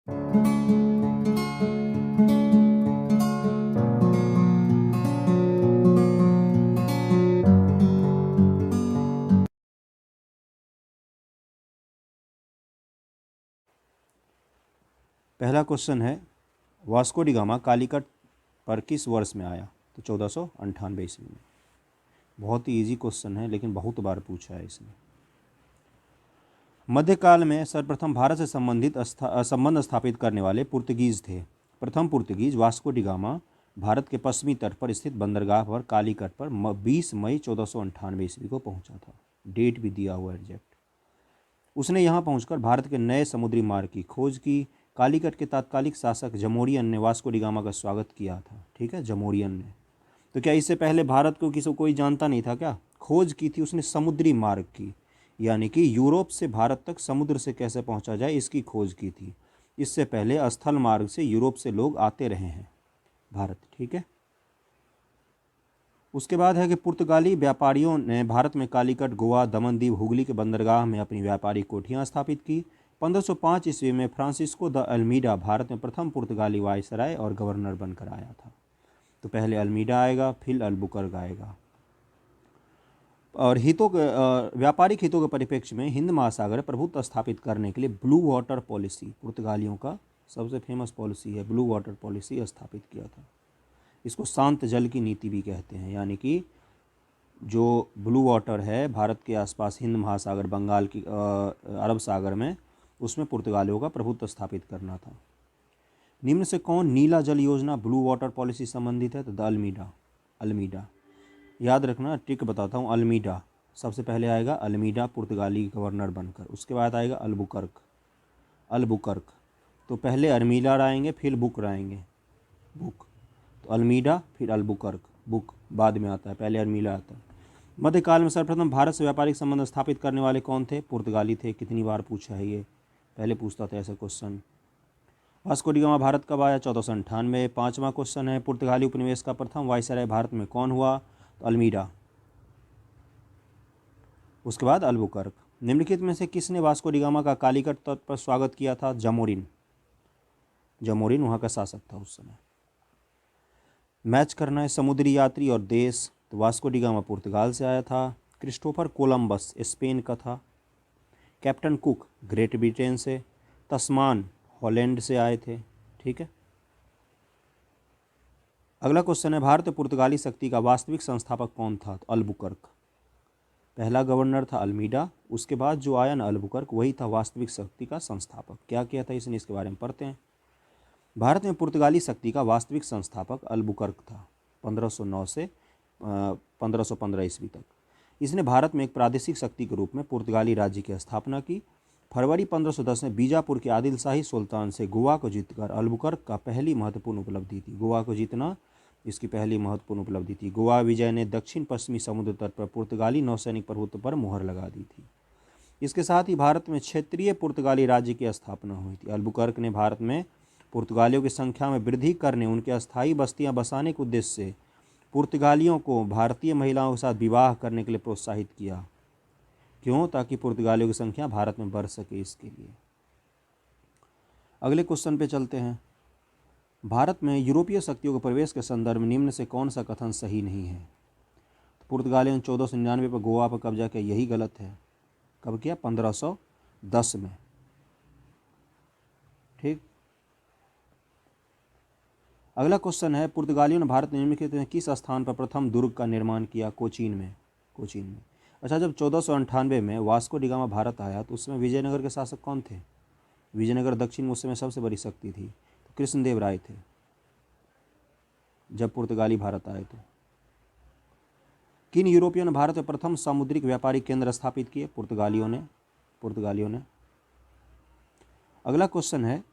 पहला क्वेश्चन है, Vasco D gamma Calicut पर किस वर्ष में आया? तो 1498 ईस्वी में। बहुत ही इजी क्वेश्चन है, लेकिन बहुत बार पूछा है इसने। मध्यकाल में सर्वप्रथम भारत से संबंध स्थापित करने वाले पुर्तगीज थे। प्रथम Portuguese Vasco D gamma Bharat के पश्चिमी तट पर स्थित बंदरगाह पर कालीकट पर 20 मई 1498 ईस्वी को पहुंचा था। डेट भी दिया हुआ एग्जैक्ट। उसने यहाँ पहुंचकर भारत के नए समुद्री मार्ग की खोज की। कालीकट के तात्कालिक शासक जमोरियन ने वास्को डी गामा का स्वागत किया था। ठीक है, जमोरियन ने। तो क्या इससे पहले भारत को किसी कोई जानता नहीं था क्या? खोज की थी उसने समुद्री मार्ग की, यानी कि यूरोप से भारत तक समुद्र से कैसे पहुंचा जाए इसकी खोज की थी। इससे पहले स्थल मार्ग से यूरोप से लोग आते रहे हैं भारत। ठीक है। उसके बाद है कि पुर्तगाली व्यापारियों ने भारत में कालीकट, गोवा, दमनदीव, हुगली के बंदरगाह में अपनी व्यापारी कोठियाँ स्थापित की। 1505 ईस्वी में फ्रांसिस्को द अल्मीडा भारत में प्रथम पुर्तगाली वायसराय और गवर्नर बनकर आया था। तो पहले अल्मीडा आएगा, फिर अल्बुकर्क आएगा। और व्यापारिक हितों के परिप्रेक्ष्य में हिंद महासागर प्रभुत्व स्थापित करने के लिए ब्लू वाटर पॉलिसी, पुर्तगालियों का सबसे फेमस पॉलिसी है, ब्लू वाटर पॉलिसी स्थापित किया था। इसको शांत जल की नीति भी कहते हैं, यानी कि जो ब्लू वाटर है भारत के आसपास, हिंद महासागर, बंगाल की अरब सागर में, उसमें पुर्तगालियों का प्रभुत्व स्थापित करना था। निम्न से कौन नीला जल योजना ब्लू वाटर पॉलिसी संबंधित है? तो द अल्मीडा। अल्मीडा याद रखना, ट्रिक बताता हूँ। अल्मीडा सबसे पहले आएगा, अल्मीडा पुर्तगाली गवर्नर बनकर। उसके बाद आएगा अल्बुकर्क। अल्बुकर्क तो पहले अल्मीडा आएंगे, फिर बुक आएंगे, बुक। तो अल्मीडा फिर अल्बुकर्क, बुक बाद में आता है, पहले अल्मीडा आता है। मध्यकाल में सर्वप्रथम भारत से व्यापारिक संबंध स्थापित करने वाले कौन थे? पुर्तगाली थे। कितनी बार पूछा है ये, पहले पूछता था ऐसा question. Vasco D gamma Bharat कब आया? 1498। पाँचवा क्वेश्चन है, पुर्तगाली उपनिवेश का प्रथम वायसराय भारत में कौन हुआ? तो अल्मीडा। उसके बाद अल्बुकर्क। निम्नलिखित में से किसने वास्को डी गामा का कालीकट तट पर स्वागत किया था? जमोरिन। जमोरिन वहाँ का शासक था उस समय। मैच करना है समुद्री यात्री और देश। तो वास्को डी गामा पुर्तगाल से आया था। क्रिस्टोफर कोलंबस स्पेन का था। कैप्टन कुक ग्रेट ब्रिटेन से। तस्मान हॉलैंड से आए थे। ठीक है। अगला क्वेश्चन है, भारत पुर्तगाली शक्ति का वास्तविक संस्थापक कौन था? तो अल्बुकर्क। पहला गवर्नर था अल्मीडा, उसके बाद जो आया ना अल्बुकर्क, वही था वास्तविक शक्ति का संस्थापक। क्या किया था इसने, इसके बारे में पढ़ते हैं। भारत में पुर्तगाली शक्ति का वास्तविक संस्थापक अल्बुकर्क था, 1509 से 1515 ईस्वी तक। इसने भारत में एक प्रादेशिक शक्ति के रूप में पुर्तगाली राज्य की स्थापना की। फरवरी 1510 में बीजापुर के आदिल शाही सुल्तान से गोवा को जीतकर अल्बुकर्क का पहली महत्वपूर्ण उपलब्धि थी। गोवा को जीतना इसकी पहली महत्वपूर्ण उपलब्धि थी। गोवा विजय ने दक्षिण पश्चिमी समुद्र तट पर पुर्तगाली नौसैनिक प्रभुत्व पर मुहर लगा दी थी। इसके साथ ही भारत में क्षेत्रीय पुर्तगाली राज्य की स्थापना हुई थी। अल्बुकर्क ने भारत में पुर्तगालियों की संख्या में वृद्धि करने, उनके अस्थायी बस्तियां बसाने के उद्देश्य से पुर्तगालियों को भारतीय महिलाओं के साथ विवाह करने के लिए प्रोत्साहित किया। क्यों? ताकि पुर्तगालियों की संख्या भारत में बढ़ सके, इसके लिए। अगले क्वेश्चन पे चलते हैं। भारत में यूरोपीय शक्तियों के प्रवेश के संदर्भ में निम्न से कौन सा कथन सही नहीं है? तो पुर्तगालियों ने 1499 पर गोवा पर कब्जा किया, यही गलत है। कब किया? 1510 में। ठीक। अगला क्वेश्चन है, पुर्तगालियों ने भारत में निम्नलिखित में किस स्थान पर प्रथम दुर्ग का निर्माण किया? कोचीन में। कोचीन में। अच्छा, जब 1498 में वास्को डी गामा भारत आया तो उस समय विजयनगर के शासक कौन थे? विजयनगर दक्षिण में उस समय सबसे बड़ी शक्ति थी, तो कृष्णदेव राय थे जब पुर्तगाली भारत आए तो। किन यूरोपियों ने भारत में प्रथम सामुद्रिक व्यापारिक केंद्र स्थापित किए? पुर्तगालियों ने। अगला क्वेश्चन है,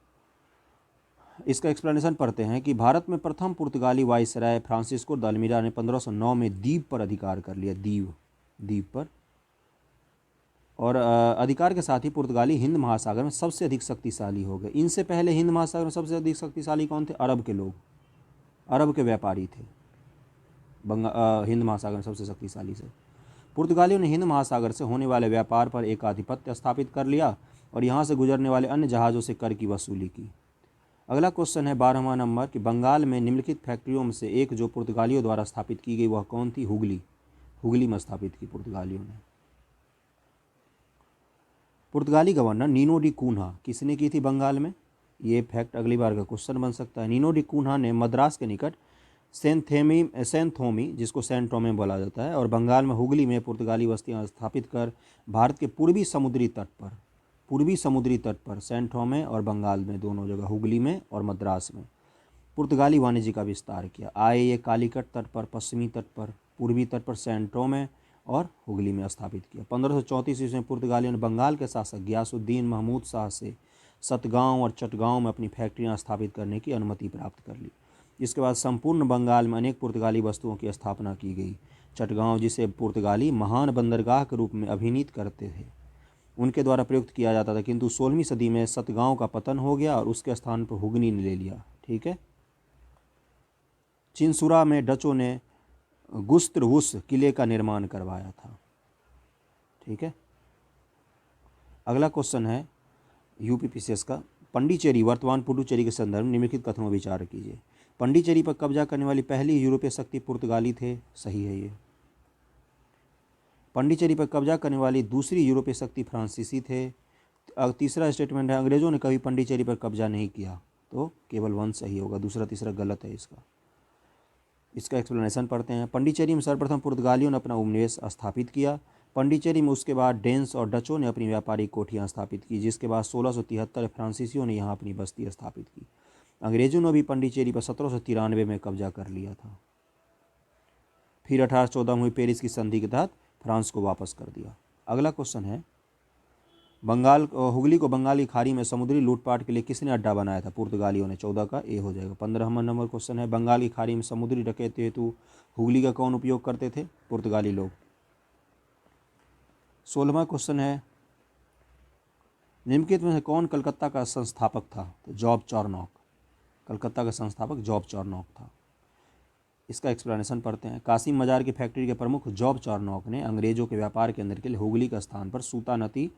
इसका एक्सप्लेनेशन पढ़ते हैं कि भारत में प्रथम पुर्तगाली वायसराय फ्रांसिस्को द अल्मीडा ने 1509 में द्वीप पर अधिकार कर लिया। द्वीप पर। और अधिकार के साथ ही पुर्तगाली हिंद महासागर में सबसे अधिक शक्तिशाली हो गए। इनसे पहले हिंद महासागर में सबसे अधिक शक्तिशाली कौन थे? अरब के लोग, अरब के व्यापारी थे हिंद महासागर में सबसे शक्तिशाली से। पुर्तगालियों ने हिंद महासागर से होने वाले व्यापार पर एक आधिपत्य स्थापित कर लिया और यहाँ से गुजरने वाले अन्य जहाज़ों से कर की वसूली की। अगला क्वेश्चन है 12वां नंबर कि बंगाल में निम्नलिखित फैक्ट्रियों में से एक जो पुर्तगालियों द्वारा स्थापित की गई वह कौन थी? हुगली। हुगली में स्थापित की पुर्तगालियों ने। पुर्तगाली गवर्नर नीनो डी कून्हा किसने की थी बंगाल में? ये फैक्ट अगली बार का क्वेश्चन बन सकता है। नीनो डी कून्हा ने मद्रास के निकट सेंथोमी जिसको सैन टोमे बोला जाता है और बंगाल में हुगली में पुर्तगाली बस्तियां स्थापित कर भारत के पूर्वी समुद्री तट पर सैन टोमे और बंगाल में दोनों जगह हुगली में और मद्रास में पुर्तगाली वाणिज्य का विस्तार किया। आए ये कालीकट तट पर, पश्चिमी तट पर, पूर्वी तट पर सैन टोमे और हुगली में स्थापित किया। 1534 ईस्वी में पुर्तगालियों ने बंगाल के शासक गयासुद्दीन महमूद शाह से सतगांव और चटगांव में अपनी फैक्ट्रियां स्थापित करने की अनुमति प्राप्त कर ली। इसके बाद संपूर्ण बंगाल में अनेक पुर्तगाली वस्तुओं की स्थापना की गई। चटगांव, जिसे पुर्तगाली महान बंदरगाह के रूप में अभिनीत करते थे, उनके द्वारा प्रयुक्त किया जाता था, किंतु 16वीं सदी में सतगांव का पतन हो गया और उसके स्थान पर हुगली ने ले लिया। ठीक है। चिंसुरा में डचों ने गुस्त्रवुस किले का निर्माण करवाया था। ठीक है। अगला क्वेश्चन है यूपीपीसीएस का, पंडिचेरी वर्तमान पुडुचेरी के संदर्भ में निम्नलिखित कथनों पर विचार कीजिए। पंडिचेरी पर कब्जा करने वाली पहली यूरोपीय शक्ति पुर्तगाली थे। सही है ये। पंडिचेरी पर कब्जा करने वाली दूसरी यूरोपीय शक्ति फ्रांसीसी थे। तीसरा स्टेटमेंट है अंग्रेजों ने कभी पंडिचेरी पर कब्जा नहीं किया, तो केवल 1 सही होगा, दूसरा तीसरा गलत है इसका एक्सप्लेनेशन पढ़ते हैं। पंडिचेरी में सर्वप्रथम पुर्तगालियों ने अपना उपनिवेश स्थापित किया। पंडिचेरी में उसके बाद डेन्स और डचों ने अपनी व्यापारिक कोठियाँ स्थापित की, जिसके बाद 1673 फ्रांसीसियों ने यहाँ अपनी बस्ती स्थापित की। अंग्रेजों ने भी पंडिचेरी पर 1793 में कब्जा कर लिया था। फिर 1814 में हुई पेरिस की संधि के तहत फ्रांस को वापस कर दिया। अगला क्वेश्चन है, हुगली को बंगाल की खाड़ी में समुद्री लूटपाट के लिए किसने अड्डा बनाया था? पुर्तगालियों ने। 14 का ए हो जाएगा। 15वां नंबर क्वेश्चन है, बंगाल की खाड़ी में समुद्री डकैती हेतु हुगली का कौन उपयोग करते थे? पुर्तगाली लोग। 16वां क्वेश्चन है, निम्नलिखित में से कौन कलकत्ता का संस्थापक था? तो जॉब चार्नॉक। कलकत्ता का संस्थापक जॉब चार्नॉक था। इसका एक्सप्लेनेशन पढ़ते हैं। कासिम मजार की फैक्ट्री के प्रमुख जॉब चार्नॉक ने अंग्रेजों के व्यापार केंद्र के लिए हुगली का स्थान पर सूतानती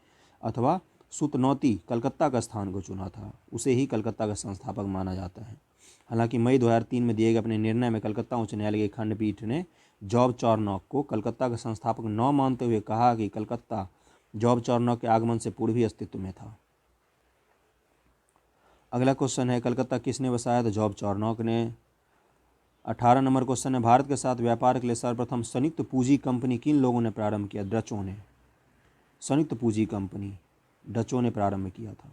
अथवा सुतनौती कलकत्ता का स्थान को चुना था। उसे ही कलकत्ता का संस्थापक माना जाता है। हालांकि मई 2003 में दिए गए अपने निर्णय में कलकत्ता उच्च न्यायालय की खंडपीठ ने जॉब चार्नॉक को कलकत्ता का संस्थापक न मानते हुए कहा कि कलकत्ता जॉब चार्नॉक के आगमन से पूर्व ही अस्तित्व में था। अगला क्वेश्चन है, कलकत्ता किसने बसाया? तो जॉब चार्नॉक ने। 18 नंबर क्वेश्चन है, भारत के साथ व्यापार के लिए सर्वप्रथम संयुक्त पूंजी कंपनी किन लोगों ने प्रारंभ किया? डचों ने। संयुक्त पूंजी कंपनी डचों ने प्रारंभ किया था।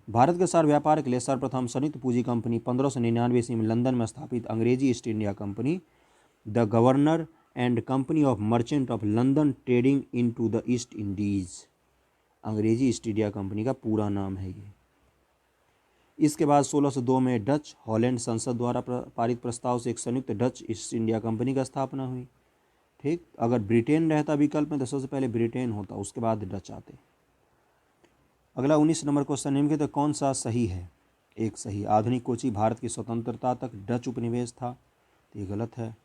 भारत के साथ व्यापार के लिए सर्वप्रथम संयुक्त पूंजी कंपनी 1599 ईस्वी में लंदन में स्थापित अंग्रेजी East India Company, the Governor and Company of Merchant of London trading into the East Indies, अंग्रेजी ईस्ट इंडिया कंपनी का पूरा नाम है ये। इसके बाद 1602 में डच हॉलैंड संसद द्वारा पारित प्रस्ताव से एक संयुक्त डच ईस्ट इंडिया कंपनी का स्थापना हुई। ठीक, अगर ब्रिटेन रहता विकल्प में तो सबसे पहले ब्रिटेन होता, उसके बाद डच आते। अगला 19 नंबर क्वेश्चन, निम्नलिखित तो कौन सा सही है? एक सही, आधुनिक कोची भारत की स्वतंत्रता तक डच उपनिवेश था। ये गलत है।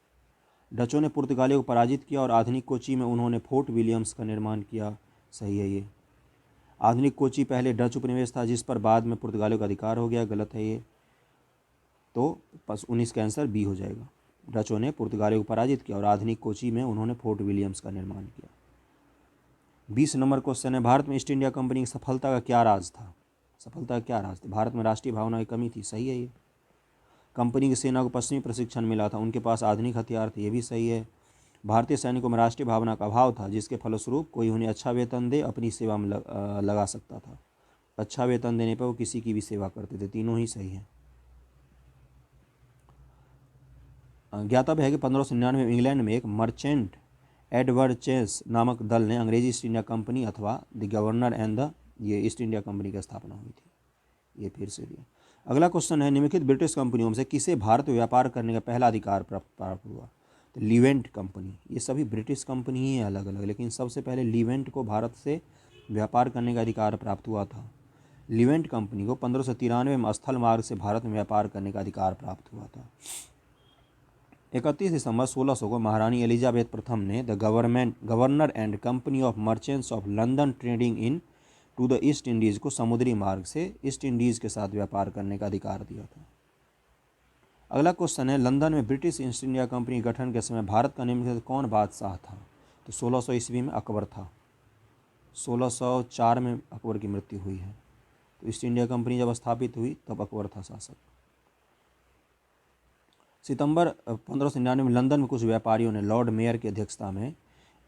डचों ने पुर्तगालियों को पराजित किया और आधुनिक कोची में उन्होंने फोर्ट विलियम्स का निर्माण किया। सही है ये। आधुनिक कोची पहले डच उपनिवेश था जिस पर बाद में पुर्तगालियों का अधिकार हो गया। गलत है ये। तो बस 19 का आंसर बी हो जाएगा। डचों ने पुर्तगालियों को पराजित किया और आधुनिक कोची में उन्होंने फोर्ट विलियम्स का निर्माण किया। 20 नंबर क्वेश्चन है, भारत में ईस्ट इंडिया कंपनी की सफलता का क्या राज था? सफलता का क्या राज था? भारत में राष्ट्रीय भावना की कमी थी। सही है ये। कंपनी की सेना को पश्चिमी प्रशिक्षण मिला था, उनके पास आधुनिक हथियार थे। ये भी सही है। भारतीय सैनिकों में राष्ट्रीय भावना का अभाव था, जिसके फलस्वरूप कोई उन्हें अच्छा वेतन दे अपनी सेवा में लगा सकता था। अच्छा वेतन देने पर वो किसी की भी सेवा करते थे। तीनों ही सही हैं। ज्ञातव्य है कि 1599 में इंग्लैंड में एक मर्चेंट एडवर्ड चेस नामक दल ने अंग्रेजी ईस्ट इंडिया कंपनी अथवा द गवर्नर एंड द ये ईस्ट इंडिया कंपनी की स्थापना हुई थी। ये फिर से दिया। अगला क्वेश्चन है, निम्नलिखित ब्रिटिश कंपनियों में से किसे भारत में व्यापार करने का पहला अधिकार प्राप्त हुआ? तो लीवेंट कंपनी। ये सभी ब्रिटिश कंपनी ही है अलग अलग, लेकिन सबसे पहले लीवेंट को भारत से व्यापार करने का अधिकार प्राप्त हुआ था। लीवेंट कंपनी को 1593 में स्थल मार्ग से भारत में व्यापार करने का अधिकार प्राप्त हुआ था। 31 दिसंबर 1600 को महारानी एलिजाबेथ प्रथम ने the Governor and Company of Merchants of London trading into the East Indies को समुद्री मार्ग से ईस्ट इंडीज़ के साथ व्यापार करने का अधिकार दिया था। अगला क्वेश्चन है, लंदन में ब्रिटिश ईस्ट इंडिया कंपनी गठन के समय भारत का निम्नलिखित कौन बादशाह था? तो 1600 ईस्वी में अकबर था। 1604 में अकबर की मृत्यु हुई है। तो ईस्ट इंडिया कंपनी जब स्थापित हुई तब अकबर था शासक। सितंबर 1599 में लंदन में कुछ व्यापारियों ने लॉर्ड मेयर की अध्यक्षता में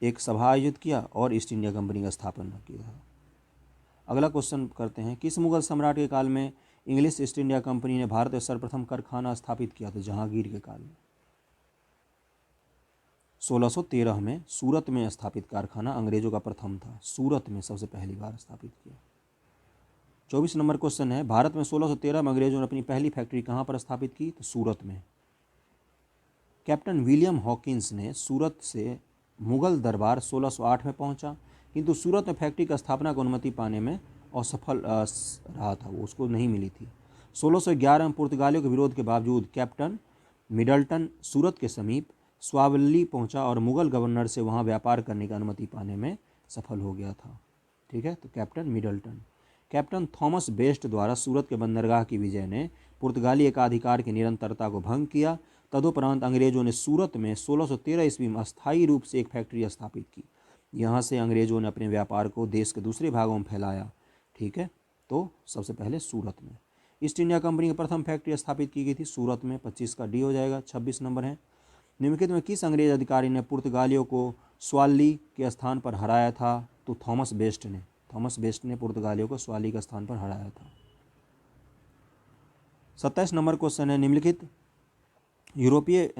एक सभा आयोजित किया और ईस्ट इंडिया कंपनी का स्थापना किया। अगला क्वेश्चन करते हैं, किस मुगल सम्राट के काल में इंग्लिश ईस्ट इंडिया कंपनी ने भारत में सर्वप्रथम कारखाना स्थापित किया? तो जहांगीर के काल में। 1613 में सूरत में स्थापित कारखाना अंग्रेजों का प्रथम था। सूरत में सबसे पहली बार स्थापित किया। 24 नंबर क्वेश्चन है, भारत में 1613 में अंग्रेजों ने अपनी पहली फैक्ट्री कहाँ पर स्थापित की? तो सूरत में। कैप्टन विलियम हॉकिंस ने सूरत से मुगल दरबार 1608 में पहुंचा, किंतु सूरत में फैक्ट्री की स्थापना की अनुमति पाने में असफल रहा था, वो उसको नहीं मिली थी। 1611 में पुर्तगालियों के विरोध के बावजूद कैप्टन मिडल्टन सूरत के समीप स्वावल्ली पहुंचा और मुगल गवर्नर से वहां व्यापार करने की अनुमति पाने में सफल हो गया था। ठीक है, तो captain Middleton. Captain Thomas best द्वारा सूरत के बंदरगाह की विजय ने पुर्तगाली एकाधिकार की निरंतरता को भंग किया। तदुपरांत अंग्रेजों ने सूरत में 1613 ईस्वी में अस्थायी रूप से एक फैक्ट्री स्थापित की। यहाँ से अंग्रेजों ने अपने व्यापार को देश के दूसरे भागों में फैलाया। ठीक है, तो सबसे पहले सूरत में ईस्ट इंडिया कंपनी की प्रथम फैक्ट्री स्थापित की गई थी सूरत में। 25 का डी हो जाएगा। 26 नंबर है, निम्नलिखित में किस अंग्रेज अधिकारी ने पुर्तगालियों को स्वाली के स्थान पर हराया था? तो थॉमस बेस्ट ने। थॉमस बेस्ट ने पुर्तगालियों को स्वाली के स्थान पर हराया था। 27 नंबर क्वेश्चन है, निम्नलिखित यूरोपीय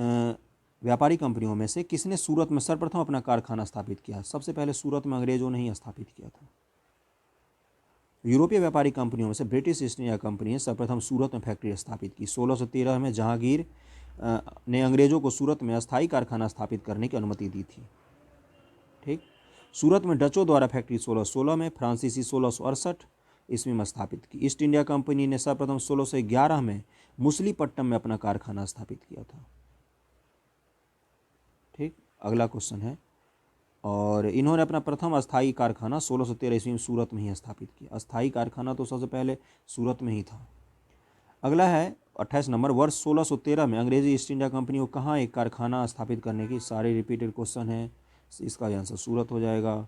व्यापारी कंपनियों में से किसने सूरत में सर्वप्रथम अपना कारखाना स्थापित किया? सबसे पहले सूरत में अंग्रेजों ने ही स्थापित किया था। यूरोपीय व्यापारी कंपनियों में से ब्रिटिश ईस्ट इंडिया कंपनी ने सर्वप्रथम सूरत में फैक्ट्री स्थापित की। 1613 में जहांगीर ने अंग्रेजों को सूरत में अस्थायी कारखाना स्थापित करने की अनुमति दी थी। ठीक, सूरत में डचों द्वारा फैक्ट्री 1616 में, फ्रांसीसी 1668 ईस्वी में स्थापित की। ईस्ट इंडिया कंपनी ने सर्वप्रथम 1611 में मुसलीपट्टनम में अपना कारखाना स्थापित किया था। ठीक, अगला क्वेश्चन है, और इन्होंने अपना प्रथम अस्थायी कारखाना 1613 ईस्वी में सूरत में ही स्थापित किया। अस्थायी कारखाना तो सबसे पहले सूरत में ही था। अगला है 28 नंबर, वर्ष 1613 में अंग्रेजी ईस्ट इंडिया कंपनी को कहाँ एक कारखाना स्थापित करने की? सारे रिपीटेड क्वेश्चन है, इसका आंसर सूरत हो जाएगा।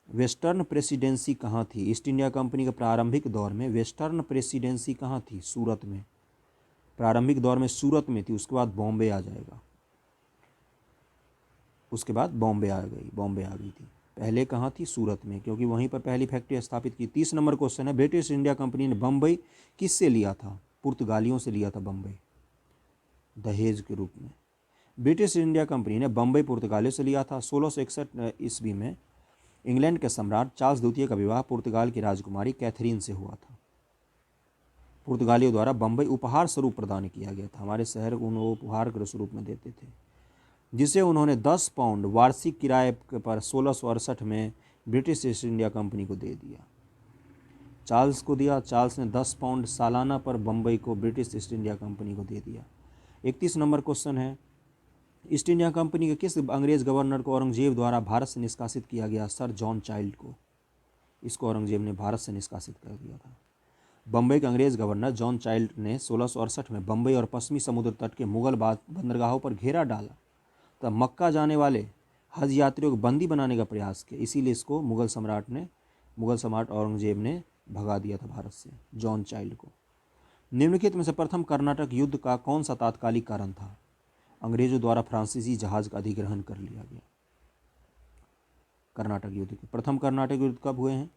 वेस्टर्न प्रेसिडेंसी कहाँ थी? ईस्ट इंडिया कंपनी के प्रारंभिक दौर में वेस्टर्न प्रेसिडेंसी कहाँ थी? सूरत में। प्रारंभिक दौर में सूरत में थी, उसके बाद बॉम्बे आ जाएगा। उसके बाद बॉम्बे आ गई थी। पहले कहाँ थी? सूरत में, क्योंकि वहीं पर पहली फैक्ट्री स्थापित की। 30 नंबर क्वेश्चन है, ब्रिटिश इंडिया कंपनी ने बम्बई किससे लिया था? पुर्तगालियों से लिया था बम्बई, दहेज के रूप में। ब्रिटिश इंडिया कंपनी ने बम्बई पुर्तगालियों से लिया था। 1661 ईस्वी में इंग्लैंड के सम्राट चार्ल्स द्वितीय का विवाह पुर्तगाल की राजकुमारी कैथरीन से हुआ था। पुर्तगालियों द्वारा बम्बई उपहार स्वरूप प्रदान किया गया था। हमारे शहर को वो उपहार के स्वरूप में देते थे, जिसे उन्होंने 10 पाउंड वार्षिक किराए पर 1668 में ब्रिटिश ईस्ट इंडिया कंपनी को दे दिया। चार्ल्स को दिया, चार्ल्स ने 10 पाउंड सालाना पर बम्बई को ब्रिटिश ईस्ट इंडिया कंपनी को दे दिया। 31 नंबर क्वेश्चन है, ईस्ट इंडिया कंपनी के किस अंग्रेज गवर्नर को औरंगजेब द्वारा भारत से निष्कासित किया गया? सर जॉन चाइल्ड को। इसको औरंगजेब ने भारत से निष्कासित कर दिया था। बम्बई के अंग्रेज गवर्नर जॉन चाइल्ड ने 1668 में बम्बई और पश्चिमी समुद्र तट के मुगल बंदरगाहों पर घेरा डाला, तब मक्का जाने वाले हज यात्रियों को बंदी बनाने का प्रयास किया। इसीलिए इसको मुगल सम्राट औरंगजेब ने भगा दिया था भारत से, जॉन चाइल्ड को। निम्नलिखित में से प्रथम कर्नाटक युद्ध का कौन सा तात्कालिक कारण था? अंग्रेजों द्वारा फ्रांसीसी जहाज का अधिग्रहण कर लिया गया। कर्नाटक युद्ध के प्रथम कर्नाटक युद्ध कब हुए हैं?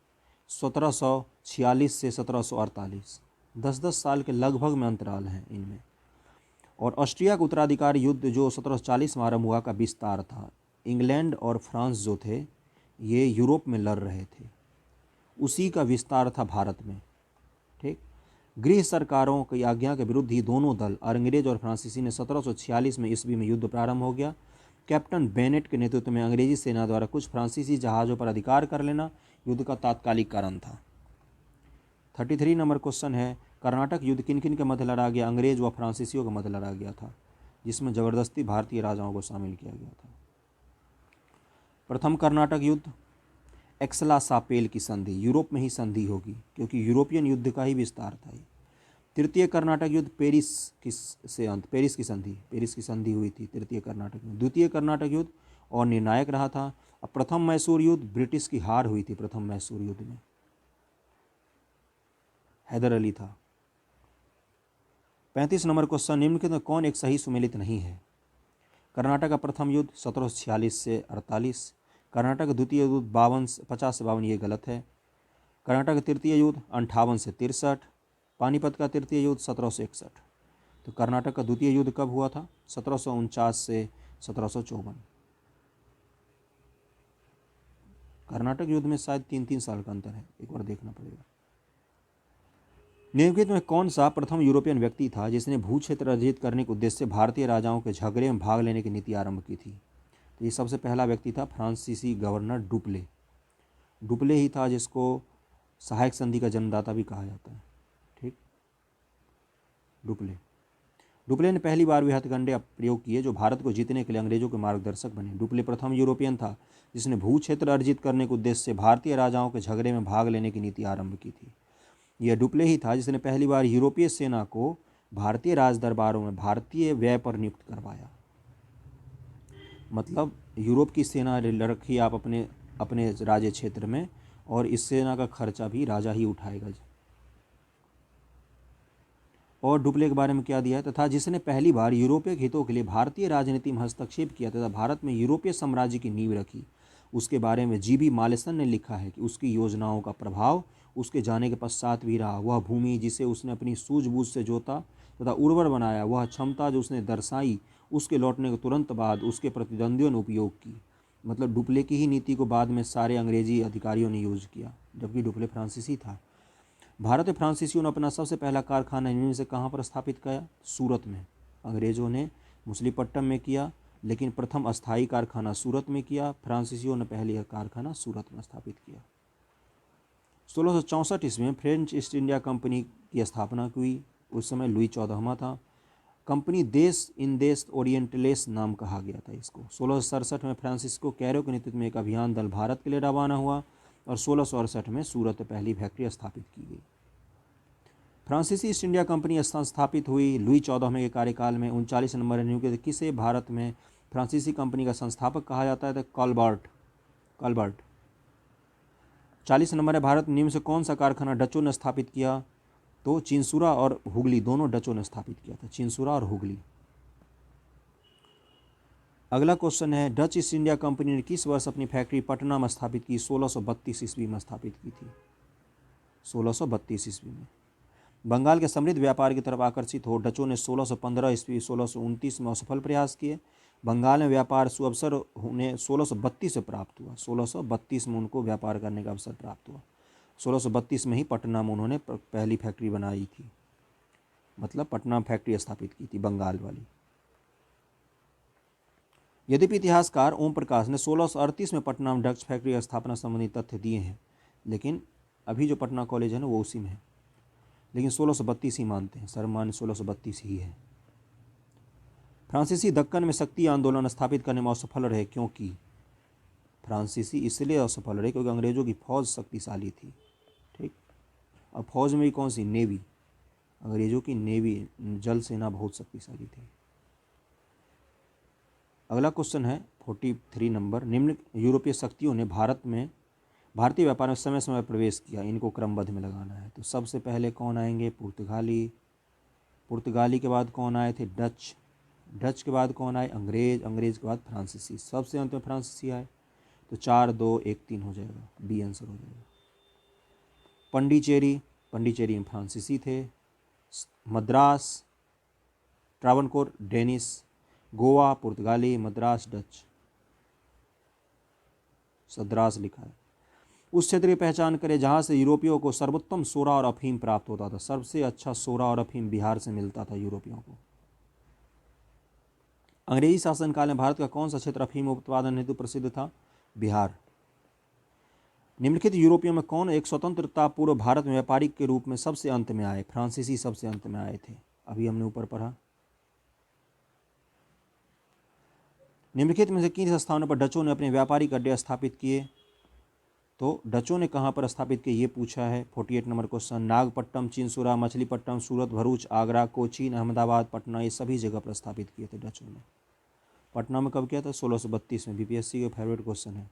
1746 से 1748। 10-10 साल के लगभग में अंतराल हैं इनमें। और ऑस्ट्रिया का उत्तराधिकार युद्ध जो 1740 में आरंभ हुआ का विस्तार था। इंग्लैंड और फ्रांस जो थे ये यूरोप में लड़ रहे थे, उसी का विस्तार था भारत में। ठीक, गृह सरकारों की आज्ञा के विरुद्ध ही दोनों दल अंग्रेज और फ्रांसीसी ने 1746 में ईस्वी में युद्ध प्रारंभ हो गया। कैप्टन बेनेट के नेतृत्व में अंग्रेजी सेना द्वारा कुछ फ्रांसीसी जहाज़ों पर अधिकार कर लेना युद्ध का तात्कालिक कारण था। 33 नंबर क्वेश्चन है, कर्नाटक युद्ध किन किन के मध्य लड़ा गया? अंग्रेज व फ्रांसीसियों के मध्य लड़ा गया था, जिसमें जबरदस्ती भारतीय राजाओं को शामिल किया गया था। प्रथम कर्नाटक युद्ध एक्सला-शापेल की संधि, यूरोप में ही संधि होगी क्योंकि यूरोपियन युद्ध का ही विस्तार था ये। तृतीय कर्नाटक युद्ध पेरिस की संधि हुई थी तृतीय कर्नाटक युद्ध। द्वितीय कर्नाटक युद्ध और निर्णायक रहा था। अब प्रथम मैसूर युद्ध, ब्रिटिश की हार हुई थी प्रथम मैसूर युद्ध में, हैदर अली था। 35 नंबर क्वेश्चन, निम्नलिखित में कौन एक सही सुमेलित नहीं है? कर्नाटक का प्रथम युद्ध 1746 से 48, कर्नाटक का द्वितीय युद्ध 50 से 52, ये गलत है। कर्नाटक का तृतीय युद्ध 58 से 63, पानीपत का तृतीय युद्ध 1761। तो कर्नाटक का द्वितीय युद्ध कब हुआ था? 1749 से 1754। कर्नाटक युद्ध में शायद 3-3 साल का अंतर है, एक बार देखना पड़ेगा। निम्नलिखित में कौन सा प्रथम यूरोपियन व्यक्ति था जिसने भू क्षेत्र अर्जित करने के उद्देश्य से भारतीय राजाओं के झगड़े में भाग लेने की नीति आरंभ की थी? तो ये सबसे पहला व्यक्ति था फ्रांसीसी गवर्नर डुप्ले। डुप्ले ही था जिसको सहायक संधि का जन्मदाता भी कहा जाता है। ठीक, डुप्ले ने पहली बार वे हथकंडे प्रयोग किए जो भारत को जीतने के लिए अंग्रेजों के मार्गदर्शक बने। डुप्ले प्रथम यूरोपियन था जिसने भू क्षेत्र अर्जित करने के उद्देश्य से भारतीय राजाओं के झगड़े में भाग लेने की नीति आरंभ की थी। यह डुप्ले ही था जिसने पहली बार यूरोपीय सेना को भारतीय राज दरबारों में भारतीय व्यय पर नियुक्त करवाया। मतलब यूरोप की सेना रखी आप अपने राज्य क्षेत्र में, और इस सेना का खर्चा भी राजा ही उठाएगा। और डुप्ले के बारे में क्या दिया है? तथा जिसने पहली बार यूरोपीय हितों के लिए भारतीय राजनीति में हस्तक्षेप किया तथा भारत में यूरोपीय साम्राज्य की नींव रखी, उसके बारे में जी बी मालेसन ने लिखा है कि उसकी योजनाओं का प्रभाव उसके जाने के पश्चात भी रहा। वह भूमि जिसे उसने अपनी सूझबूझ से जोता तथा उर्वर बनाया, वह क्षमता जो उसने दर्शाई, उसके लौटने के तुरंत बाद उसके प्रतिद्वंदियों ने उपयोग की। मतलब डुप्ले की ही नीति को बाद में सारे अंग्रेजी अधिकारियों ने यूज किया, जबकि डुप्ले फ्रांसीसी था। भारत में फ्रांसीसियों ने अपना सबसे पहला कारखाना इनमें से कहाँ पर स्थापित किया? सूरत में। अंग्रेजों ने मछलीपट्टनम में किया, लेकिन प्रथम अस्थायी कारखाना सूरत में किया। फ्रांसीसियों ने पहले कारखाना सूरत में स्थापित किया। 1664 ईस्वी में फ्रेंच ईस्ट इंडिया कंपनी की स्थापना हुई। उस समय लुई 14वां था। कंपनी देश ओरिएंटलेस नाम कहा गया था इसको। 1667 में फ्रांसिस्को कैरो के नेतृत्व में एक अभियान दल भारत के लिए रवाना हुआ और 1668 में सूरत में पहली फैक्ट्री स्थापित की गई। फ्रांसीसी ईस्ट इंडिया कंपनी स्थापित हुई लुई 14वें के कार्यकाल में। 39 नंबर नियुक्त किसे भारत में फ्रांसीसी कंपनी का संस्थापक कहा जाता है? तो कॉलबर्ट। 40 नंबर है, भारत निम्न से कौन सा कारखाना डचों ने स्थापित किया? तो चिंसुरा और हुगली दोनों डचों ने स्थापित किया था, चिंसुरा और हुगली। अगला क्वेश्चन है, डच ईस्ट इंडिया कंपनी ने किस वर्ष अपनी फैक्ट्री पटना में स्थापित की? 1632 ईस्वी में स्थापित की थी, 1632 ईस्वी में। बंगाल के समृद्ध व्यापार की तरफ आकर्षित हो डचों ने 1615 ईस्वी 1629 में असफल प्रयास किए। बंगाल में व्यापार सुअवसर उन्हें 1632 से प्राप्त हुआ। 1632 में उनको व्यापार करने का अवसर प्राप्त हुआ। 1632 में ही पटना में उन्होंने पहली फैक्ट्री बनाई थी, मतलब पटना फैक्ट्री स्थापित की थी बंगाल वाली। यद्यपि इतिहासकार ओम प्रकाश ने 1638 में पटना में डच फैक्ट्री की स्थापना संबंधी तथ्य दिए हैं, लेकिन अभी जो पटना कॉलेज है ना वो उसी में है, लेकिन 1632 ही मानते हैं, सर्वमान्य 1632 ही है। फ्रांसीसी दक्कन में शक्ति आंदोलन स्थापित करने में असफल रहे, क्योंकि फ्रांसीसी इसलिए असफल रहे क्योंकि अंग्रेजों की फौज शक्तिशाली थी। ठीक, और फौज में भी कौन सी? नेवी। अंग्रेजों की नेवी जल सेना बहुत शक्तिशाली थी। अगला क्वेश्चन है 43 नंबर, निम्न यूरोपीय शक्तियों ने भारतीय व्यापार में समय समय प्रवेश किया, इनको क्रमबद्ध में लगाना है। तो सबसे पहले कौन आएंगे? पुर्तगाली के बाद कौन आए थे? डच के बाद कौन आए? अंग्रेज के बाद फ्रांसीसी, सबसे अंत में फ्रांसीसी आए। तो 4 2 1 3 हो जाएगा, बी आंसर हो जाएगा। पंडिचेरी में फ्रांसीसी थे। मद्रास ट्रावनकोर डेनिश, गोवा पुर्तगाली, मद्रास डच। सद्रास लिखा है। उस क्षेत्र की पहचान करें जहां से यूरोपियों को सर्वोत्तम सोरा और अफीम प्राप्त होता था। सबसे अच्छा सोरा और अफीम बिहार से मिलता था यूरोपियों को। अंग्रेजी शासनकाल में भारत का कौन सा क्षेत्र अफीम उत्पादन हेतु प्रसिद्ध था? बिहार। निम्नलिखित यूरोपियों में कौन एक स्वतंत्रता पूर्व भारत में व्यापारी के रूप में सबसे अंत में आए? फ्रांसीसी सबसे अंत में आए थे, अभी हमने ऊपर पढ़ा। निम्नलिखित में से किन स्थानों पर डचों ने अपने व्यापारिक अड्डे स्थापित किए? तो डचों ने कहाँ पर स्थापित किया ये पूछा है। 48 नंबर क्वेश्चन। नागपट्टनम, चिंसुरा, मछलीपट्टनम, सूरत, भरूच, आगरा, कोचीन, अहमदाबाद, पटना, ये सभी जगह पर स्थापित किए थे डचों ने। पटना में कब किया था? 1632 में। बीपीएससी का फेवरेट क्वेश्चन है।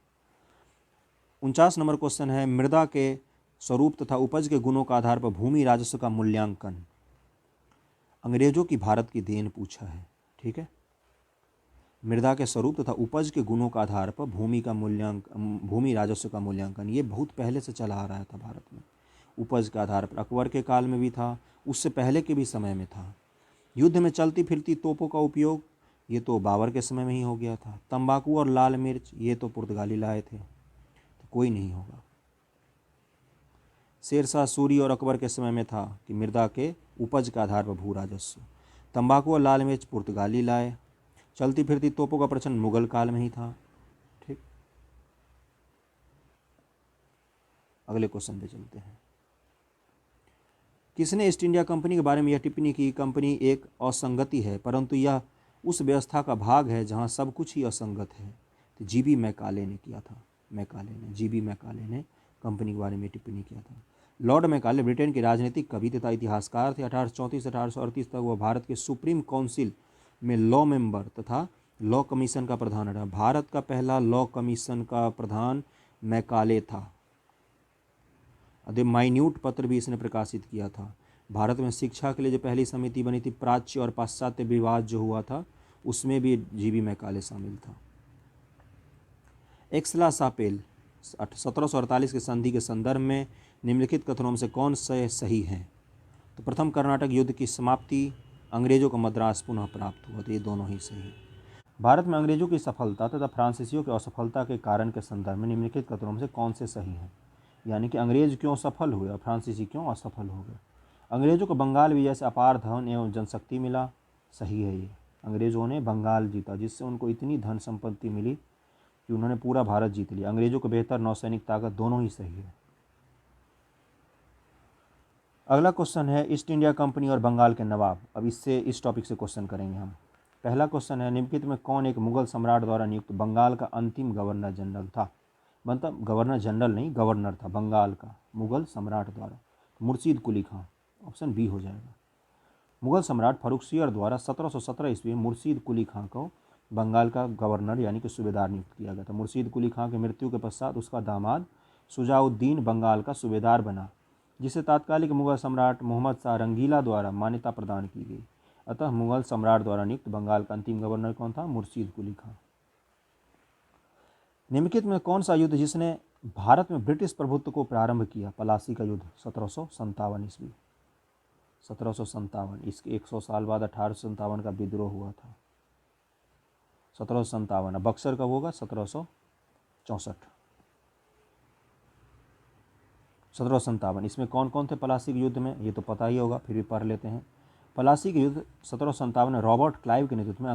49 नंबर क्वेश्चन है। मृदा के स्वरूप तथा उपज के गुणों के आधार पर भूमि राजस्व का मूल्यांकन। अंग्रेजों की भारत की देन पूछा है। ठीक है, मृदा के स्वरूप तथा उपज के गुणों के आधार पर भूमि राजस्व का मूल्यांकन, ये बहुत पहले से चला आ रहा था भारत में। उपज के आधार पर अकबर के काल में भी था, उससे पहले के भी समय में था। युद्ध में चलती फिरती तोपों का उपयोग, ये तो बाबर के समय में ही हो गया था। तंबाकू और लाल मिर्च, ये तो पुर्तगाली लाए थे, तो कोई नहीं होगा। शेरशाह सूरी और अकबर के समय में था कि मृदा के उपज के आधार पर भू राजस्व। तंबाकू और लाल मिर्च पुर्तगाली लाए। चलती फिरती तोपों का प्रचलन मुगल काल में ही था। ठीक, अगले क्वेश्चन पे चलते हैं। किसने ईस्ट इंडिया कंपनी के बारे में यह टिप्पणी की? कंपनी एक असंगति है, परंतु यह उस व्यवस्था का भाग है जहां सब कुछ ही असंगत है। तो जीबी मैकाले ने किया था। जीबी मैकाले ने कंपनी के बारे में टिप्पणी किया था। लॉर्ड मैकाले ब्रिटेन के राजनीतिक कवि तथा इतिहासकार थे। 1834 से 1838 तक वह भारत के सुप्रीम काउंसिल में लॉ मेंबर तथा लॉ कमीशन का प्रधान रहा। भारत का पहला लॉ कमीशन का प्रधान मैकाले था। द माइन्यूट पत्र भी इसने प्रकाशित किया था। भारत में शिक्षा के लिए जो पहली समिति बनी थी, प्राच्य और पाश्चात्य विवाद जो हुआ था, उसमें भी जीबी मैकाले शामिल था। एक्सला सापेल 1748 के संधि के संदर्भ में निम्नलिखित कथनों में से कौन से सही हैं? तो प्रथम कर्नाटक युद्ध की समाप्ति, अंग्रेजों को मद्रास पुनः प्राप्त हुआ, तो ये दोनों ही सही हैं। भारत में अंग्रेजों की सफलता तथा फ्रांसीसियों की असफलता के कारण के संदर्भ में निम्नलिखित कथनों में से कौन से सही हैं? यानी कि अंग्रेज क्यों सफल हुए और फ्रांसीसी क्यों असफल हो गए? अंग्रेजों को बंगाल विजय से अपार धन एवं जनशक्ति मिला, सही है ये। अंग्रेजों ने बंगाल जीता, जिससे उनको इतनी धन संपत्ति मिली कि उन्होंने पूरा भारत जीत लिया। अंग्रेजों को बेहतर नौसैनिक ताकत, दोनों ही सही है। अगला क्वेश्चन है ईस्ट इंडिया कंपनी और बंगाल के नवाब। अब इस टॉपिक से क्वेश्चन करेंगे हम। पहला क्वेश्चन है, निम्नलिखित में कौन एक मुगल सम्राट द्वारा नियुक्त बंगाल का अंतिम गवर्नर जनरल था? मतलब गवर्नर जनरल नहीं, गवर्नर था बंगाल का, मुगल सम्राट द्वारा। मुर्शीद कुली खां, ऑप्शन बी हो जाएगा। मुगल सम्राट फर्रुखसियर द्वारा 1717 ईस्वी में मुर्शीद कुली खां को बंगाल का गवर्नर यानी कि सूबेदार नियुक्त किया गया था। मुर्शीद कुली खां की मृत्यु के पश्चात उसका दामाद शुजाउद्दीन बंगाल का सूबेदार बना, जिसे तात्कालिक मुगल सम्राट मोहम्मद शाह रंगीला द्वारा मान्यता प्रदान की गई। अतः मुगल सम्राट द्वारा नियुक्त बंगाल का अंतिम गवर्नर कौन था? मुर्शीद कुली खां। निम्नलिखित में कौन सा युद्ध जिसने भारत में ब्रिटिश प्रभुत्व को प्रारंभ किया? पलासी का युद्ध 1757 ईस्वी। 1757, इसके 100 साल बाद 1857 का विद्रोह हुआ था। 1757। बक्सर कब होगा? 1764। 1757। इसमें कौन कौन थे पलासी के युद्ध में? ये तो पता ही होगा, फिर भी पढ़ लेते हैं। पलासी के युद्ध 1757 में रॉबर्ट क्लाइव के नेतृत्व में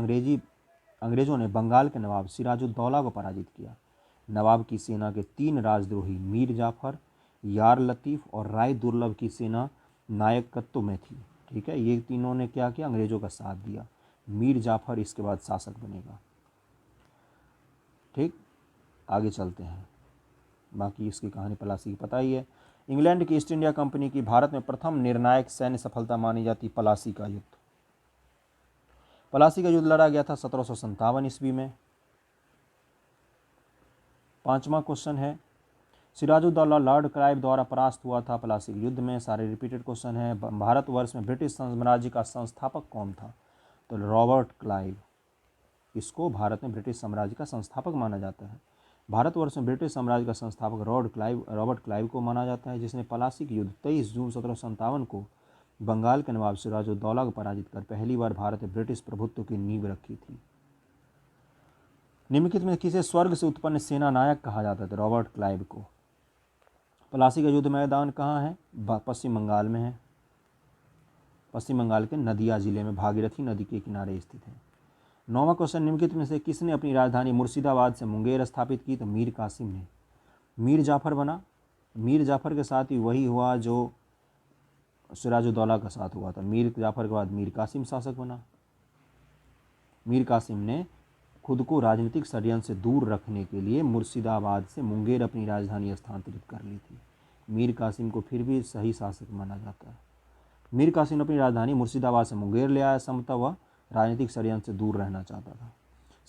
अंग्रेजों ने बंगाल के नवाब सिराजुद्दौला को पराजित किया। नवाब की सेना के 3 राजद्रोही मीर जाफर, यार लतीफ़ और राय दुर्लभ की सेना नायकत्व में थी। ठीक है, ये तीनों ने क्या किया? अंग्रेजों का साथ दिया। मीर जाफर इसके बाद शासक बनेगा। ठीक, आगे चलते हैं। बाकी इसकी कहानी पलासी की पता ही है। इंग्लैंड की ईस्ट इंडिया कंपनी की भारत में प्रथम निर्णायक सैन्य सफलता मानी जाती पलासी का युद्ध। पलासी का युद्ध लड़ा गया था 1757 ईस्वी में। 5वां क्वेश्चन है, सिराजुद्दौला लॉर्ड क्लाइव द्वारा परास्त हुआ था पलासी के युद्ध में। सारे रिपीटेड क्वेश्चन है। भारतवर्ष में ब्रिटिश साम्राज्य का संस्थापक कौन था? तो रॉबर्ट क्लाइव, इसको भारत में ब्रिटिश साम्राज्य का संस्थापक माना जाता है। भारतवर्ष में ब्रिटिश साम्राज्य का संस्थापक रॉबर्ट क्लाइव को माना जाता है, जिसने पलासी के युद्ध 23 जून 1757 को बंगाल के नवाब सिराजुद्दौला को पराजित कर पहली बार भारत में ब्रिटिश प्रभुत्व की नींव रखी थी। निम्नलिखित में किसे स्वर्ग से उत्पन्न सेना नायक कहा जाता था? रॉबर्ट क्लाइव को। पलासी का युद्ध मैदान कहाँ है? पश्चिम बंगाल में है। पश्चिम बंगाल के नदिया जिले में भागीरथी नदी के किनारे स्थित है। 9वां क्वेश्चन, निम्नलिखित में से किसने अपनी राजधानी मुर्शिदाबाद से मुंगेर स्थापित की? तो मीर कासिम ने। मीर जाफर बना। मीर जाफर के साथ ही वही हुआ जो सिराजुद्दौला का साथ हुआ था। मीर जाफर के बाद मीर कासिम शासक बना। मीर कासिम ने खुद को राजनीतिक षड्यंत्र से दूर रखने के लिए मुर्शिदाबाद से मुंगेर अपनी राजधानी स्थानांतरित कर ली थी। मीर कासिम को फिर भी सही शासक माना जाता है। मीर कासिम ने अपनी राजधानी मुर्शिदाबाद से मुंगेर ले आया, संभवतः वह राजनीतिक षड्यंत्र से दूर रहना चाहता था।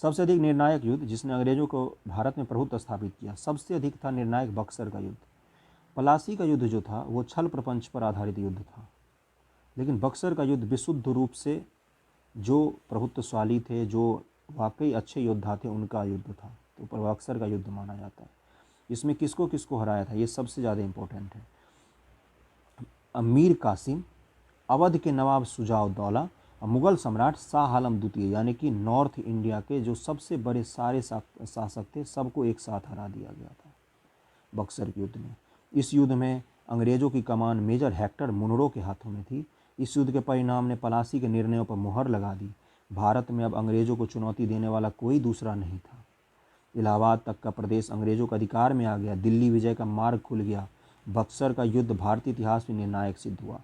सबसे अधिक निर्णायक युद्ध जिसने अंग्रेजों को भारत में प्रभुत्व स्थापित किया, सबसे अधिक था निर्णायक बक्सर का युद्ध। पलासी का युद्ध जो था वो छल प्रपंच पर आधारित युद्ध था, लेकिन बक्सर का युद्ध विशुद्ध रूप से जो प्रभुत्वशाली थे, जो वाकई अच्छे योद्धा थे, उनका युद्ध था, तो पर बक्सर का युद्ध माना जाता है। इसमें किसको किसको हराया था, ये सबसे ज़्यादा इम्पोर्टेंट है। मीर कासिम, अवध के नवाब शुजा-उद-दौला और मुग़ल सम्राट शाह आलम द्वितीय, यानी कि नॉर्थ इंडिया के जो सबसे बड़े सारे शासक थे, सबको एक साथ हरा दिया गया था बक्सर के युद्ध में। इस युद्ध में अंग्रेज़ों की कमान मेजर हेक्टर मुनरो के हाथों में थी। इस युद्ध के परिणाम ने पलासी के निर्णयों पर मुहर लगा दी। भारत में अब अंग्रेज़ों को चुनौती देने वाला कोई दूसरा नहीं था। इलाहाबाद तक का प्रदेश अंग्रेज़ों के अधिकार में आ गया। दिल्ली विजय का मार्ग खुल गया। बक्सर का युद्ध भारतीय इतिहास में निर्णायक सिद्ध हुआ।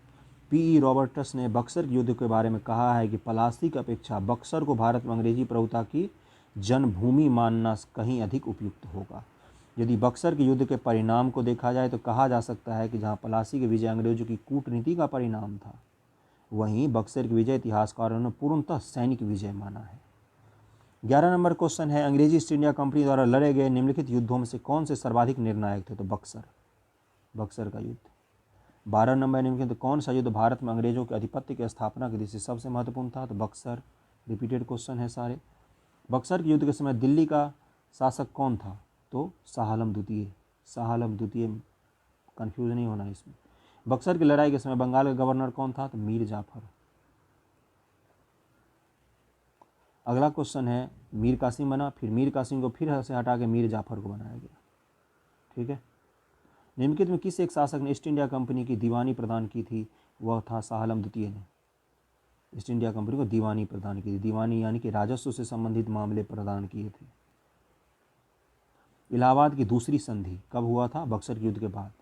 P.E. रॉबर्टस ने बक्सर के युद्ध के बारे में कहा है कि पलासी की अपेक्षा बक्सर को भारत में अंग्रेजी प्रभुता की जन्मभूमि मानना कहीं अधिक उपयुक्त होगा। यदि बक्सर के युद्ध के परिणाम को देखा जाए तो कहा जा सकता है कि जहां पलासी की विजय अंग्रेजों की कूटनीति का परिणाम था, वहीं बक्सर की विजय इतिहासकारों ने पूर्णतः सैनिक विजय माना है। 11 नंबर क्वेश्चन है, अंग्रेजी ईस्ट इंडिया कंपनी द्वारा लड़े गए निम्नलिखित युद्धों में से कौन से सर्वाधिक निर्णायक थे, तो बक्सर का युद्ध। 12 नंबर निम्नलिखित कौन सा युद्ध भारत में अंग्रेजों के आधिपत्य की स्थापना की दृष्टि से सबसे महत्वपूर्ण था, तो बक्सर। रिपीटेड क्वेश्चन है सारे। बक्सर के युद्ध के समय दिल्ली का शासक कौन था, तो शाह आलम द्वितीय, कन्फ्यूज नहीं होना इसमें। बक्सर की लड़ाई के समय बंगाल का गवर्नर कौन था, तो मीर जाफर। अगला क्वेश्चन है, मीर कासिम बना, फिर मीर कासिम को फिर से हटा के मीर जाफर को बनाया गया। ठीक है। निम्नलिखित में किस एक शासक ने ईस्ट इंडिया कंपनी की दीवानी प्रदान की थी, वह था शाह आलम द्वितीय ने ईस्ट इंडिया कंपनी को दीवानी प्रदान की थी। दीवानी यानी कि राजस्व से संबंधित मामले प्रदान किए थे। इलाहाबाद की दूसरी संधि कब हुआ था, बक्सर के युद्ध के बाद।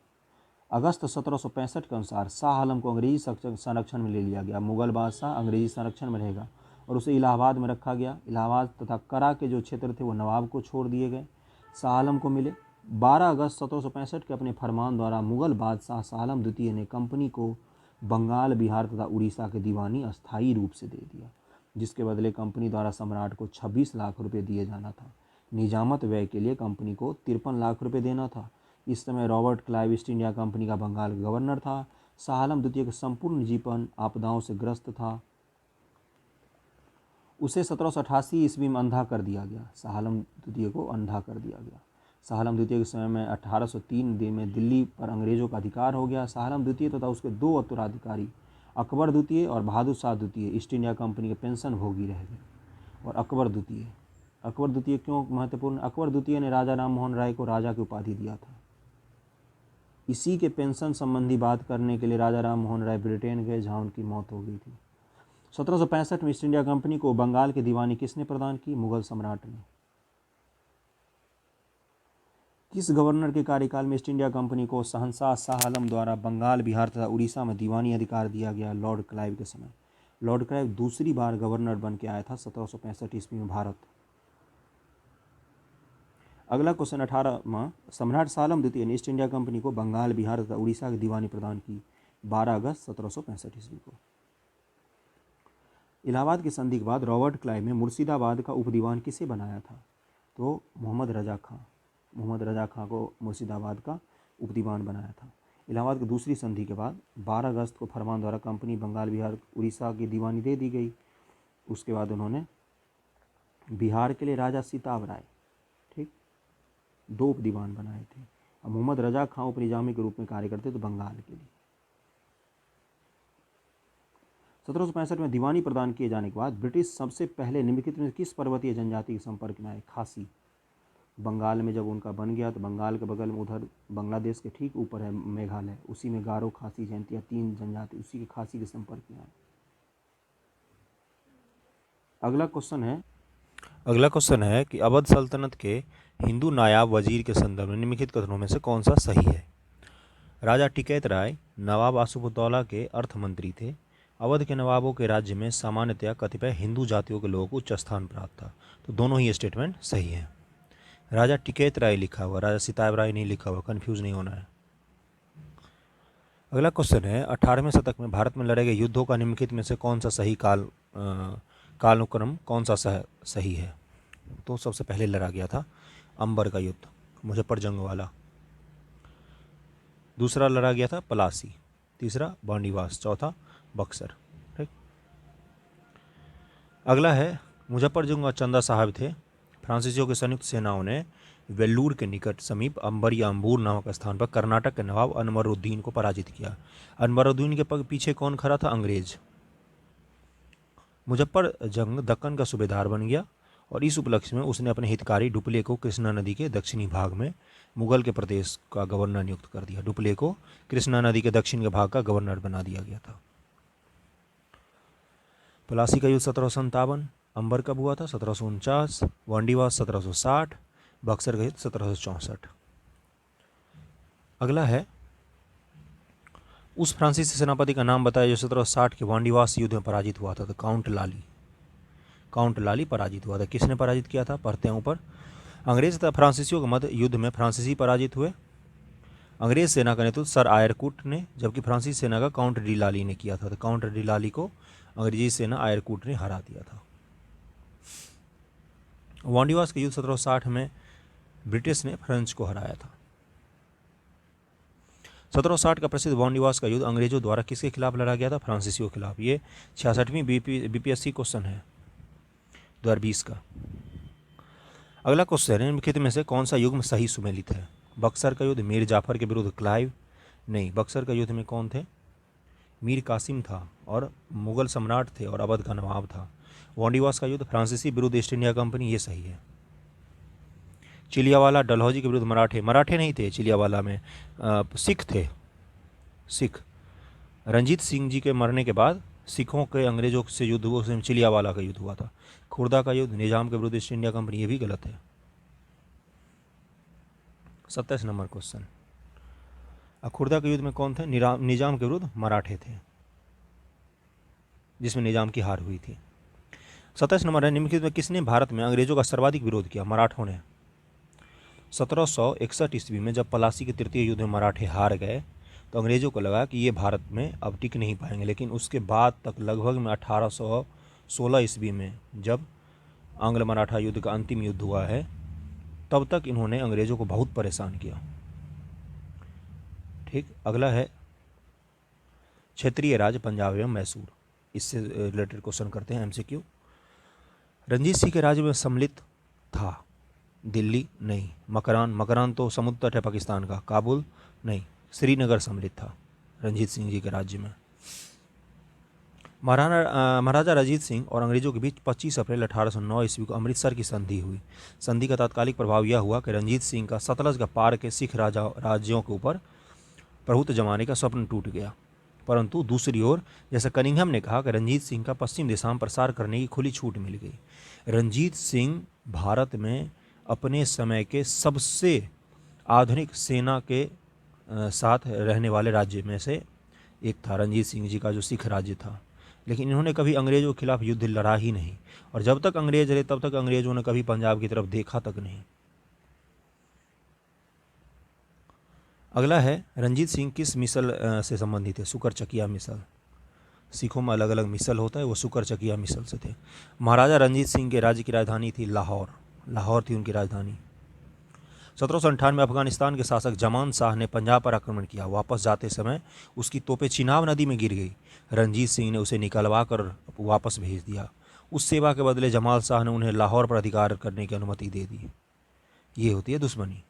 अगस्त 1765 के अनुसार शाह आलम को अंग्रेजी संरक्षण में ले लिया गया। मुगल बादशाह अंग्रेजी संरक्षण में रहेगा और उसे इलाहाबाद में रखा गया। इलाहाबाद तथा करा के जो क्षेत्र थे वो नवाब को छोड़ दिए गए, शाह आलम को मिले। 12 अगस्त 1765 के अपने फरमान द्वारा मुगल बादशाह शाह आलम द्वितीय ने कंपनी को बंगाल, बिहार तथा उड़ीसा के दीवानी अस्थायी रूप से दे दिया, जिसके बदले कंपनी द्वारा सम्राट को 26 लाख रुपये दिए जाना था। निजामत व्यय के लिए कंपनी को 53 लाख रुपये देना था। इस समय Robert Clive east India Company का बंगाल का गवर्नर था। शाह आलम द्वितीय का संपूर्ण जीवन आपदाओं से ग्रस्त था। उसे 1788 ईस्वी में अंधा कर दिया गया। शाह आलम द्वितीय को अंधा कर दिया गया। शाह आलम द्वितीय के समय में 1803 में दिल्ली पर अंग्रेजों का अधिकार हो गया। शाह आलम द्वितीय तथा उसके दो उत्तराधिकारी अकबर द्वितीय और बहादुर शाह द्वितीय ईस्ट इंडिया कंपनी के पेंशन भोगी रह गए। और अकबर द्वितीय क्यों महत्वपूर्ण? अकबर द्वितीय ने राजा राम मोहन राय को राजा की उपाधि दिया था। इसी के पेंशन संबंधी बात करने के लिए राजा राम मोहन राय ब्रिटेन गए, जहां उनकी मौत हो गई थी। 1765 में ईस्ट इंडिया कंपनी को बंगाल की दीवानी किसने प्रदान की? मुगल सम्राट ने। किस गवर्नर के कार्यकाल में ईस्ट इंडिया कंपनी को शहंशाह शाह आलम द्वारा बंगाल, बिहार तथा उड़ीसा में दीवानी अधिकार दिया गया? लॉर्ड क्लाइव के समय। लॉर्ड क्लाइव दूसरी बार गवर्नर बन के आया था 1765 ईस्वी में भारत। अगला क्वेश्चन 18वां, सम्राट शाह आलम द्वितीय ने ईस्ट इंडिया कंपनी को बंगाल, बिहार तथा उड़ीसा की दीवानी प्रदान की 12 अगस्त 1765 ईस्वी को। इलाहाबाद की संधि के बाद रॉबर्ट क्लाइव ने मुर्शिदाबाद का उपदीवान किसे बनाया था? तो मोहम्मद रजा खां को मुर्शिदाबाद का उपदीवान बनाया था। इलाहाबाद की दूसरी संधि के बाद 12 अगस्त को फरमान द्वारा कंपनी बंगाल, बिहार, उड़ीसा की दीवानी दे दी गई। उसके बाद उन्होंने बिहार के लिए राजा सिताब राय, ठीक, 2 उपदीवान बनाए थे। और मोहम्मद रजा खां उपनिजामी के रूप में कार्य करते थे बंगाल के लिए। 1765 में दीवानी प्रदान किए जाने के बाद ब्रिटिश सबसे पहले निम्नलिखित में किस पर्वतीय जनजाति के संपर्क में आए? खासी। बंगाल में जब उनका बन गया तो बंगाल के बगल में उधर बांग्लादेश के ठीक ऊपर है मेघालय, उसी में गारो, खासी, जयंतिया 3 जनजाति उसी के खासी के संपर्क में आए। अगला क्वेश्चन है कि अवध सल्तनत के हिंदू नायाब वजीर के संदर्भ में निम्नलिखित कथनों में से कौन सा सही है? राजा टिकैत राय नवाब आसिफउद्दौला के अर्थ मंत्री थे। अवध के नवाबों के राज्य में सामान्यतया कतिपय हिंदू जातियों के लोगों को उच्च स्थान प्राप्त था। तो दोनों ही स्टेटमेंट सही है। राजा टिकैत राय लिखा हुआ, राजा सिताब राय नहीं लिखा हुआ, कंफ्यूज नहीं होना है। अगला क्वेश्चन है 18वें शतक में भारत में लड़े गए युद्धों का निम्नलिखित में से कौन सा सही कालानुक्रम कौन सा सही है। तो सबसे पहले लड़ा गया था अंबर का युद्ध, मुजफ्फरजंग वाला। दूसरा लड़ा गया था पलासी, तीसरा बांडीवास, चौथा बक्सर। ठीक। अगला है मुजफ्फरजंग और चंदा साहब थे। फ्रांसीसियों की संयुक्त सेनाओं ने वेल्लूर के निकट समीप अंबर या अंबूर नामक स्थान पर कर्नाटक के नवाब अनवरुद्दीन को पराजित किया। अनवरुद्दीन के पीछे कौन खड़ा था? अंग्रेज। मुजफ्फरजंग दक्कन का सूबेदार बन गया और इस उपलक्ष्य में उसने अपने हितकारी डुप्ले को कृष्णा नदी के दक्षिणी भाग में मुगल के प्रदेश का गवर्नर नियुक्त कर दिया। डुप्ले को कृष्णा नदी के दक्षिण के भाग का गवर्नर बना दिया गया था। पलासी का युद्ध 1757, अंबर कब हुआ था? 1749, वांडीवास 1760, बक्सर का युद्ध 1764। अगला है उस फ्रांसीसी सेनापति का नाम बताया जो 1760 के वांडीवास युद्ध में पराजित हुआ था। तो काउंट लाली पराजित हुआ था। किसने पराजित किया था? पढ़ते हैं ऊपर। अंग्रेज तथा फ्रांसीसियों के मध्य युद्ध में फ्रांसीसी पराजित हुए। अंग्रेज सेना का नेतृत्व सर आयरकूट ने, जबकि फ्रांसीसी सेना का काउंट डी लाली ने किया था। तो काउंट डी लाली को अंग्रेजी सेना आयरकूट ने हरा दिया था। वांडीवास के युद्ध 1760 में ब्रिटिश ने फ्रेंच को हराया था। 1760 का प्रसिद्ध वांडीवास का युद्ध अंग्रेजों द्वारा किसके खिलाफ लड़ा गया था? फ्रांसीसियों के खिलाफ। ये 66वीं बीपीएससी क्वेश्चन है 2020 का। अगला क्वेश्चन है निम्नलिखित में से कौन सा युग्म सही सुमेलित है? बक्सर का युद्ध मीर जाफर के विरुद्ध क्लाइव? नहीं, बक्सर का युद्ध में कौन थे? मीर कासिम था और मुगल सम्राट थे और अवध का नवाब था। वांडीवास का युद्ध फ्रांसीसी विरुद्ध ईस्ट इंडिया कंपनी, ये सही है। चिलियावाला डलहौजी के विरुद्ध मराठे नहीं थे चिलियावाला में, सिख थे। सिख रंजीत सिंह जी के मरने के बाद सिखों के अंग्रेजों से युद्ध हुआ, उसमें चिलियावाला का युद्ध हुआ था। खुर्दा का युद्ध निजाम के विरुद्ध ईस्ट इंडिया कंपनी, ये भी गलत है। 27 नंबर क्वेश्चन, खुर्दा के युद्ध में कौन थे? निजाम के विरुद्ध मराठे थे, जिसमें निजाम की हार हुई थी। 27 नंबर है निम्नलिखित में किसने भारत में अंग्रेजों का सर्वाधिक विरोध किया? मराठों ने। 1761 ईस्वी में जब पलासी के तृतीय युद्ध में मराठे हार गए तो अंग्रेजों को लगा कि ये भारत में अब टिक नहीं पाएंगे, लेकिन उसके बाद तक लगभग में 1816 ईस्वी में जब आंग्ल मराठा युद्ध का अंतिम युद्ध हुआ है तब तक इन्होंने अंग्रेजों को बहुत परेशान किया। ठीक। अगला है क्षेत्रीय राज्य पंजाब एवं मैसूर, इससे रिलेटेड क्वेश्चन करते हैं एमसीक्यू। रंजीत सिंह के राज्य में सम्मिलित था दिल्ली? नहीं। मकरान तो समुद्र तट है पाकिस्तान का। काबुल? नहीं। श्रीनगर सम्मिलित था रंजीत सिंह जी के राज्य में। महाराजा रंजीत सिंह और अंग्रेजों के बीच 25 अप्रैल 1809 ईस्वी को अमृतसर की संधि हुई। संधि का तात्कालिक प्रभाव यह हुआ कि रंजीत सिंह का सतलज का पार के सिख राज्यों के ऊपर प्रभुत्व जमाने का स्वप्न टूट गया। परंतु दूसरी ओर जैसा कनिंघम ने कहा कि रंजीत सिंह का पश्चिम दिशा में प्रसार करने की खुली छूट मिल गई। रंजीत सिंह भारत में अपने समय के सबसे आधुनिक सेना के साथ रहने वाले राज्य में से एक था, रंजीत सिंह जी का जो सिख राज्य था। लेकिन इन्होंने कभी अंग्रेजों के खिलाफ युद्ध लड़ा ही नहीं, और जब तक अंग्रेज रहे तब तक अंग्रेजों ने कभी पंजाब की तरफ देखा तक नहीं। अगला है रंजीत सिंह किस मिसल से संबंधित है? सुकर चकिया मिसल। सिखों में अलग अलग मिसल होता है, वो सुकर चकिया मिसल से थे। महाराजा रंजीत सिंह के राज्य की राजधानी थी लाहौर थी उनकी राजधानी। 1798 में अफगानिस्तान के शासक जमान शाह ने पंजाब पर आक्रमण किया। वापस जाते समय उसकी तोपें चिनाब नदी में गिर गई। रंजीत सिंह ने उसे निकलवा कर वापस भेज दिया। उस सेवा के बदले जमाल शाह ने उन्हें लाहौर पर अधिकार करने की अनुमति दे दी। ये होती है दुश्मनी।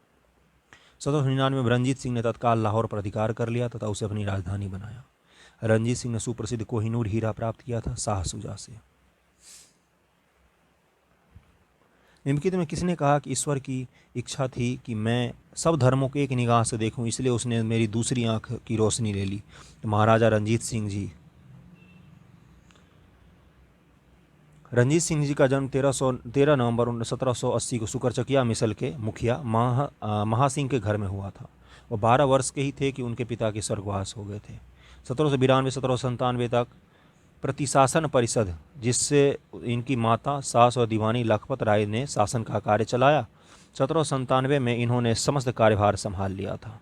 1799 में रंजीत सिंह ने तत्काल लाहौर पर अधिकार कर लिया तथा उसे अपनी राजधानी बनाया। रंजीत सिंह ने सुप्रसिद्ध कोहिनूर हीरा प्राप्त किया था शाह शुजा से। निम्नलिखित में किसने कहा कि ईश्वर की इच्छा थी कि मैं सब धर्मों को एक निगाह से देखूं, इसलिए उसने मेरी दूसरी आंख की रोशनी ले ली? तो महाराजा रंजीत सिंह जी। रंजीत सिंह जी का जन्म 13 नवंबर 1780 को सुकरचकिया मिसल के मुखिया महासिंह के घर में हुआ था। वो 12 वर्ष के ही थे कि उनके पिता के स्वर्गवास हो गए थे। 1792 1797 तक प्रतिशासन परिषद, जिससे इनकी माता, सास और दीवानी लखपत राय ने शासन का कार्य चलाया। 1797 में इन्होंने समस्त कार्यभार संभाल लिया था।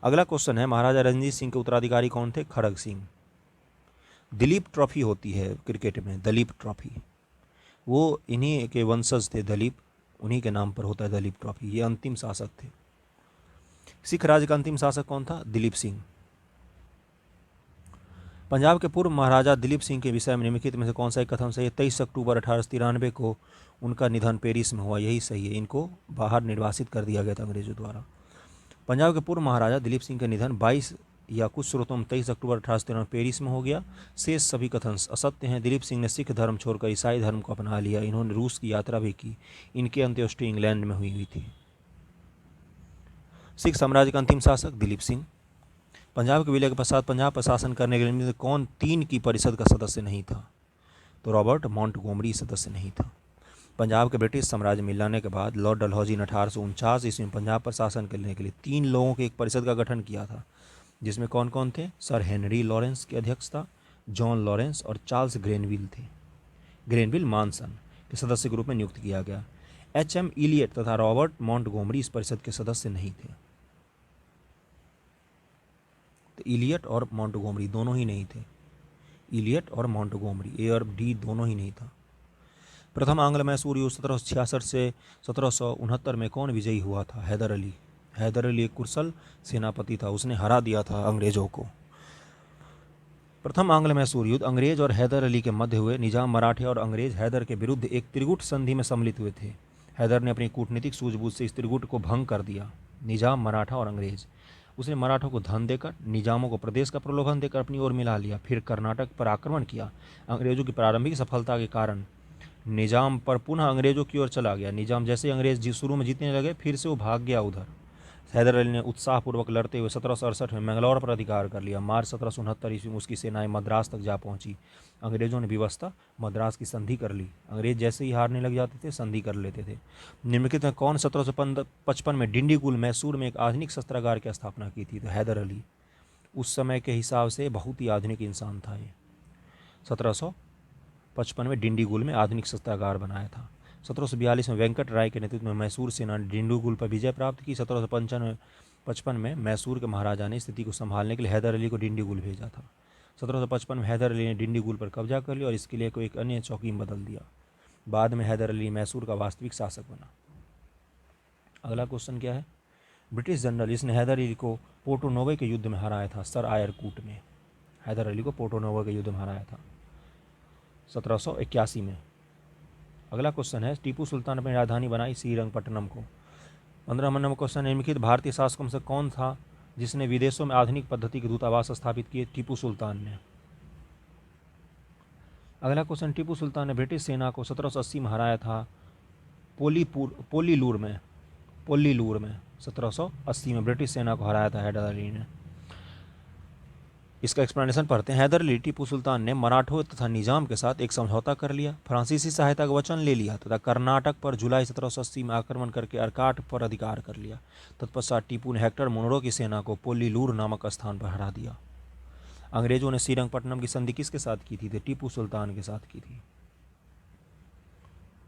अगला क्वेश्चन है, महाराजा रणजीत सिंह के उत्तराधिकारी कौन थे? खड़ग सिंह। दिलीप ट्रॉफी होती है क्रिकेट में, दलीप ट्रॉफी, वो इन्हीं के वंशज थे दलीप, उन्हीं के नाम पर होता है दलीप ट्रॉफी। ये अंतिम शासक थे। सिख राज्य का अंतिम शासक कौन था? दिलीप सिंह। पंजाब के पूर्व महाराजा दिलीप सिंह के विषय में निम्नलिखित में से कौन सा एक कथन सही है? 23 अक्टूबर 1893 को उनका निधन पेरिस में हुआ, यही सही है। इनको बाहर निर्वासित कर दिया गया था अंग्रेजों द्वारा। पंजाब के पूर्व महाराजा दिलीप सिंह का निधन 22 या कुछ स्रोतों में 23 अक्टूबर 1893 पेरिस में हो गया। शेष सभी कथन असत्य हैं। दिलीप सिंह ने सिख धर्म छोड़कर ईसाई धर्म को अपना लिया। इन्होंने रूस की यात्रा भी की। इनकी अंत्येष्टि इंग्लैंड में हुई थी। सिख साम्राज्य का अंतिम शासक दिलीप सिंह। पंजाब के विलय के पश्चात पंजाब पर शासन करने के लिए कौन 3 की परिषद का सदस्य नहीं था? तो रॉबर्ट मॉन्टगोमरी सदस्य नहीं था। पंजाब के ब्रिटिश साम्राज्य में मिलाने के बाद लॉर्ड डलहौजी ने 1849 ईस्वी में पंजाब पर शासन करने के लिए 3 लोगों की एक परिषद का गठन किया था, जिसमें कौन कौन थे? सर हेनरी लॉरेंस की अध्यक्षता, जॉन लॉरेंस और चार्ल्स ग्रेनविल थे। ग्रेनविल मानसन के सदस्य के रूप में नियुक्त किया गया। एच.एम. इलियट तथा रॉबर्ट मॉन्टगोमरी इस परिषद के सदस्य नहीं थे। तो इलियट और मॉन्टगोमरी दोनों ही नहीं थे। इलियट और मॉन्टगोमरी, ए और डी दोनों ही नहीं था। प्रथम आंग्ल मैसूर युद्ध 1766 से 1769 में कौन विजयी हुआ था? हैदर अली। हैदर अली एक कुशल सेनापति था, उसने हरा दिया था अंग्रेजों को। प्रथम आंग्ल मैसूर युद्ध अंग्रेज और हैदर अली के मध्य हुए। निजाम मराठे और अंग्रेज हैदर के विरुद्ध एक त्रिगुट संधि में सम्मिलित हुए थे। हैदर ने अपनी कूटनीतिक सूझबूझ से इस त्रिगुट को भंग कर दिया। निजाम, मराठा और अंग्रेज। उसने मराठों को धन देकर, निजामों को प्रदेश का प्रलोभन देकर अपनी ओर मिला लिया। फिर कर्नाटक पर आक्रमण किया। अंग्रेजों की प्रारंभिक सफलता के कारण निजाम पर पुनः अंग्रेजों की ओर चला गया। निजाम जैसे अंग्रेज शुरू में जीतने लगे, फिर से वो भाग गया उधर। हैदर अली ने उत्साहपूर्वक लड़ते हुए 1768 में मैंगलोर पर अधिकार कर लिया। मार्च 1769 ईस्वी में उसकी सेनाएं मद्रास तक जा पहुंची। अंग्रेजों ने विवशता मद्रास की संधि कर ली। अंग्रेज जैसे ही हारने लग जाते थे, संधि कर लेते थे। निम्नलिखित में कौन 1755 में डिंडीगुल मैसूर में एक आधुनिक शस्त्रागार की स्थापना की थी? तो हैदर अली। उस समय के हिसाब से बहुत ही आधुनिक इंसान था ये। 1755 में डिंडीगुल में आधुनिक शस्त्रागार बनाया था। 1742 में वेंकट राय के नेतृत्व में मैसूर सेना ने डिंडीगुल पर विजय प्राप्त की। 1755 में मैसूर के महाराजा ने स्थिति को संभालने के लिए हैदर अली को डिंडीगुल भेजा था। 1755 में हैदर अली ने डिंडीगुल पर कब्जा कर लिया और इस किले को एक अन्य चौकी में बदल दिया। बाद में हैदर अली मैसूर का वास्तविक शासक बना। अगला क्वेश्चन क्या है? ब्रिटिश जनरल जिसने हैदर अली को पोर्टोनोवो के युद्ध में हराया था? सर आयरकूट में हैदर अली को पोर्टोनोवो के युद्ध में हराया था 1781 में। अगला क्वेश्चन है, टीपू सुल्तान अपनी राजधानी बनाई श्रीरंगपट्टनम को। 15 नंबर क्वेश्चन, निम्नलिखित भारतीय शासकों में से कौन था जिसने विदेशों में आधुनिक पद्धति के दूतावास स्थापित किए? टीपू सुल्तान ने। अगला क्वेश्चन, टीपू सुल्तान ने ब्रिटिश सेना को 1780 में हराया था पोल्लीलूर में 1780 में ब्रिटिश सेना को हराया था हैदर अली ने। इसका एक्सप्लेनेशन पढ़ते हैं। हैदर अली टीपू सुल्तान ने मराठों तथा निजाम के साथ एक समझौता कर लिया, फ्रांसीसी सहायता का वचन ले लिया तथा कर्नाटक पर जुलाई 1780 में आक्रमण करके अरकाट पर अधिकार कर लिया। तत्पश्चात टीपू ने हेक्टर मुनरो की सेना को पोल्लीलूर नामक स्थान पर हरा दिया। अंग्रेजों ने श्रीरंगपट्टनम की संधि किसके साथ की थी? तो टीपू सुल्तान के साथ की थी।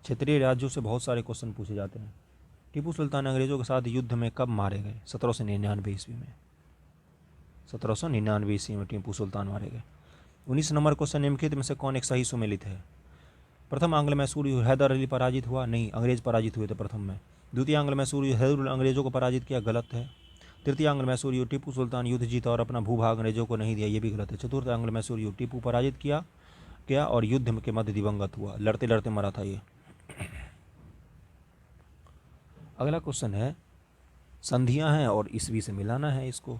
क्षेत्रीय राज्यों से बहुत सारे क्वेश्चन पूछे जाते हैं। टीपू सुल्तान अंग्रेजों के साथ युद्ध में कब मारे गए? 1799 ईस्वी में। 1799 ईस्वी में टीपू सुल्तान मारे गए। 19 नंबर क्वेश्चन, निम्नलिखित में से कौन एक सही सुमेलित है? प्रथम आंग्ल मैसूर युद्ध हैदर अली पराजित हुआ? नहीं, अंग्रेज पराजित हुए थे प्रथम में। द्वितीय आंग्ल मैसूर युद्ध हैदर अंग्रेजों को पराजित किया? गलत है। तृतीय आंग्ल मैसूर युद्ध टीपू सुल्तान युद्ध जीता और अपना भूभाग अंग्रेजों को नहीं दिया, ये भी गलत है। चतुर्थ आंग्ल मैसूर युद्ध टीपू पराजित किया और युद्ध के मध्य दिवंगत हुआ, लड़ते लड़ते मरा था ये। अगला क्वेश्चन है, संधियां हैं और ईस्वी से मिलाना है इसको।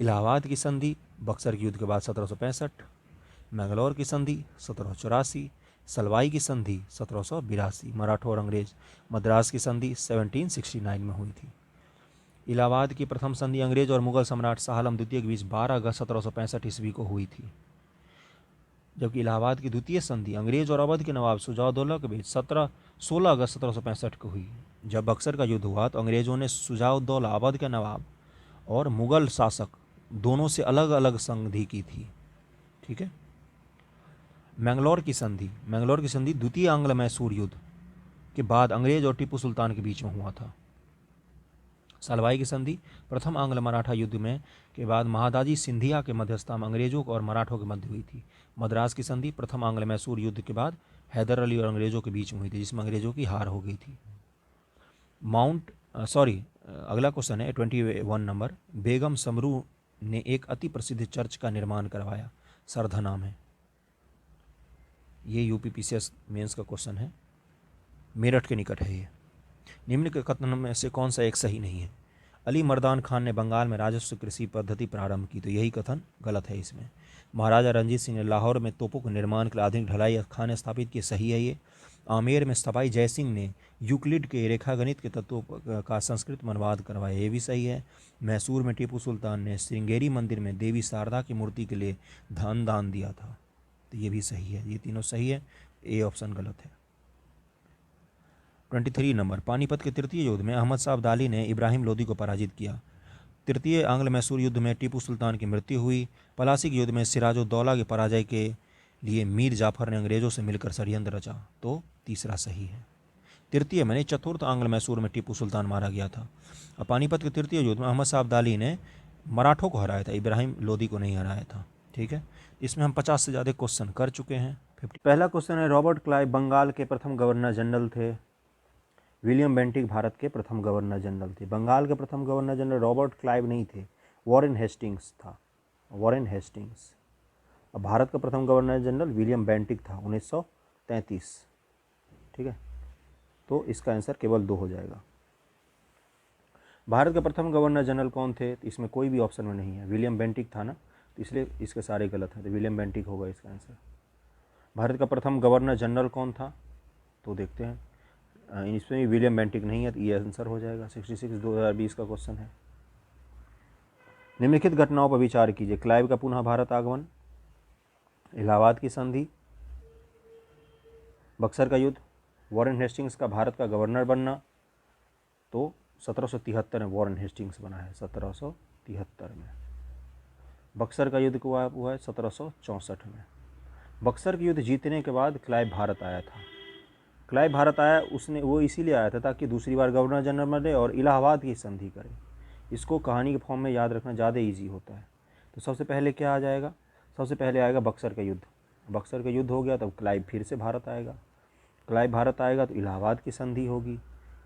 इलाहाबाद की संधि बक्सर के युद्ध के बाद 1765, मैंगलोर की संधि 1784, सलवाई की संधि 1782, मराठों और अंग्रेज मद्रास की संधि 1769 में हुई थी। इलाहाबाद की प्रथम संधि अंग्रेज और मुगल सम्राट शाह आलम द्वितीय के बीच 12 अगस्त 1765 ईस्वी को हुई थी, जबकि इलाहाबाद की द्वितीय संधि अंग्रेज और अवध के नवाब शुजाउद्दौला के बीच 16 अगस्त 1765 को हुई। जब बक्सर का युद्ध हुआ तो अंग्रेजों ने शुजाउद्दौला अवध के नवाब और मुगल शासक दोनों से अलग अलग संधि की थी। ठीक है। मैंगलोर की संधि द्वितीय आंग्ल मैसूर युद्ध के बाद अंग्रेज और टीपू सुल्तान के बीच में हुआ था। सलवाई की संधि प्रथम आंग्ल मराठा युद्ध में के बाद महादाजी सिंधिया के मध्यस्थता में अंग्रेजों और मराठों के मध्य हुई थी। मद्रास की संधि प्रथम आंग्ल मैसूर युद्ध के बाद हैदर अली और अंग्रेजों के बीच में हुई थी, जिसमें अंग्रेजों की हार हो गई थी। अगला क्वेश्चन है 21 नंबर। बेगम समरू ने एक अति प्रसिद्ध चर्च का निर्माण करवाया, सरधना में। ये यूपीपीसीएस मेंस का क्वेश्चन है, मेरठ के निकट है ये। निम्न के कथन में से कौन सा एक सही नहीं है? अली मर्दान खान ने बंगाल में राजस्व कृषि पद्धति प्रारंभ की, तो यही कथन गलत है इसमें। महाराजा रंजीत सिंह ने लाहौर में तोपों के निर्माण के लिए आधुनिक ढलाई खाने स्थापित किए, सही है ये। आमेर में सपाई जयसिंह ने यूक्लिड के रेखागणित के तत्वों का संस्कृत में अनुवाद करवाया, ये भी सही है। मैसूर में टीपू सुल्तान ने श्रृंगेरी मंदिर में देवी शारदा की मूर्ति के लिए धन दान दिया था, तो ये भी सही है। ये तीनों सही है, ए ऑप्शन गलत है। 23 नंबर। पानीपत के तृतीय युद्ध में अहमद शाह अब्दाली ने इब्राहिम लोदी को पराजित किया। तृतीय आंग्ल मैसूर युद्ध में टीपू सुल्तान की मृत्यु हुई। पलासी के युद्ध में सिराजुद्दौला के पराजय के लिए मीर जाफर ने अंग्रेजों से मिलकर षड्यंत्र रचा, तो तीसरा सही है। तृतीय मैंने चतुर्थ आंग्ल मैसूर में टीपू सुल्तान मारा गया था। और पानीपत के तृतीय युद्ध में अहमद शाह अब्दाली ने मराठों को हराया था, इब्राहिम लोदी को नहीं हराया था। ठीक है, इसमें हम 50 से ज़्यादा क्वेश्चन कर चुके हैं। पहला क्वेश्चन है, रॉबर्ट क्लाइव बंगाल के प्रथम गवर्नर जनरल थे। विलियम बेंटिक भारत के प्रथम गवर्नर जनरल थे। बंगाल के प्रथम गवर्नर जनरल रॉबर्ट क्लाइव नहीं थे, वॉरेन हेस्टिंग्स था, वॉरेन हेस्टिंग्स। अब भारत का प्रथम गवर्नर जनरल विलियम बेंटिक था, 1933। ठीक है, तो इसका आंसर केवल 2 हो जाएगा। भारत के प्रथम गवर्नर जनरल कौन थे? तो इसमें कोई भी ऑप्शन में नहीं है, विलियम बेंटिक था ना, तो इसलिए इसके सारे गलत हैं, तो विलियम बेंटिक होगा इसका आंसर। भारत का प्रथम गवर्नर जनरल कौन था? तो देखते हैं, इसमें भी विलियम बेंटिक नहीं है, तो ये आंसर हो जाएगा। 66 2020 का क्वेश्चन है। निम्नलिखित घटनाओं पर विचार कीजिए। क्लाइव का पुनः भारत आगमन, इलाहाबाद की संधि, बक्सर का युद्ध, वॉरेन हेस्टिंग्स का भारत का गवर्नर बनना। तो 1773 में वॉरेन हेस्टिंग्स बना है, 1773 में। बक्सर का युद्ध हुआ है 1764 में। बक्सर के युद्ध जीतने के बाद क्लाइव भारत आया था। क्लाइव भारत आया, उसने वो इसीलिए आया था ताकि दूसरी बार गवर्नर जनरल बने और इलाहाबाद की संधि करे। इसको कहानी के फॉर्म में याद रखना ज़्यादा इजी होता है। तो सबसे पहले क्या आ जाएगा? सबसे पहले आएगा बक्सर का युद्ध। बक्सर का युद्ध हो गया तब क्लाइव फिर से भारत आएगा। क्लाइव भारत आएगा तो इलाहाबाद की संधि होगी।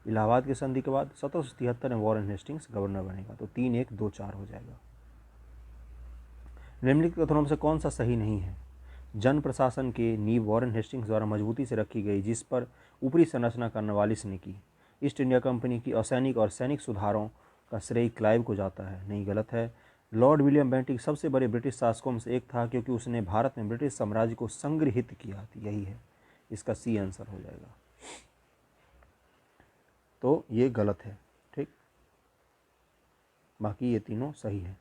इलाहाबाद की संधि के बाद 1773 में वॉरेन हेस्टिंग्स गवर्नर बनेगा, तो 3-1-2-4 हो जाएगा। निम्नलिखित कथनों में से कौन सा सही नहीं है? जन प्रशासन के नींव वॉरेन हेस्टिंग्स द्वारा मजबूती से रखी गई, जिस पर ऊपरी संरचना कॉर्नवालिस ने की। ईस्ट इंडिया कंपनी की असैनिक और सैनिक सुधारों का श्रेय क्लाइव को जाता है, नहीं, गलत है। लॉर्ड विलियम बेंटिक सबसे बड़े ब्रिटिश शासकों में से एक था क्योंकि उसने भारत में ब्रिटिश साम्राज्य को संग्रहित किया, यही है, इसका सी आंसर हो जाएगा। तो ये गलत है, ठीक, बाकी ये तीनों सही है।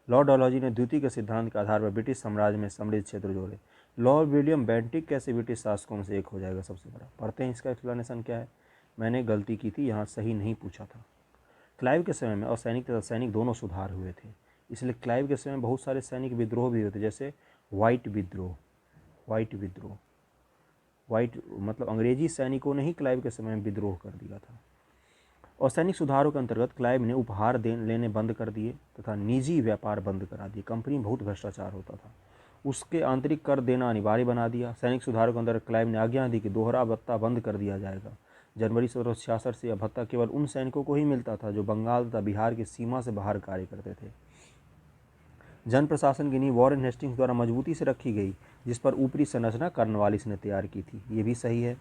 लॉर्ड डलहौजी ने द्वितीय के सिद्धांत के आधार पर ब्रिटिश साम्राज्य में समृद्ध क्षेत्र जोड़े। लॉर्ड विलियम बेंटिक कैसे ब्रिटिश शासकों में से एक हो जाएगा सबसे बड़ा? पढ़ते हैं इसका एक्सप्लेनेशन क्या है। मैंने गलती की थी, यहाँ सही नहीं पूछा था। क्लाइव के समय में असैनिक तथा सैनिक दोनों सुधार हुए थे, इसलिए क्लाइव के समय में बहुत सारे सैनिक विद्रोह भी हुए थे, जैसे व्हाइट विद्रोह। व्हाइट मतलब अंग्रेजी सैनिकों ने ही क्लाइव के समय में विद्रोह कर दिया था। और सैनिक सुधारों के अंतर्गत क्लाइव ने उपहार लेने बंद कर दिए तथा निजी व्यापार बंद करा दिए। कंपनी में बहुत भ्रष्टाचार होता था, उसके आंतरिक कर देना अनिवार्य बना दिया। सैनिक सुधारों के अंदर क्लाइव ने आज्ञा दी कि दोहरा भत्ता बंद कर दिया जाएगा। जनवरी 1766 से यह भत्ता केवल उन सैनिकों को ही मिलता था जो बंगाल तथा बिहार की सीमा से बाहर कार्य करते थे। जन प्रशासन की नींव वॉरेन हेस्टिंग्स द्वारा मजबूती से रखी गई, जिस पर ऊपरी संरचना कॉर्नवालिस ने तैयार की थी, ये भी सही है।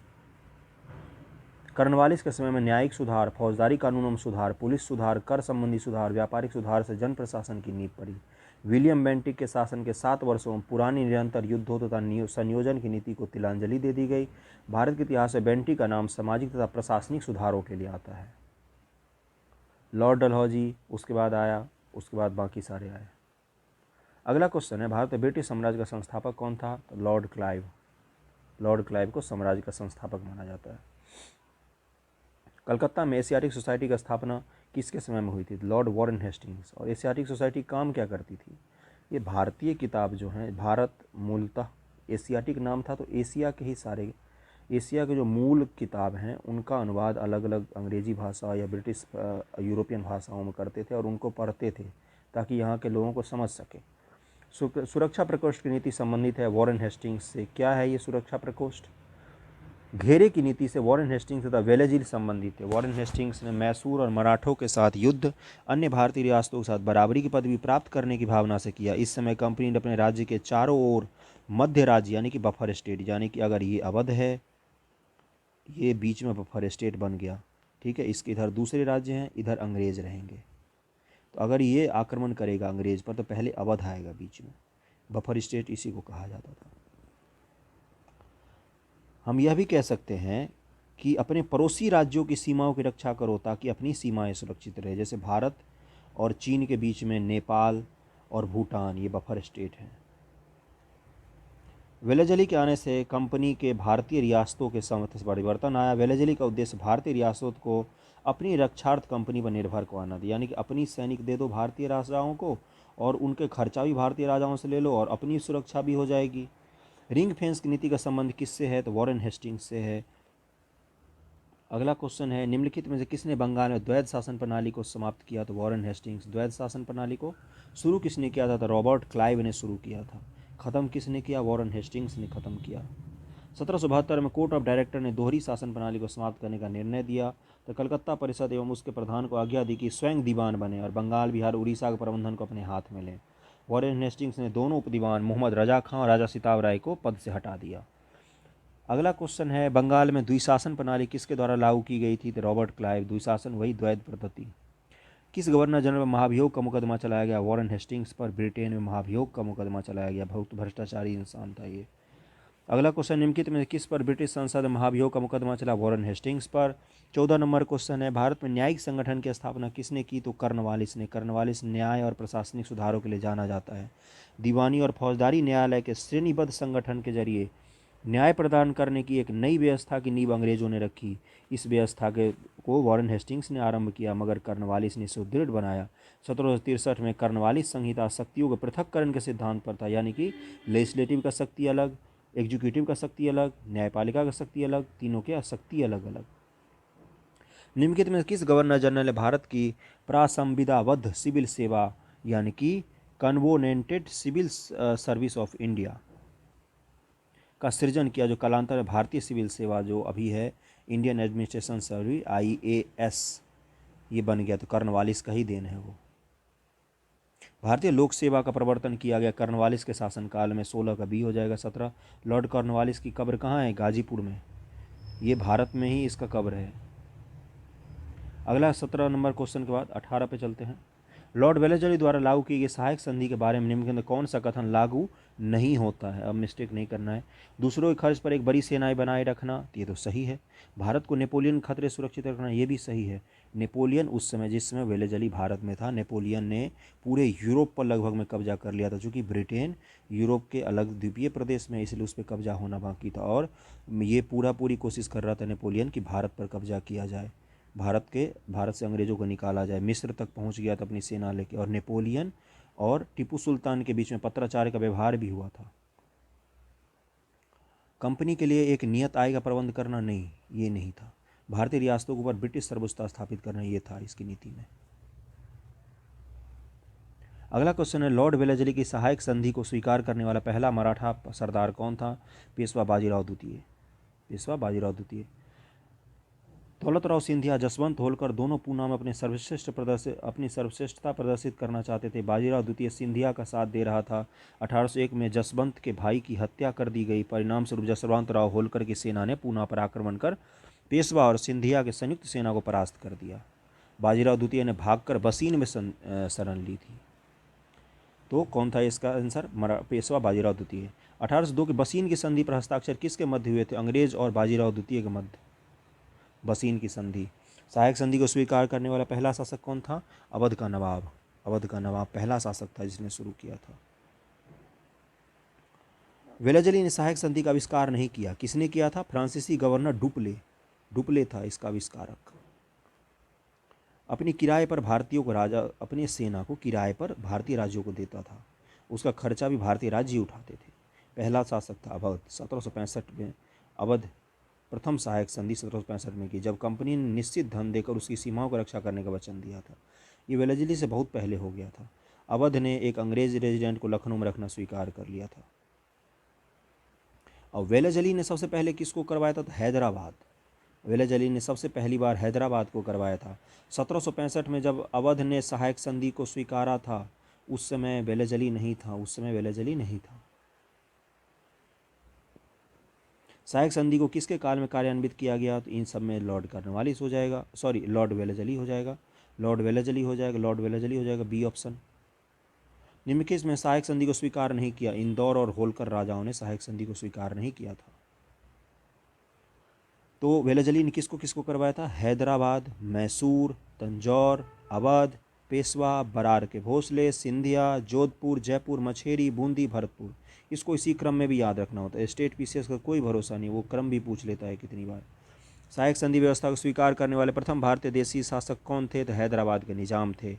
कॉर्नवालिस के समय में न्यायिक सुधार, फौजदारी कानूनों में सुधार, पुलिस सुधार, कर संबंधी सुधार, व्यापारिक सुधार से जन प्रशासन की नींव पड़ी। विलियम बेंटिक के शासन के 7 वर्षों में पुरानी निरंतर युद्धों तथा संयोजन की नीति को तिलांजलि दे दी गई। भारत के इतिहास में बेंटिक का नाम सामाजिक तथा प्रशासनिक सुधारों के लिए आता है। लॉर्ड डलहौजी उसके बाद आया, उसके बाद बाकी सारे आए। अगला क्वेश्चन है, भारत में ब्रिटिश साम्राज्य का संस्थापक कौन था? तो लॉर्ड क्लाइव। लॉर्ड क्लाइव को साम्राज्य का संस्थापक माना जाता है। कलकत्ता में एशियाटिक सोसाइटी की स्थापना किसके समय में हुई थी? Lord Warren Hastings. और एशियाटिक सोसाइटी काम क्या करती थी? ये भारतीय किताब जो है, भारत मूलतः एशियाटिक नाम था, तो एशिया के ही सारे, एशिया के जो मूल किताब हैं उनका अनुवाद अलग अलग अंग्रेज़ी भाषा या ब्रिटिश यूरोपियन भाषाओं में करते थे और उनको पढ़ते थे ताकि यहाँ के लोगों को समझ सके। सुरक्षा प्रकोष्ठ की नीति संबंधित है वॉरेन हेस्टिंग्स से। क्या है ये सुरक्षा प्रकोष्ठ? घेरे की नीति से वॉरेन हेस्टिंग्स तथा वेलेजिल संबंधित है। वॉरेन हेस्टिंग्स ने मैसूर और मराठों के साथ युद्ध अन्य भारतीय रियासतों के साथ बराबरी की पदवी प्राप्त करने की भावना से किया। इस समय कंपनी ने अपने राज्य के चारों ओर मध्य राज्य यानी कि बफर स्टेट, यानी कि अगर ये अवध है, ये बीच में बफर स्टेट बन गया, ठीक है, इसके इधर दूसरे राज्य हैं, इधर अंग्रेज रहेंगे। तो अगर ये आक्रमण करेगा अंग्रेज पर तो पहले अवध आएगा बीच में, बफर स्टेट इसी को कहा जाता था। हम यह भी कह सकते हैं कि अपने पड़ोसी राज्यों की सीमाओं की रक्षा करो ताकि अपनी सीमाएं सुरक्षित रहे। जैसे भारत और चीन के बीच में नेपाल और भूटान, ये बफर स्टेट हैं। वेलेजली के आने से कंपनी के भारतीय रियासतों के समर्थ परिवर्तन आया। वेलेजली का उद्देश्य भारतीय रियासतों को अपनी रक्षार्थ कंपनी पर निर्भर करवाना था, यानी कि अपनी सैनिक दे दो भारतीय राजाओं को और उनके खर्चा भी भारतीय राजाओं से ले लो और अपनी सुरक्षा भी हो जाएगी। रिंग फेंस की नीति का संबंध किससे है? तो वॉरेन हेस्टिंग्स से है। अगला क्वेश्चन है, निम्नलिखित में से किसने बंगाल में द्वैध शासन प्रणाली को समाप्त किया? तो वॉरेन हेस्टिंग्स। द्वैध शासन प्रणाली को शुरू किसने किया था? तो रॉबर्ट क्लाइव ने शुरू किया था। ख़त्म किसने किया? वॉरेन हेस्टिंग्स ने ख़त्म किया। 1772 में कोर्ट ऑफ डायरेक्टर ने दोहरी शासन प्रणाली को समाप्त करने का निर्णय दिया। तो कलकत्ता परिषद एवं उसके प्रधान को आज्ञा दी कि स्वयं दीवान बने और बंगाल, बिहार, उड़ीसा के प्रबंधन को अपने हाथ में लें। वॉरेन हेस्टिंग्स ने दोनों उपदीवान मोहम्मद रजा खां और राजा सिताब राय को पद से हटा दिया। अगला क्वेश्चन है, बंगाल में द्विशासन प्रणाली किसके द्वारा लागू की गई थी? तो रॉबर्ट क्लाइव। द्विशासन वही द्वैध पद्धति। किस गवर्नर जनरल पर महाभियोग का मुकदमा चलाया गया? वॉरेन हेस्टिंग्स पर ब्रिटेन में महाभियोग का मुकदमा चलाया गया। बहुत भ्रष्टाचारी इंसान था ये। अगला क्वेश्चन, निम्नलिखित में किस पर ब्रिटिश संसद में महाभियोग का मुकदमा चला? वॉरेन हेस्टिंग्स पर। 14 नंबर क्वेश्चन है, भारत में न्यायिक संगठन की स्थापना किसने की? तो कर्नवालिस ने। कर्नवालिस न्याय और प्रशासनिक सुधारों के लिए जाना जाता है। दीवानी और फौजदारी न्यायालय के श्रेणीबद्ध संगठन के जरिए न्याय प्रदान करने की एक नई व्यवस्था की नींव अंग्रेजों ने रखी। इस व्यवस्था को वॉरेन हेस्टिंग्स ने आरंभ किया मगर कर्नवालिस ने सुदृढ़ बनाया। 1763 में कर्नवालिस संहिता शक्तियों के पृथक्करण के सिद्धांत पर था, यानी कि लेजिस्लेटिव का शक्ति अलग, एग्जीक्यूटिव का शक्ति अलग, न्यायपालिका का शक्ति अलग, तीनों के शक्ति अलग अलग। निम्नलिखित में किस गवर्नर जनरल ने भारत की प्रासंविदाबद्ध सिविल सेवा यानी कि कन्वोनेंटेड सिविल सर्विस ऑफ इंडिया का सृजन किया, जो कालांतर में भारतीय सिविल सेवा जो अभी है इंडियन एडमिनिस्ट्रेशन सर्विस IAS ये बन गया? तो कर्नवालिस का ही देन है वो। भारतीय लोक सेवा का प्रवर्तन किया गया कर्नवालिस के शासनकाल में। 16 का बी हो जाएगा 17। लॉर्ड कर्नवालिस की कब्र कहाँ है? गाजीपुर में। ये भारत में ही इसका कब्र है। अगला 17 नंबर क्वेश्चन के बाद 18 पे चलते हैं। लॉर्ड वेलेजली द्वारा लागू की गई सहायक संधि के बारे में निम्नलिखित में कौन सा कथन लागू नहीं होता है? अब मिस्टेक नहीं करना है। दूसरों के खर्च पर एक बड़ी सेनाएं बनाए रखना, ये तो सही है। भारत को नेपोलियन खतरे सुरक्षित रखना, ये भी सही है। नेपोलियन उस समय, जिस समय वेलेजली भारत में था, नेपोलियन ने पूरे यूरोप पर लगभग में कब्जा कर लिया था। चूँकि ब्रिटेन यूरोप के अलग द्वीपीय प्रदेश में, इसलिए उस पर कब्जा होना बाकी था और ये पूरी कोशिश कर रहा था नेपोलियन कि भारत पर कब्जा किया जाए, भारत से अंग्रेज़ों को निकाला जाए। मिस्र तक पहुंच गया था अपनी सेना लेके और नेपोलियन और टीपू सुल्तान के बीच में पत्राचार का व्यवहार भी हुआ था। कंपनी के लिए एक नियत आय का प्रबंध करना, नहीं, ये नहीं था। भारतीय रियासतों के ऊपर ब्रिटिश सर्वोच्चता स्थापित करना, ये था इसकी नीति में। अगला क्वेश्चन है, लॉर्ड वेलेजली की सहायक संधि को स्वीकार करने वाला पहला मराठा सरदार कौन था? पेशवा बाजीराव द्वितीय। पेशवा बाजीराव द्वितीय। दौलतराव सिंधिया, जसवंत होलकर दोनों पूना में अपनी सर्वश्रेष्ठता प्रदर्शित करना चाहते थे। बाजीराव द्वितीय सिंधिया का साथ दे रहा था। 1801 में जसवंत के भाई की हत्या कर दी गई। परिणाम स्वरूप जसवंतराव होलकर की सेना ने पूना पर आक्रमण कर पेशवा और सिंधिया के संयुक्त सेना को परास्त कर दिया। बाजीराव द्वितीय ने भागकर बसीन में शरण ली थी। तो कौन था इसका आंसर? पेशवा बाजीराव द्वितीय। 1802 के बसीन की संधि पर हस्ताक्षर किसके मध्य हुए थे? अंग्रेज और बाजीराव द्वितीय के मध्य बसीन की संधि। सहायक संधि को स्वीकार करने वाला पहला शासक कौन था? अवध का नवाब। अवध का नवाब पहला शासक था जिसने शुरू किया था। वेलेजली ने सहायक संधि का आविष्कार नहीं किया। किसने किया था? फ्रांसीसी गवर्नर डुप्ले था इसका आविष्कारक। अपनी सेना को किराए पर भारतीय राज्यों को देता था। उसका खर्चा भी भारतीय राज्य ही उठाते थे। पहला शासक था अवध। 1765 में अवध प्रथम सहायक संधि 1765 में की, जब कंपनी ने निश्चित धन देकर उसकी सीमाओं की रक्षा करने का वचन दिया था। ये वेलेजली से बहुत पहले हो गया था। अवध ने एक अंग्रेज रेजिडेंट को लखनऊ में रखना स्वीकार कर लिया था। और वेलेजली ने सबसे पहले किसको करवाया था? तो हैदराबाद। वेलेजली ने सबसे पहली बार हैदराबाद को करवाया था। 1765 में जब अवध ने सहायक संधि को स्वीकारा था, उस समय वेलेजली नहीं था। सहायक संधि को किसके काल में कार्यान्वित किया गया? तो इन सब में लॉर्ड कॉर्नवालिस हो जाएगा, लॉर्ड वेलेजली हो जाएगा बी ऑप्शन। निम्नलिखित में सहायक संधि को स्वीकार नहीं किया। इंदौर और होलकर राजाओं ने सहायक संधि को स्वीकार नहीं किया था। तो वेलेजली ने किसको किसको करवाया था? हैदराबाद, मैसूर, तंजौर, अवध, पेशवा, बरार के भोसले, सिंधिया, जोधपुर, जयपुर, मछेरी, बूंदी, भरतपुर। इसको इसी क्रम में भी याद रखना होता है। स्टेट पीसीएस का कोई भरोसा नहीं, वो क्रम भी पूछ लेता है कितनी बार। सहायक संधि व्यवस्था को स्वीकार करने वाले प्रथम भारतीय देशी शासक कौन थे? तो हैदराबाद के निजाम थे।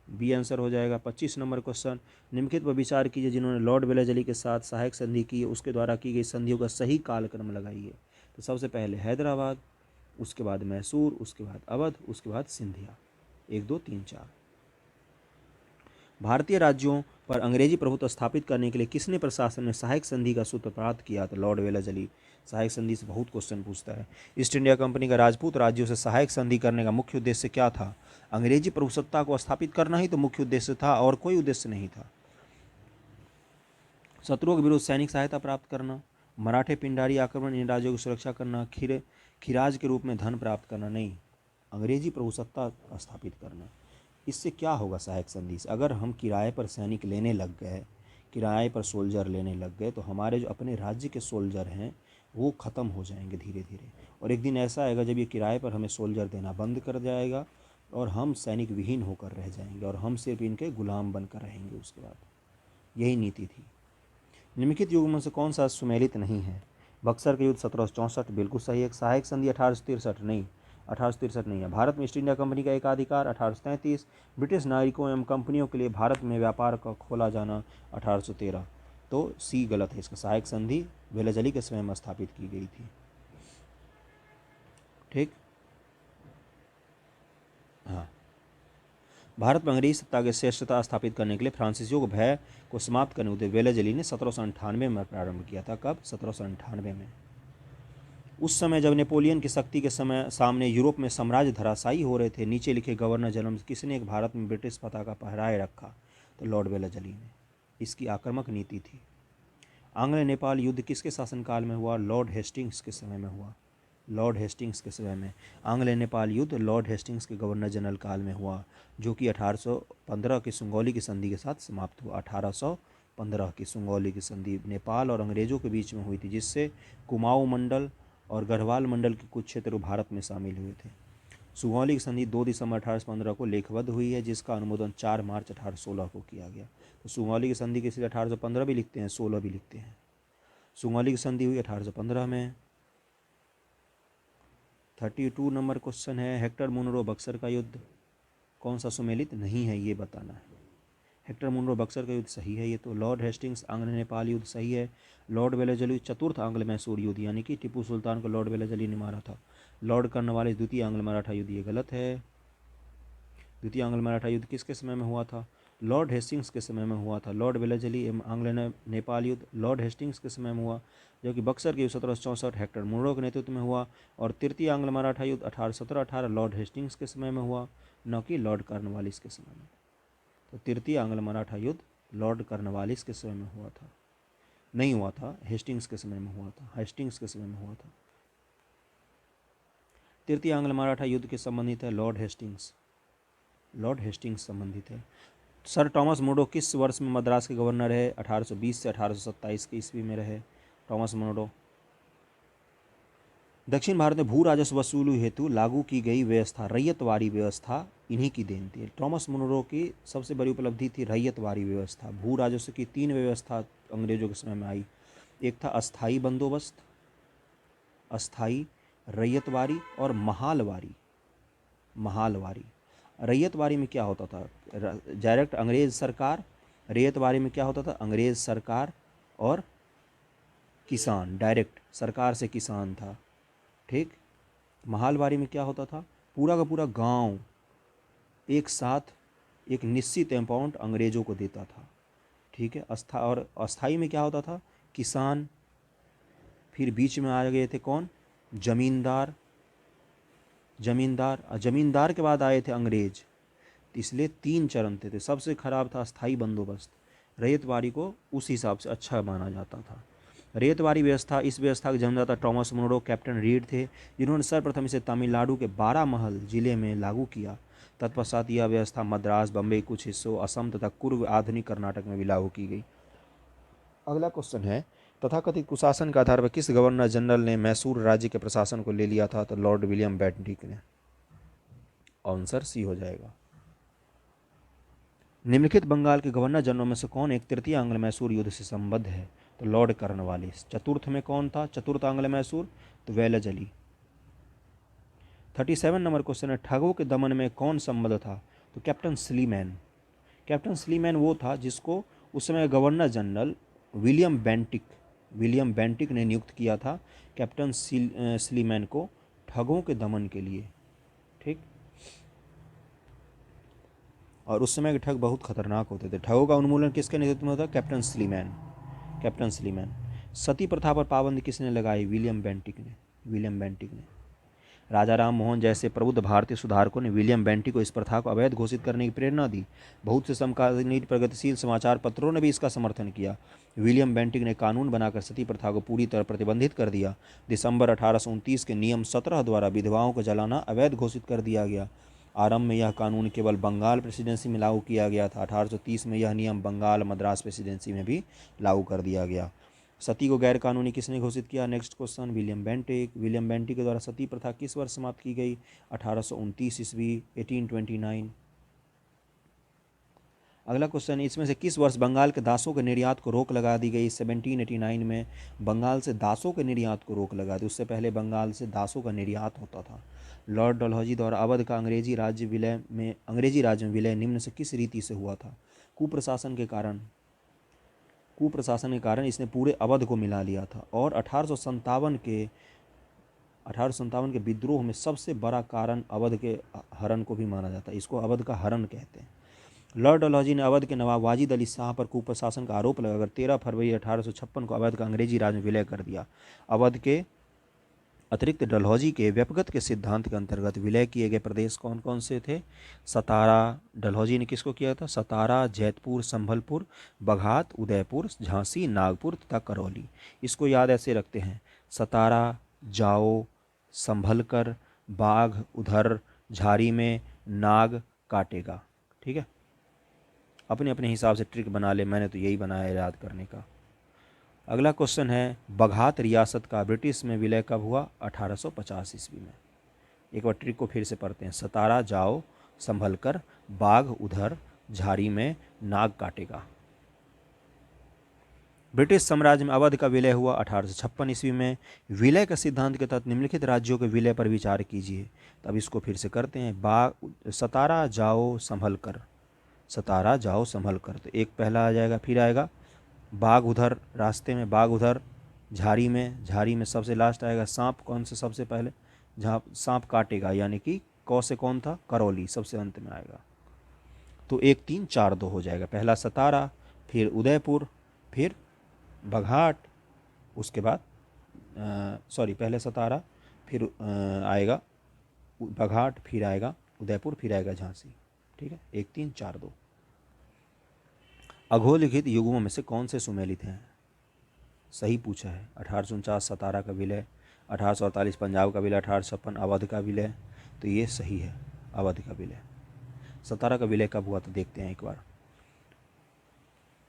बी आंसर हो जाएगा। 25 नंबर क्वेश्चन, निम्नलिखित पर विचार कीजिए जिन्होंने लॉर्ड वेलेजली के साथ सहायक संधि की, उसके द्वारा की गई संधियों का सही कालक्रम लगाइए। तो सबसे पहले हैदराबाद, उसके बाद मैसूर, उसके बाद अवध, उसके बाद सिंधिया। 1 2 3 4। भारतीय राज्यों पर अंग्रेजी प्रभुत्व स्थापित करने के लिए किसने प्रशासन में सहायक संधि का सूत्र प्राप्त किया? तो लॉर्ड वेलेजली। सहायक संधि से बहुत क्वेश्चन पूछता है। ईस्ट इंडिया कंपनी का राजपूत राज्यों से सहायक संधि करने का मुख्य उद्देश्य क्या था? अंग्रेजी प्रभुसत्ता को स्थापित करना ही तो मुख्य उद्देश्य था, और कोई उद्देश्य नहीं था। शत्रुओं के विरुद्ध सैनिक सहायता प्राप्त करना, मराठे पिंडारी आक्रमण इन राज्यों की सुरक्षा करना, खिराज के रूप में धन प्राप्त करना नहीं, अंग्रेजी प्रभुसत्ता स्थापित करना। इससे क्या होगा सहायक संधि से? अगर हम किराए पर सैनिक लेने लग गए, किराए पर सोल्जर लेने लग गए, तो हमारे जो अपने राज्य के सोल्जर हैं वो ख़त्म हो जाएंगे धीरे धीरे। और एक दिन ऐसा आएगा जब ये किराए पर हमें सोल्जर देना बंद कर जाएगा और हम सैनिक विहीन होकर रह जाएंगे और हम सिर्फ इनके गुलाम बनकर रहेंगे उसके बाद। यही नीति थी। निम्नलिखित युग में से कौन सा सुमेलित नहीं है? बक्सर के युद्ध 1764 बिल्कुल सही है। सहायक संधि 1863 नहीं, 1863 नहीं है। भारत में ईस्ट इंडिया कंपनी का एकाधिकार 1833। ब्रिटिश नागरिकों एवं कंपनियों के लिए भारत में व्यापार का खोला जाना 1813। तो सी गलत है इसका। सहायक संधि वेलेजली के समय में स्थापित की गई थी। ठीक, हाँ। भारत में अंग्रेजी सत्ता की श्रेष्ठता स्थापित करने के लिए फ्रांसीसियों को भय को समाप्त करने के लिए वेलेजली ने 1798 में प्रारंभ किया था। कब? 1798 में। उस समय जब नेपोलियन की शक्ति के सामने यूरोप में साम्राज्य धराशायी हो रहे थे, नीचे लिखे गवर्नर जनरल किसने एक भारत में ब्रिटिश पताका फहराए रखा? तो लॉर्ड वेलेजली ने। इसकी आक्रामक नीति थी। आंग्ल नेपाल युद्ध किसके शासनकाल में हुआ? लॉर्ड हेस्टिंग्स के समय में हुआ। लॉर्ड हेस्टिंग्स के समय में आंग्ल नेपाल युद्ध लॉर्ड हेस्टिंग्स के गवर्नर जनरल काल में हुआ, जो कि 1815 की सुंगौली की संधि के साथ समाप्त हुआ। 1815 की सुंगौली की संधि नेपाल और अंग्रेजों के बीच में हुई थी, जिससे कुमाऊं मंडल और गढ़वाल मंडल के कुछ क्षेत्र भारत में शामिल हुए थे। सुगौली की संधि 2 दिसंबर 1815 को लेखबद्ध हुई है, जिसका अनुमोदन 4 मार्च 1816 को किया गया। तो सुगौली की संधि के 1815 भी लिखते हैं, 16 भी लिखते हैं। सुगौली की संधि हुई 1815 में। 32 नंबर क्वेश्चन है, हेक्टर मुनरो बक्सर का युद्ध कौन सा सुमेलित नहीं है, ये बताना है। हेक्टर मुनरो बक्सर का युद्ध सही है ये तो। लॉर्ड हेस्टिंग्स आंग्ल नेपाल युद्ध सही है। लॉर्ड वेलेजली चतुर्थ आंग्ल मैसूर युद्ध, यानी कि टीपू सुल्तान को लॉर्ड वेलेजली ने मारा था। लॉर्ड कॉर्नवालिस द्वितीय आंग्ल मराठा युद्ध, ये गलत है। द्वितीय आंग्ल मराठा युद्ध किसके समय में हुआ था? लॉर्ड हेस्टिंग्स के समय में हुआ था। लॉर्ड वेलेजली एवं आंग्ल नेपाल युद्ध लॉर्ड हेस्टिंग्स के समय में हुआ, जबकि बक्सर के युद्ध 1764 हेक्टर मुनरो के नेतृत्व में हुआ। और तृतीय आंग्ल मराठा युद्ध 1817-18 लॉर्ड हेस्टिंग्स के समय में हुआ, न कि लॉर्ड कॉर्नवालिस के समय में। तो तृतीय आंग्ल मराठा युद्ध लॉर्ड कॉर्नवालिस के समय में हुआ था, नहीं हुआ था, हेस्टिंग्स के समय में हुआ था। हेस्टिंग्स के समय में हुआ था। तृतीय आंग्ल मराठा युद्ध के संबंधित है लॉर्ड हेस्टिंग्स। लॉर्ड हेस्टिंग्स संबंधित है। सर टॉमस मुनरो किस वर्ष में मद्रास के गवर्नर है? 1820 से 1827 की ईस्वी में रहे टॉमस मुनरो। दक्षिण भारत में भू राजस्व वसूली हेतु लागू की गई व्यवस्था रैयतवारी व्यवस्था इन्हीं की देन थी। टॉमस मुनरो की सबसे बड़ी उपलब्धि थी रैयतवारी व्यवस्था। भू राजस्व की 3 व्यवस्था अंग्रेजों के समय में आई। एक था अस्थाई बंदोबस्त, अस्थाई, रैयतवारी और महालवारी। महालवारी, रैयतवारी में क्या होता था? डायरेक्ट अंग्रेज सरकार रैयतवाड़ी में क्या होता था, अंग्रेज सरकार और किसान, डायरेक्ट सरकार से किसान था, ठीक। महालवाड़ी में क्या होता था, पूरा का पूरा गांव एक साथ एक निश्चित अमाउंट अंग्रेजों को देता था, ठीक है। और अस्थाई में क्या होता था, किसान, फिर बीच में आ गए थे कौन, जमींदार, जमींदार और जमींदार के बाद आए थे अंग्रेज। इसलिए 3 चरण थे। सबसे खराब था अस्थाई बंदोबस्त। रैयतवाड़ी को उस हिसाब से अच्छा माना जाता था। रैयतवाड़ी व्यवस्था, इस व्यवस्था के जन्मदाता टॉमस मुनरो कैप्टन रीड थे, जिन्होंने सर्वप्रथम इसे तमिलनाडु के बारामहल जिले में लागू किया। तत्पश्चात यह व्यवस्था मद्रास, बम्बई, कुछ हिस्सों, असम तथा पूर्व आधुनिक कर्नाटक में भी लागू की गई। अगला क्वेश्चन है, तथाकथित कुशासन के आधार पर किस गवर्नर जनरल ने मैसूर राज्य के प्रशासन को ले लिया था? तो लॉर्ड विलियम बेंटिक ने। आंसर सी हो जाएगा। निम्नलिखित बंगाल के गवर्नर जनरल में से कौन एक तृतीय आंग्ल मैसूर युद्ध से संबद्ध है? तो लॉर्ड कर्नवालिस। चतुर्थ में कौन था, चतुर्थ आंग्ल मैसूर? तो वेलज अली। 37 नंबर क्वेश्चन है, ठगों के दमन में कौन संबद्ध था? तो कैप्टन स्लीमैन। कैप्टन स्लीमैन वो था जिसको उस समय गवर्नर जनरल विलियम बेंटिक ने नियुक्त किया था कैप्टन स्लीमैन को ठगों के दमन के लिए, ठीक। और उस समय के ठग बहुत खतरनाक होते थे। ठगों का उन्मूलन किसके नेतृत्व में होता? Captain Sleeman. सती प्रथा पर पाबंदी किसने लगाई? विलियम बेंटिक ने। राजा राम मोहन जैसे प्रबुद्ध भारतीय सुधारकों ने विलियम बेंटिक को इस प्रथा को अवैध घोषित करने की प्रेरणा दी। बहुत से समकालीन प्रगतिशील समाचार पत्रों ने भी इसका समर्थन किया। विलियम बेंटिक ने कानून बनाकर सती प्रथा को पूरी तरह प्रतिबंधित कर दिया। दिसंबर 1829 के नियम 17 द्वारा विधवाओं को जलाना अवैध घोषित कर दिया गया। आरंभ में यह कानून केवल बंगाल प्रेसिडेंसी में लागू किया गया था। 1830 में यह नियम बंगाल मद्रास प्रेसिडेंसी में भी लागू कर दिया गया। सती को गैर कानूनी किसने घोषित किया? नेक्स्ट क्वेश्चन, विलियम बेंटिक के द्वारा सती प्रथा किस वर्ष समाप्त की गई? 1829 ईस्वी, 1829। अगला क्वेश्चन, इसमें से किस वर्ष बंगाल के दासों के निर्यात को रोक लगा दी गई? 1789 में बंगाल से दासों के निर्यात को रोक लगा दी। उससे पहले बंगाल से दासों का निर्यात होता था। लॉर्ड डलहौजी द्वारा अवध का अंग्रेजी राज्य में विलय निम्न से किस रीति से हुआ था? कुप्रशासन के कारण इसने पूरे अवध को मिला लिया था। और 1857 के विद्रोह में सबसे बड़ा कारण अवध के हरण को भी माना जाता है। इसको अवध का हरण कहते हैं। लॉर्ड डलहौजी ने अवध के नवाब वाजिद अली शाह पर कुप्रशासन का आरोप लगाकर 13 फरवरी 1856 को अवध का अंग्रेजी राज में विलय कर दिया। अवध के अतिरिक्त डलहौजी के व्यपगत के सिद्धांत के अंतर्गत विलय किए गए प्रदेश कौन कौन से थे? सतारा, डलहौजी ने किसको किया था? सतारा, जैतपुर, संभलपुर, बघात, उदयपुर, झांसी, नागपुर तथा करौली। इसको याद ऐसे रखते हैं, सतारा, जाओ, संभलकर, बाघ उधर, झारी में, नाग काटेगा, ठीक है। अपने अपने हिसाब से ट्रिक बना ले, मैंने तो यही बनाया याद करने का। अगला क्वेश्चन है, बघात रियासत का ब्रिटिश में विलय कब हुआ? 1850 ईस्वी में। एक बार ट्रिक को फिर से पढ़ते हैं, सतारा जाओ, संभलकर, बाघ उधर, झारी में, नाग काटेगा। ब्रिटिश साम्राज्य में अवध का विलय हुआ 1856 ईस्वी में। विलय का सिद्धांत के तहत निम्नलिखित राज्यों के विलय पर विचार कीजिए। तब इसको फिर से करते हैं, सतारा जाओ संभलकर, सतारा जाओ संभलकर, तो एक पहला आ जाएगा, फिर आएगा बाघ उधर, रास्ते में बाघ उधर, झारी में सबसे लास्ट आएगा सांप, कौन से सबसे पहले? जहाँ सांप काटेगा, यानी कि कौ से कौन था? करौली, सबसे अंत में आएगा। तो 1 3 4 2 हो जाएगा। पहला सतारा, फिर उदयपुर, फिर बघाट, उसके बाद पहले सतारा, फिर आएगा बघाट, फिर आएगा उदयपुर, फिर आएगा झांसी, ठीक है। 1 3 4 2। अधोलिखित युगों में से कौन से सुमेलित हैं? सही पूछा है। 1849 सतारा का विलय, 1848 पंजाब का विलय, 1856 अवध का विलय, तो ये सही है, अवध का विलय। सतारा का विलय कब हुआ था देखते हैं एक बार।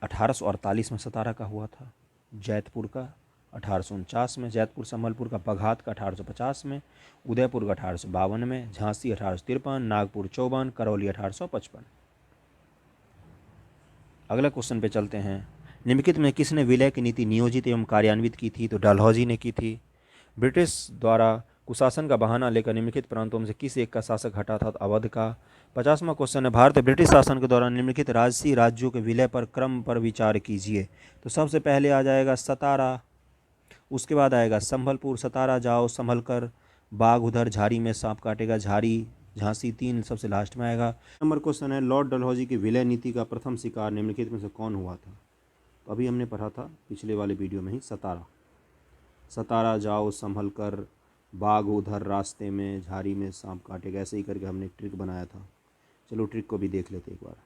1848 में सतारा का हुआ था, जैतपुर का 1849 में, जैतपुर संबलपुर का, बघात का 1850 में, उदयपुर का 1852 में, झांसी 1853, नागपुर 54, करौली 1855। अगला क्वेश्चन पे चलते हैं, निम्नलिखित में किसने विलय की नीति नियोजित एवं कार्यान्वित की थी? तो डलहौजी ने की थी। ब्रिटिश द्वारा कुशासन का बहाना लेकर निम्नलिखित प्रांतों में से किस एक का शासक हटा था? तो अवध का। 50वां क्वेश्चन है, भारत ब्रिटिश शासन के दौरान निम्नलिखित राजसी राज्यों के विलय पर क्रम पर विचार कीजिए। तो सबसे पहले आ जाएगा सतारा, उसके बाद आएगा संभलपुर, सतारा जाओ संभल कर, बाघ उधर झाड़ी में सांप काटेगा, झाड़ी झांसी, तीन सबसे लास्ट में आएगा। नंबर क्वेश्चन है, लॉर्ड डलहौजी की विलय नीति का प्रथम शिकार निम्नलिखित में से कौन हुआ था? तो अभी हमने पढ़ा था पिछले वाले वीडियो में ही, सतारा। सतारा जाओ संभल कर, बाघ उधर रास्ते में, झाड़ी में सांप काटेगा, ऐसे ही करके हमने एक ट्रिक बनाया था। चलो ट्रिक को भी देख लेते एक बार।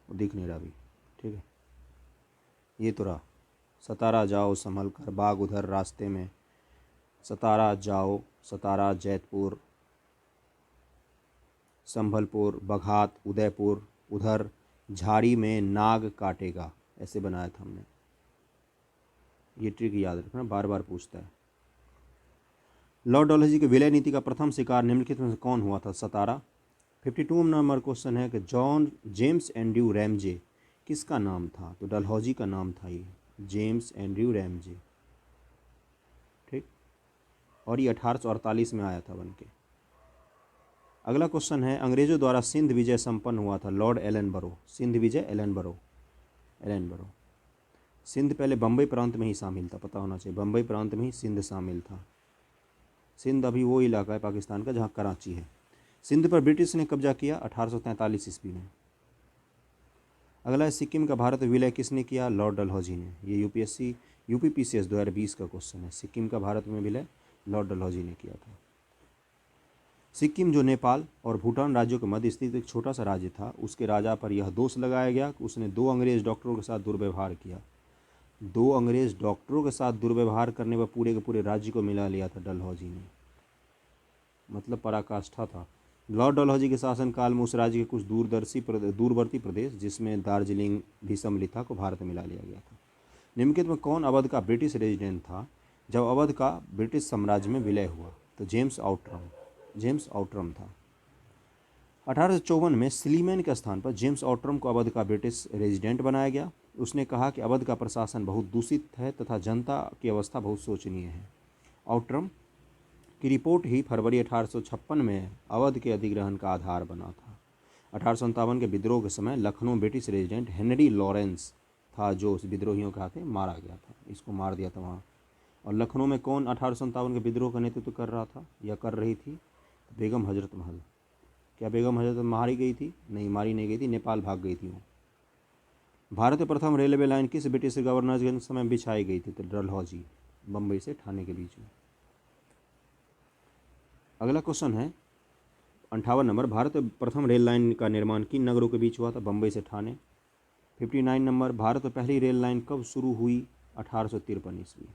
दिख नहीं रहा अभी, ठीक है, ये तो रहा। सतारा जाओ संभल कर, बाघ उधर रास्ते में, सतारा जाओ, सतारा जैतपुर, संभलपुर बघात, उदयपुर उधर, झाड़ी में नाग काटेगा, ऐसे बनाया था हमने। ये ट्रिक याद रखना, बार बार पूछता है। लॉर्ड डलहौजी की विलय नीति का प्रथम शिकार निम्नलिखित में से कौन हुआ था? सतारा। 52 नंबर क्वेश्चन है कि जॉन जेम्स एंड्रयू रैमजे किसका नाम था? तो डलहौजी का नाम था ये, जेम्स एंड्रयू रैमजे, ठीक। और ये 1848 में आया था बन के। अगला क्वेश्चन है, अंग्रेजों द्वारा सिंध विजय संपन्न हुआ था? लॉर्ड एलनबरो, सिंध विजय एलनबरो, एलनबरो। सिंध पहले बम्बई प्रांत में ही शामिल था, पता होना चाहिए, बम्बई प्रांत में ही सिंध शामिल था। सिंध अभी वो इलाका है पाकिस्तान का जहाँ कराची है। सिंध पर ब्रिटिश ने कब्जा किया 1843 ईस्वी में। अगला है, सिक्किम का भारत विलय किसने किया? लॉर्ड डलहौजी ने। ये यूपीपीसीएस 2020 का क्वेश्चन है। सिक्किम का भारत में विलय लॉर्ड डलहौजी ने किया था। सिक्किम जो नेपाल और भूटान राज्यों के मध्य स्थित एक छोटा सा राज्य था, उसके राजा पर यह दोष लगाया गया कि उसने 2 अंग्रेज डॉक्टरों के साथ दुर्व्यवहार किया। 2 अंग्रेज डॉक्टरों के साथ दुर्व्यवहार करने पर पूरे के पूरे राज्य को मिला लिया था डलहौजी ने, मतलब पराकाष्ठा था। लॉर्ड डलहौजी के शासनकाल में उस राज्य के कुछ दूरवर्ती प्रदेश, जिसमें दार्जिलिंग भी सम्मिलित था, को भारत में मिला लिया गया था। निम्नलिखित में कौन अवध का ब्रिटिश रेजिडेंट था जब अवध का ब्रिटिश साम्राज्य में विलय हुआ? तो जेम्स आउटरम था। 1854 में स्लीमैन के स्थान पर जेम्स आउटरम को अवध का ब्रिटिश रेजिडेंट बनाया गया। उसने कहा कि अवध का प्रशासन बहुत दूषित है तथा जनता की अवस्था बहुत शोचनीय है। आउटरम की रिपोर्ट ही फरवरी 1856 में अवध के अधिग्रहण का आधार बना था। 1857 के विद्रोह के समय Lucknow British resident Henry Lawrence था जो उस विद्रोहियों के हाथे मारा गया था, इसको मार दिया था वहाँ। और लखनऊ में कौन 1857 के विद्रोह का नेतृत्व कर रहा था या कर रही थी? बेगम हजरत महल। क्या बेगम हजरत मारी गई थी? नहीं, मारी नहीं गई थी, नेपाल भाग गई थी वो। भारत में प्रथम रेलवे लाइन किस ब्रिटिश गवर्नर के समय बिछाई गई थी? तो डलहौजी, बम्बई से ठाणे के बीच में। अगला क्वेश्चन है 58 नंबर, भारत में प्रथम रेल लाइन का निर्माण किन नगरों के बीच हुआ था? बम्बई से ठाणे। 59 नंबर, भारत में पहली रेल लाइन कब शुरू हुई? 1853 ईस्वी।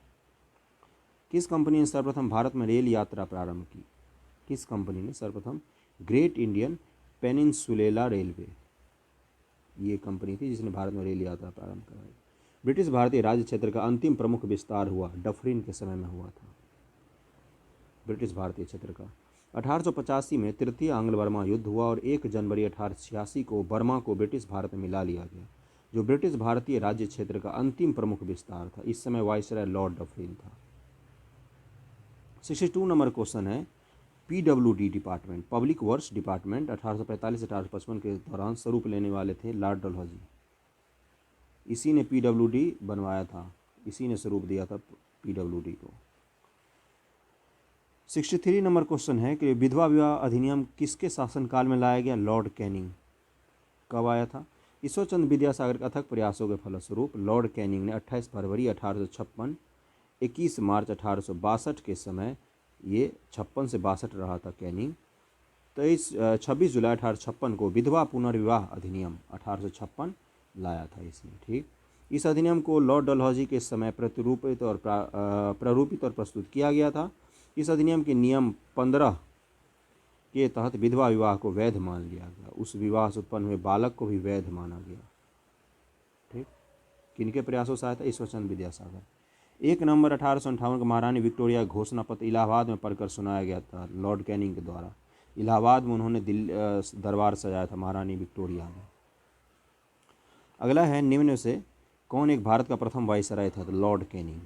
किस कंपनी ने सर्वप्रथम भारत में रेल यात्रा प्रारंभ की? किस कंपनी ने सर्वप्रथम? ग्रेट इंडियन पेनिनसुलेला रेलवे, ये कंपनी थी जिसने भारत में रेल यात्रा प्रारंभ कराई। ब्रिटिश भारतीय राज्य क्षेत्र का अंतिम प्रमुख विस्तार हुआ डफरिन के समय में हुआ था, ब्रिटिश भारतीय क्षेत्र का। 1885 में तृतीय आंग्ल बर्मा युद्ध हुआ और 1 जनवरी 1886 को बर्मा को ब्रिटिश भारत में मिला लिया गया, जो ब्रिटिश भारतीय राज्य क्षेत्र का अंतिम प्रमुख विस्तार था। इस समय वाइसराय लॉर्ड डफरिन था। 62 नंबर क्वेश्चन है, PWD department, public works department 1845 से 1855 के दौरान स्वरूप लेने वाले थे लॉर्ड डलहौजी। इसी ने PWD बनवाया था, इसी ने स्वरूप दिया था PWD को। 63 नंबर क्वेश्चन है कि विधवा विवाह अधिनियम किसके शासनकाल में लाया गया? Lord Canning. कब आया था? ईश्वरचंद्र विद्यासागर के अथक प्रयासों के फलस्वरूप लॉर्ड कैनिंग ने 28 फरवरी 1856, 21 मार्च 1862 के समय, ये 56 से 62 रहा था कैनिंग, 26 जुलाई 1856 को विधवा पुनर्विवाह अधिनियम 1856 लाया था इसने, ठीक। इस अधिनियम को लॉर्ड डलहौजी के समय प्ररूपित और प्रस्तुत किया गया था। इस अधिनियम के नियम 15 के तहत विधवा विवाह को वैध मान लिया गया, उस विवाह से उत्पन्न हुए बालक को भी वैध माना गया, ठीक। किनके प्रयासों से आया था? ईश्वरचंद्र विद्यासागर। 1 नवंबर 1858 को महारानी विक्टोरिया घोषणा पत्र इलाहाबाद में पढ़कर सुनाया गया था लॉर्ड कैनिंग के द्वारा। इलाहाबाद में उन्होंने दरबार सजाया था महारानी विक्टोरिया ने। अगला है, निम्न में से कौन एक भारत का प्रथम वाइसराय था? तो लॉर्ड कैनिंग।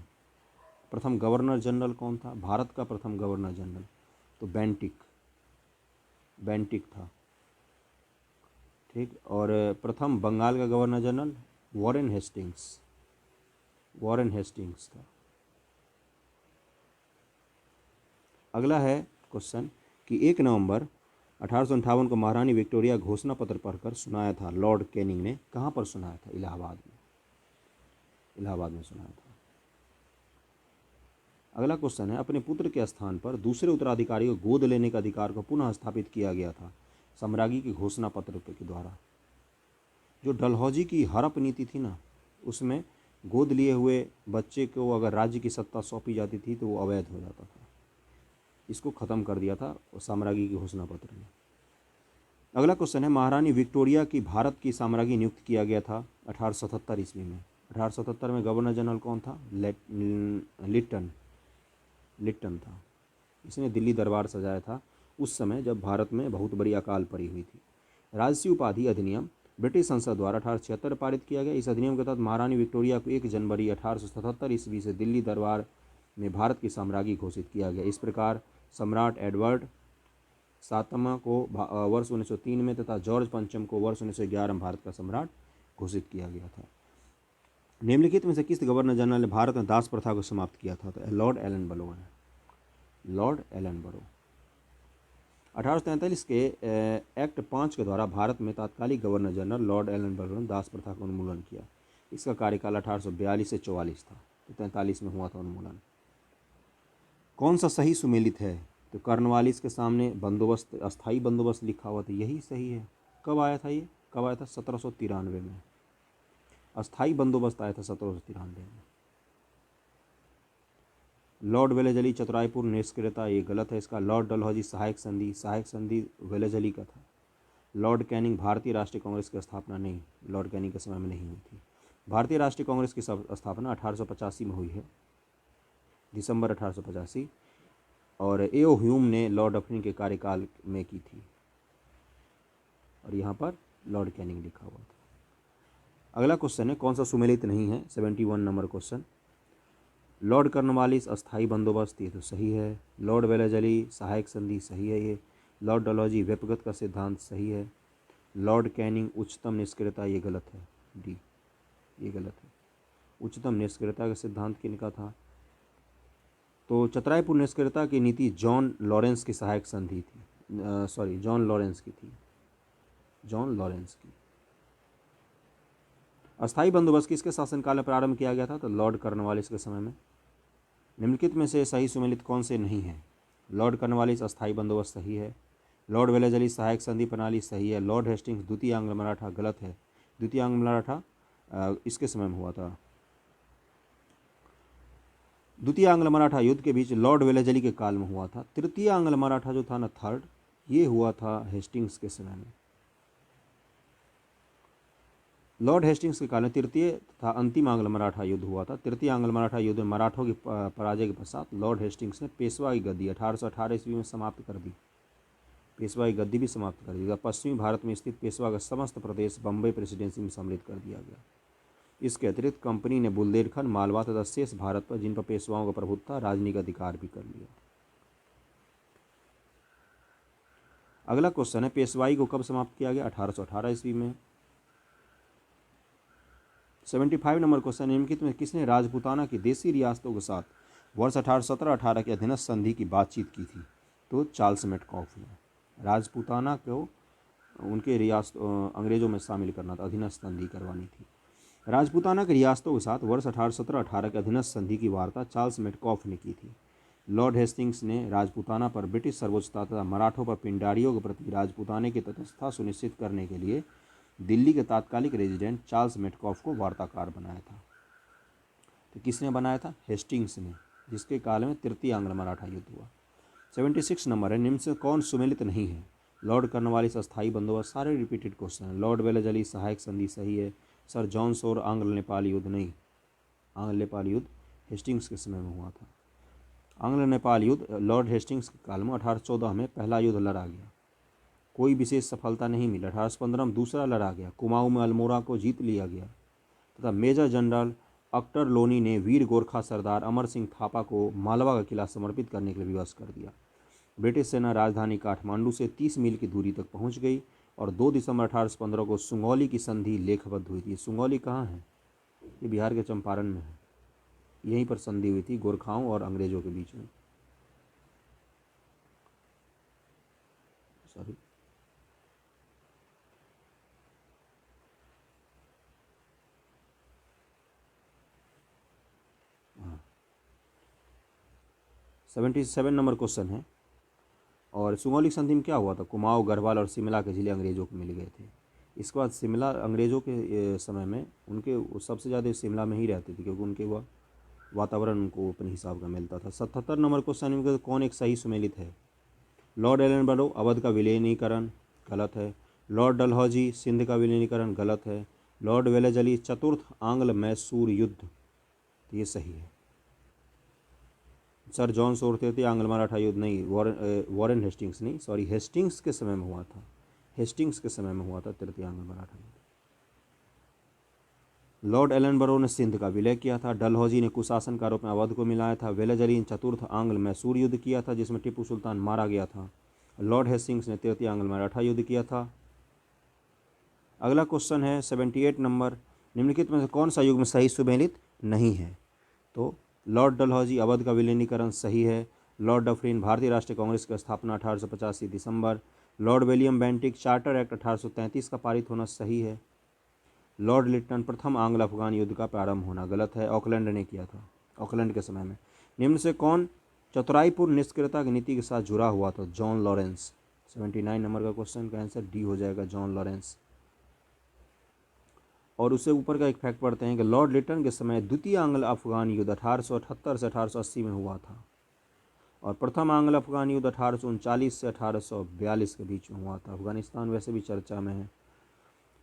प्रथम गवर्नर जनरल कौन था? भारत का प्रथम गवर्नर जनरल तो बेंटिक था, ठीक। और प्रथम बंगाल का गवर्नर जनरल वॉरेन हेस्टिंग्स था। अगला है क्वेश्चन कि 1 नवंबर 1858 को महारानी विक्टोरिया घोषणा पत्र पढ़कर सुनाया था लॉर्ड कैनिंग ने, कहाँ पर सुनाया था? इलाहाबाद में सुनाया था। अगला क्वेश्चन है अपने पुत्र के स्थान पर दूसरे उत्तराधिकारी को गोद लेने के अधिकार को पुनः स्थापित किया गया था सम्राज्ञी के घोषणा पत्र के द्वारा। जो डलहौजी की हड़प नीति थी ना, उसमें गोद लिए हुए बच्चे को अगर राज्य की सत्ता सौंपी जाती थी तो वो अवैध हो जाता था। इसको ख़त्म कर दिया था साम्राज्ञी के घोषणा पत्र में। अगला क्वेश्चन है महारानी विक्टोरिया की भारत की साम्राज्ञी नियुक्त किया गया था 1877 ईस्वी में। 1877 में गवर्नर जनरल कौन था? लिट्टन था। इसने दिल्ली दरबार सजाया था उस समय जब भारत में बहुत बड़ी अकाल पड़ी हुई थी। राजसी उपाधि अधिनियम ब्रिटिश संसद द्वारा 1876 पारित किया गया। इस अधिनियम के तहत महारानी विक्टोरिया को 1 जनवरी 1877 ईस्वी से दिल्ली दरबार में भारत की साम्राज्ञी घोषित किया गया। इस प्रकार सम्राट एडवर्ड सातवां को वर्ष 1903 में तथा जॉर्ज पंचम को वर्ष 1911 में भारत का सम्राट घोषित किया गया था। निम्नलिखित में से किस गवर्नर जनरल ने भारत में दास प्रथा को समाप्त किया था? तो लॉर्ड एलन बरो है। 1843 के एक्ट 5 के द्वारा भारत में तात्कालिक गवर्नर जनरल लॉर्ड एलन बरो ने दास प्रथा का उन्मूलन किया। इसका कार्यकाल 1842 से 44 था, तो 43 में हुआ था उन्मूलन। कौन सा सही सुमेलित है? तो कर्नवालिस के सामने बंदोबस्त, अस्थाई बंदोबस्त लिखा हुआ था, यही सही है। कब आया था ये? 1793 में। अस्थाई बंदोबस्त आया था 1793 में। लॉर्ड वेलेजली चतुराईपुर निष्क्रियता, ये गलत है इसका। लॉर्ड डलहौजी सहायक संधि वेलेजली का था। लॉर्ड कैनिंग भारतीय राष्ट्रीय कांग्रेस की स्थापना नहीं, लॉर्ड कैनिंग के समय में नहीं हुई थी। भारतीय राष्ट्रीय कांग्रेस की स्थापना 1885 में हुई है, दिसंबर 1885, और एओ ह्यूम ने लॉर्ड डफरिन के कार्यकाल में की थी, और यहाँ पर लॉर्ड कैनिंग लिखा हुआ था। अगला क्वेश्चन है कौन सा सुमेलित नहीं है? 71 नंबर क्वेश्चन। लॉर्ड कर्नवालिस अस्थाई बंदोबस्त, ये तो सही है। लॉर्ड वेलेजली सहायक संधि, सही है ये। लॉर्ड डलहौजी व्यक्तिगत का सिद्धांत, सही है। लॉर्ड कैनिंग उच्चतम निष्क्रियता, ये गलत है, डी, ये गलत है। उच्चतम निष्क्रियता का सिद्धांत किनका था? तो चतराईपुर निष्क्रियता की नीति जॉन लॉरेंस की सहायक संधि थी, जॉन लॉरेंस की थी, जॉन लॉरेंस की। अस्थाई बंदोबस्त किसके शासनकाल में प्रारंभ किया गया था? तो लॉर्ड कर्नवालिस के समय में। निम्नलिखित में से सही सुमेलित कौन से नहीं है? लॉर्ड कर्नवालिस अस्थाई बंदोबस्त, सही है। लॉर्ड वेलेजली सहायक संधि प्रणाली, सही है। लॉर्ड हेस्टिंग्स द्वितीय आंग्ल मराठा, गलत है। द्वितीय आंग्ल मराठा इसके समय में हुआ था। द्वितीय आंग्ल मराठा युद्ध के बीच लॉर्ड वेलेजली के काल में हुआ था। तृतीय आंग्ल मराठा जो था ना, थर्ड, ये हुआ था हेस्टिंग्स के समय में। लॉर्ड हेस्टिंग्स के काल में तृतीय तथा अंतिम आंग्ल मराठा युद्ध हुआ था। तृतीय आंग्ल मराठा युद्ध में मराठों की पराजय के पश्चात लॉर्ड हेस्टिंग्स ने पेशवा की गद्दी 1818 ईस्वी में समाप्त कर दी। पेशवा की गद्दी भी समाप्त कर दी। पश्चिमी भारत में स्थित पेशवा का समस्त प्रदेश बम्बई प्रेसिडेंसी में सम्मिलित कर दिया गया। इसके अतिरिक्त कंपनी ने बुंदेलखंड, मालवा तथा शेष भारत पर, जिन पर पेशवाओं का प्रभुत्व था, राजनीतिक अधिकार भी कर लिया। अगला क्वेश्चन है पेशवाई को कब समाप्त किया गया? 1818 ईस्वी में। 75 नंबर क्वेश्चन, निम्नलिखित में किसने राजपूताना की देसी रियासतों के साथ वर्ष 1817-18 के अधीनस्थ संधि की बातचीत की थी? तो चार्ल्स मेटकॉफ ने। राजपूताना को उनके अंग्रेजों में शामिल करना था, अधीनस्थ संधि करवानी थी। राजपूताना की रियासतों के साथ वर्ष 1817-18 के अधीनस्थ संधि की वार्ता चार्ल्स मेटकॉफ ने की थी। लॉर्ड हेस्टिंग्स ने राजपूताना पर ब्रिटिश सर्वोच्चता तथा मराठों पर पिंडारियों के प्रति राजपूताने की तटस्थता सुनिश्चित करने के लिए दिल्ली के तात्कालिक रेजिडेंट चार्ल्स मेटकॉफ को वार्ताकार बनाया था। तो किसने बनाया था? हेस्टिंग्स ने, जिसके काल में तृतीय आंग्ल मराठा युद्ध हुआ। 76 नंबर है, निम्न से कौन सुमेलित नहीं है? लॉर्ड कर्नवालिस अस्थाई बंदोबस्त, सारे रिपीटेड क्वेश्चन है। लॉर्ड वेलेजली सहायक संधि, सही है। सर जॉन शोर आंग्ल नेपाल युद्ध, नहीं, आंग्ल नेपाल युद्ध हेस्टिंग्स के समय में हुआ था। आंग्ल नेपाल युद्ध लॉर्ड हेस्टिंग्स के काल में 1814 में पहला युद्ध लड़ा गया, कोई विशेष सफलता नहीं मिली। 1815 में दूसरा लड़ा गया, कुमाऊं में अल्मोड़ा को जीत लिया गया तथा मेजर जनरल अख्तर लोनी ने वीर गोरखा सरदार अमर सिंह थापा को मालवा का किला समर्पित करने के लिए विवश कर दिया। ब्रिटिश सेना राजधानी काठमांडू से 30 मील की दूरी तक पहुंच गई और 2 दिसंबर 1815 को सुगौली की संधि लेखबद्ध हुई थी। सुगौली कहाँ है? ये बिहार के चंपारण में है। यहीं पर संधि हुई थी गोरखाओं और अंग्रेजों के बीच में। सॉरी, हाँ, 77 नंबर क्वेश्चन है। और सुगौली संधि में क्या हुआ था? कुमाऊं, गढ़वाल और शिमला के जिले अंग्रेजों को मिल गए थे। इसके बाद शिमला अंग्रेजों के समय में उनके सबसे ज़्यादा शिमला में ही रहते थे, क्योंकि उनके वह वातावरण उनको अपने हिसाब का मिलता था। 77 नंबर क्वेश्चन में कौन एक सही सुमेलित है? लॉर्ड एलनबरो अवध का विलीनीकरण, गलत है। लॉर्ड डलहौजी सिंध का विलीनीकरण, गलत है। लॉर्ड वेलेजली चतुर्थ आंग्ल मैसूर युद्ध, तो ये सही है। सर जॉन सोरथेती आंग्ल मराठा युद्ध नहीं, वॉरेन हेस्टिंग्स नहीं, सॉरी, हेस्टिंग्स के समय में हुआ था। हेस्टिंग्स के समय में हुआ था तृतीय आंग्ल मराठा युद्ध। लॉर्ड एलनबरो ने सिंध का विलय किया था। डलहौजी ने कुशासन का आरोप में अवध को मिलाया था। वेलेजली ने चतुर्थ आंग्ल मैसूर युद्ध किया था, जिसमें टीपू सुल्तान मारा गया था। लॉर्ड हेस्टिंग्स ने तृतीय आंग्ल मराठा युद्ध किया था। अगला क्वेश्चन है 78 नंबर, निम्नलिखित में से कौन सा युग में सही सुमेलित नहीं है? तो लॉर्ड डलहौजी अवध का विलीनीकरण सही है। लॉर्ड डफरिन भारतीय राष्ट्रीय कांग्रेस की स्थापना 1885 दिसंबर। Lord William Bentinck charter act 1833 का पारित होना सही है। लॉर्ड लिट्टन प्रथम आंग्ल अफगान युद्ध का प्रारंभ होना, गलत है। ऑकलैंड ने किया था, ऑकलैंड के समय में। निम्न से कौन चतुराईपूर्ण निष्क्रियता की नीति के साथ जुड़ा हुआ था? John Lawrence. 79 नंबर का क्वेश्चन का आंसर डी हो जाएगा, जॉन लॉरेंस। और उससे ऊपर का एक फैक्ट पढ़ते हैं कि लॉर्ड लिटन के समय द्वितीय आंग्ल अफगान युद्ध 1878 से 1880 में हुआ था और प्रथम आंग्ल अफगान युद्ध 1839 से 1842 के बीच में हुआ था। अफगानिस्तान वैसे भी चर्चा में है।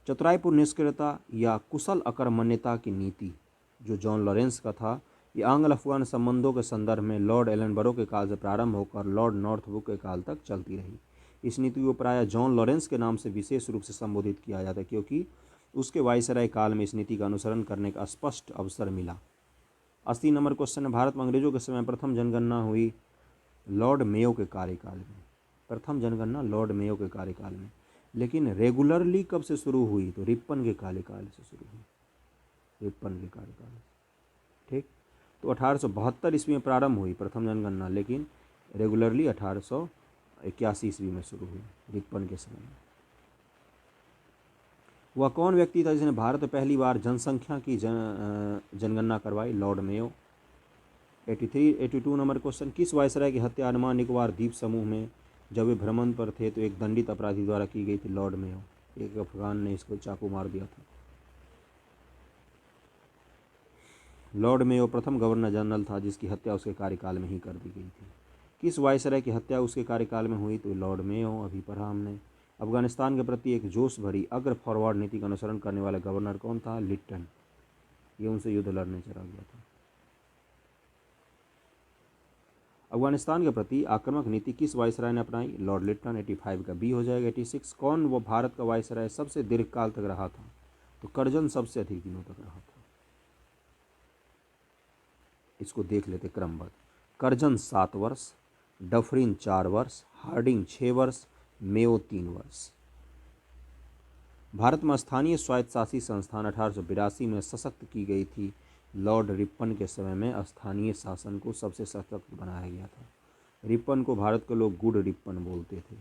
चतुराईपूर्ण निष्क्रियता या कुशल अकर्मण्यता की नीति जो जॉन लॉरेंस का था, ये आंग्ल अफगान संबंधों के संदर्भ में लॉर्ड एलनबरो के काल से प्रारंभ होकर लॉर्ड नॉर्थब्रुक के काल तक चलती रही। इस नीति को प्रायः जॉन लॉरेंस के नाम से विशेष रूप से संबोधित किया जाता है, क्योंकि उसके वायसराय काल में इस नीति का अनुसरण करने का स्पष्ट अवसर मिला। 80 नंबर क्वेश्चन है, भारत में अंग्रेजों के समय प्रथम जनगणना हुई लॉर्ड मेयो के कार्यकाल में। प्रथम जनगणना लॉर्ड मेयो के कार्यकाल में, लेकिन रेगुलरली कब से शुरू हुई? तो रिपन के कार्यकाल से शुरू हुई, रिपन के कार्यकाल से। ठीक, तो 1872 ईस्वी में प्रारंभ हुई प्रथम जनगणना, लेकिन रेगुलरली 1881 ईस्वी में शुरू हुई, रिपन के समय में। वह कौन व्यक्ति था जिसने भारत में पहली बार जनसंख्या की जनगणना करवाई? Lord Mayo. 82 नंबर क्वेश्चन, किस वायसराय की हत्या अंडमान निकोबार द्वीप समूह में जब वे भ्रमण पर थे तो एक दंडित अपराधी द्वारा की गई थी? Lord Mayo. एक अफगान ने इसको चाकू मार दिया था। लॉर्ड मेयो प्रथम गवर्नर जनरल था जिसकी हत्या उसके कार्यकाल में ही कर दी गई थी। किस वायसराय की हत्या उसके कार्यकाल में हुई? तो लॉर्ड मेयो, अभी पढ़ा हमने। अफगानिस्तान के प्रति एक जोश भरी अग्र फॉरवर्ड नीति का अनुसरण करने वाला गवर्नर कौन था? लिट्टन। ये उनसे युद्ध लड़ने चला गया था। अफगानिस्तान के प्रति आक्रामक नीति किस वायसराय ने अपनाई? Lord Lytton. 85 का बी हो जाएगा। 86, कौन वो भारत का वायसराय सबसे दीर्घकाल तक रहा था? तो कर्जन सबसे अधिक दिनों तक रहा था। इसको देख लेते क्रमबद्ध। कर्जन 7 वर्ष, डफरिन 4 वर्ष, हार्डिंग 6 वर्ष, मेयो 3 वर्ष। भारत में स्थानीय स्वायत्तशासी संस्थान 1882 में सशक्त की गई थी। लॉर्ड रिपन के समय में स्थानीय शासन को सबसे सशक्त बनाया गया था। रिपन को भारत के लोग गुड रिपन बोलते थे।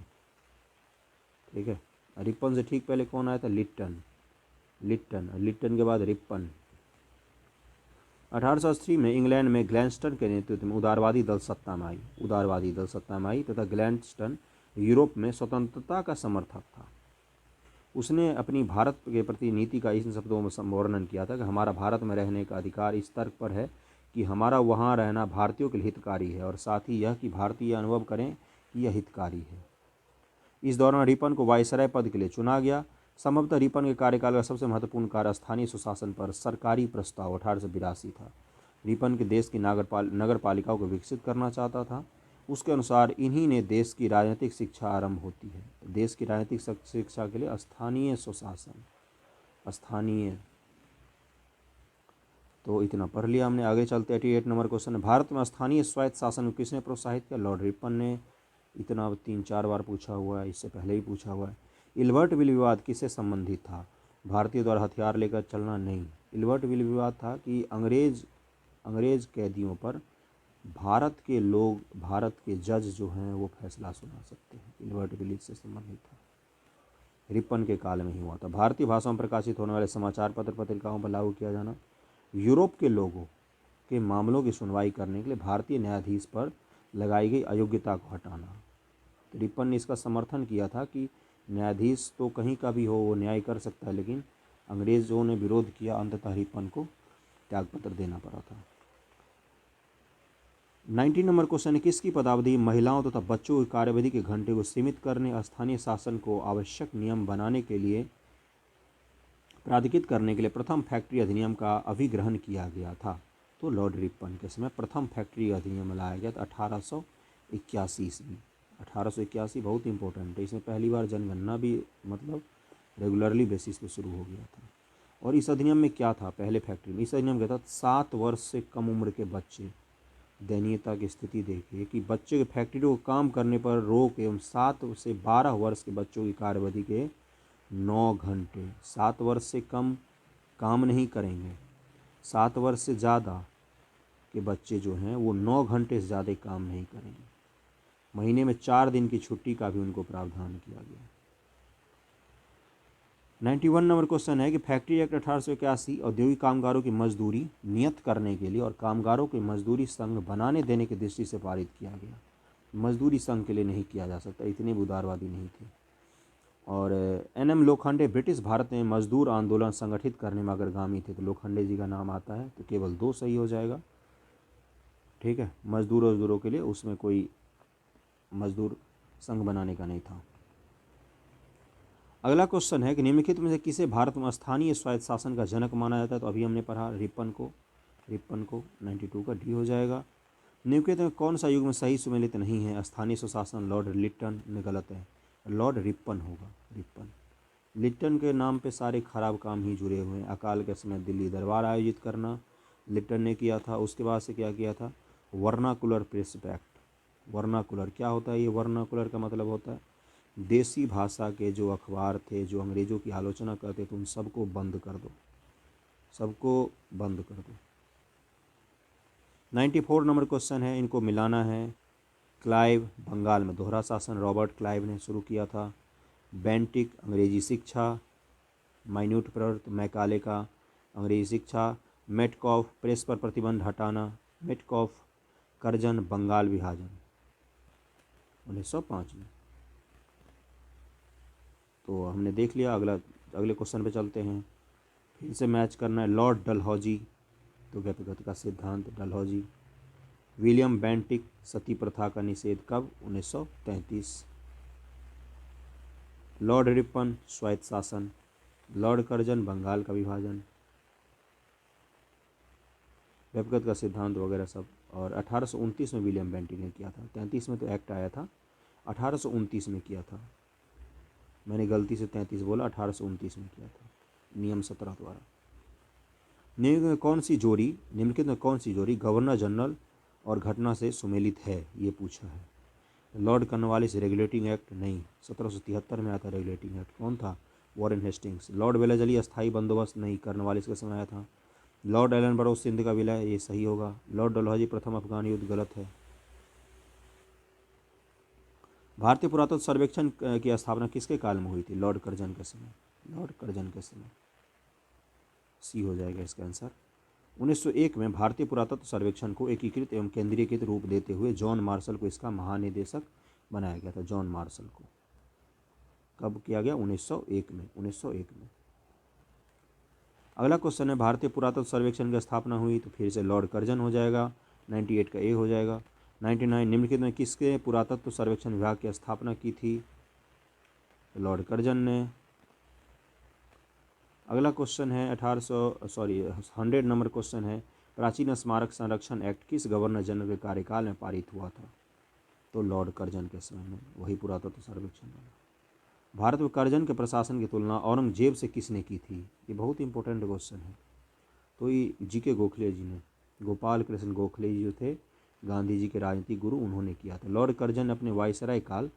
ठीक है, रिपन से ठीक पहले कौन आया था? लिट्टन। लिट्टन, लिट्टन के बाद रिपन। 1880 में इंग्लैंड में ग्लैन्स्टन के नेतृत्व में उदारवादी दल सत्ता में आई। उदारवादी दल सत्ता में आई तथा ग्लैन्स्टन यूरोप में स्वतंत्रता का समर्थक था। उसने अपनी भारत के प्रति नीति का इन शब्दों में वर्णन किया था कि हमारा भारत में रहने का अधिकार इस तर्क पर है कि हमारा वहाँ रहना भारतीयों के लिए हितकारी है, और साथ ही यह कि भारतीय अनुभव करें कि यह हितकारी है। इस दौरान रिपन को वायसराय पद के लिए चुना गया। संभवतः रिपन के कार्यकाल का सबसे महत्वपूर्ण कार्य स्थानीय सुशासन पर सरकारी प्रस्ताव 1882 था। रिपन के देश की नगर पालिकाओं को विकसित करना चाहता था। उसके अनुसार इन्हीं ने देश की राजनीतिक शिक्षा आरंभ होती है। देश की राजनीतिक शिक्षा के लिए स्थानीय सुशासन, स्थानीय तो इतना पढ़ लिया हमने। आगे चलते 88 नंबर क्वेश्चन है, भारत में स्थानीय स्वायत्त शासन को किसने प्रोत्साहित किया? लॉर्ड रिपन ने। इतना 3-4 बार पूछा हुआ है, इससे पहले ही पूछा हुआ है। इल्बर्टविल विवाद किससे संबंधित था? भारतीय द्वारा हथियार लेकर चलना नहीं। इल्बर्टविल विवाद था कि अंग्रेज कैदियों पर भारत के लोग, भारत के जज जो हैं वो फैसला सुना सकते हैं। इल्बर्टविल से संबंधित था, रिपन के काल में ही हुआ था। भारतीय भाषा में प्रकाशित होने वाले समाचार पत्र पत्रिकाओं पर लागू किया जाना। यूरोप के लोगों के मामलों की सुनवाई करने के लिए भारतीय न्यायाधीश पर लगाई गई अयोग्यता को हटाना। तो रिपन ने इसका समर्थन किया था कि न्यायाधीश तो कहीं का भी हो वो न्याय कर सकता है, लेकिन अंग्रेज़ों ने विरोध किया, अंततः रिपन को त्यागपत्र देना पड़ा था। 19 नंबर क्वेश्चन है, किसकी पदावधि महिलाओं तथा बच्चों की कार्यविधि के घंटे को सीमित करने, स्थानीय शासन को आवश्यक नियम बनाने के लिए, प्राधिकृत करने के लिए प्रथम फैक्ट्री अधिनियम का अभिग्रहण किया गया था? तो लॉर्ड रिपन के समय प्रथम फैक्ट्री अधिनियम लाया गया था 1881 ईस्वी। 1881 बहुत इंपॉर्टेंट है, इसमें पहली बार जनगणना भी मतलब रेगुलरली बेसिस पे शुरू हो गया था। और इस अधिनियम में क्या था? पहले फैक्ट्री में इस अधिनियम के तहत 7 वर्ष से कम उम्र के बच्चे, दयनीयता की स्थिति देखिए कि बच्चे के फैक्ट्री को काम करने पर रोक एवं 7 से 12 वर्ष के बच्चों की कार्यविधि के 9 घंटे, 7 वर्ष से कम काम नहीं करेंगे, 7 वर्ष से ज़्यादा के बच्चे जो हैं वो 9 घंटे से ज़्यादा काम नहीं करेंगे। महीने में 4 दिन की छुट्टी का भी उनको प्रावधान किया गया। 91 नंबर क्वेश्चन है कि फैक्ट्री एक्ट 1881 औद्योगिक कामगारों की मजदूरी नियत करने के लिए और कामगारों के मजदूरी संघ बनाने देने की दृष्टि से पारित किया गया। मजदूरी संघ के लिए नहीं किया जा सकता, इतने भी उदारवादी नहीं थे। और एन.एम. लोखंडे ब्रिटिश भारत में मजदूर आंदोलन संगठित करने में अग्रगामी थे। तो लोखंडे जी का नाम आता है, तो केवल 2 सही हो जाएगा। ठीक है, मजदूरों के लिए उसमें कोई मजदूर संघ बनाने का नहीं था। अगला क्वेश्चन है कि निम्नलिखित में से किसे भारत में स्थानीय स्वायत्त शासन का जनक माना जाता है? तो अभी हमने पढ़ा रिपन को 92 का डी हो जाएगा। निम्नलिखित में कौन सा युग में सही सुमेलित नहीं है? स्थानीय स्वशासन लॉर्ड लिट्टन में गलत है, लॉर्ड रिपन होगा। रिपन लिट्टन के नाम पे सारे खराब काम ही जुड़े हुए हैं। अकाल के समय दिल्ली दरबार आयोजित करना लिट्टन ने किया था। उसके बाद से क्या किया था? Vernacular press act. वर्नाकुलर क्या होता है? ये वर्नाकुलर का मतलब होता है देसी भाषा के जो अखबार थे जो अंग्रेज़ों की आलोचना करते थे उन सबको बंद कर दो, सबको बंद कर दो। 94 नंबर क्वेश्चन है, इनको मिलाना है। क्लाइव बंगाल में दोहरा शासन रॉबर्ट क्लाइव ने शुरू किया था। बेंटिक अंग्रेजी शिक्षा, माइन्यूट प्रवर्त मैकाले का अंग्रेजी शिक्षा, मेटकॉफ प्रेस पर प्रतिबंध हटाना, मेटकॉफ करजन बंगाल विभाजन 1905 में। तो हमने देख लिया। अगले क्वेश्चन पे चलते हैं। फिर से मैच करना है। लॉर्ड डलहौजी, तो व्यक्तिगत का सिद्धांत डलहौजी। विलियम बेंटिक सती प्रथा का निषेध कब? 1933। लॉर्ड रिपन स्वायत्त शासन, लॉर्ड कर्जन बंगाल का विभाजन, व्यक्तिगत का सिद्धांत वगैरह सब। और 1829 में विलियम बेंटिक ने किया था। 33 में तो एक्ट आया था, 1829 में किया था। मैंने गलती से 33 बोला, 1829 में किया था नियम 17 द्वारा। निम्नलिखित में कौन सी जोड़ी गवर्नर जनरल और घटना से सुमेलित है? ये पूछा है। लॉर्ड कॉर्नवालिस रेगुलेटिंग एक्ट नहीं, 1773 में आया था रेगुलेटिंग एक्ट। कौन था? Warren Hastings. लॉर्ड वेलेजली अस्थायी बंदोबस्त नहीं, कॉर्नवालिस के समय आया था। लॉर्ड एलनबरो सिंध का विलय, ये सही होगा। लॉर्ड डलहौजी प्रथम अफगान युद्ध, गलत है। भारतीय पुरातत्व सर्वेक्षण की स्थापना किसके काल में हुई थी? लॉर्ड कर्जन के समय, लॉर्ड कर्जन के समय। सी हो जाएगा इसका आंसर। 1901 में भारतीय पुरातत्व सर्वेक्षण को एकीकृत एवं केंद्रीयकृत रूप देते हुए जॉन मार्शल को इसका महानिदेशक बनाया गया था। जॉन मार्शल को कब किया गया? 1901 में। 1901 में। अगला क्वेश्चन है, भारतीय पुरातत्व सर्वेक्षण की स्थापना हुई? तो फिर से लॉर्ड कर्जन हो जाएगा। 98 का ए हो जाएगा। 99 निम्नलिखित में किसके पुरातत्व सर्वेक्षण विभाग की स्थापना की थी? लॉर्ड कर्जन ने। अगला क्वेश्चन है 100 नंबर क्वेश्चन है, प्राचीन स्मारक संरक्षण एक्ट किस गवर्नर जनरल के कार्यकाल में पारित हुआ था? तो लॉर्ड कर्जन के समय में, वही पुरातत्व सर्वेक्षण वाला। भारत में कर्जन के प्रशासन की तुलना औरंगजेब से किसने की थी? ये बहुत इंपॉर्टेंट क्वेश्चन है। तो ये GK गोखले जी ने, गोपाल कृष्ण गोखले जी जो थे गांधी जी के राजनीतिक गुरु, उन्होंने किया था। लॉर्ड कर्जन ने अपने वायसराय काल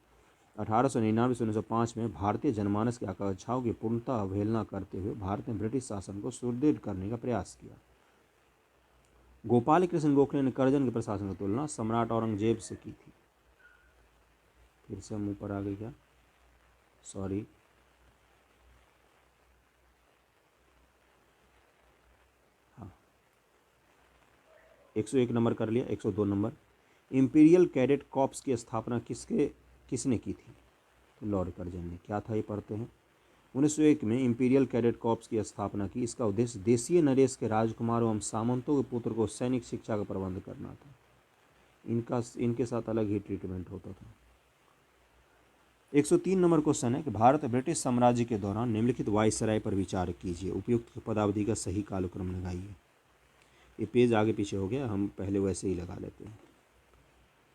1899 से 1905 में भारतीय जनमानस की आकांक्षाओं की पूर्णतः अवहेलना करते हुए भारत में ब्रिटिश शासन को सुदृढ़ करने का प्रयास किया। गोपाल कृष्ण गोखले ने कर्जन के प्रशासन की तुलना सम्राट औरंगजेब से की थी। फिर से हम ऊपर आ गए क्या, सॉरी, हाँ 101 नंबर कर लिया। 102 नंबर, इंपीरियल कैडेट कॉर्प्स की स्थापना किसने की थी? तो लॉर्ड कर्जन ने। क्या था ये पढ़ते हैं। 1901 में इंपीरियल कैडेट कॉर्प्स की स्थापना की। इसका उद्देश्य देशीय नरेश के राजकुमारों एवं सामंतों के पुत्र को सैनिक शिक्षा का प्रबंध करना था। इनके साथ अलग ही ट्रीटमेंट होता था। 103 नंबर क्वेश्चन है कि भारत ब्रिटिश साम्राज्य के दौरान निम्नलिखित वायसराय पर विचार कीजिए, उपयुक्त पदावधि का सही कालक्रम लगाइए। ये पेज आगे पीछे हो गया, हम पहले वैसे ही लगा लेते हैं।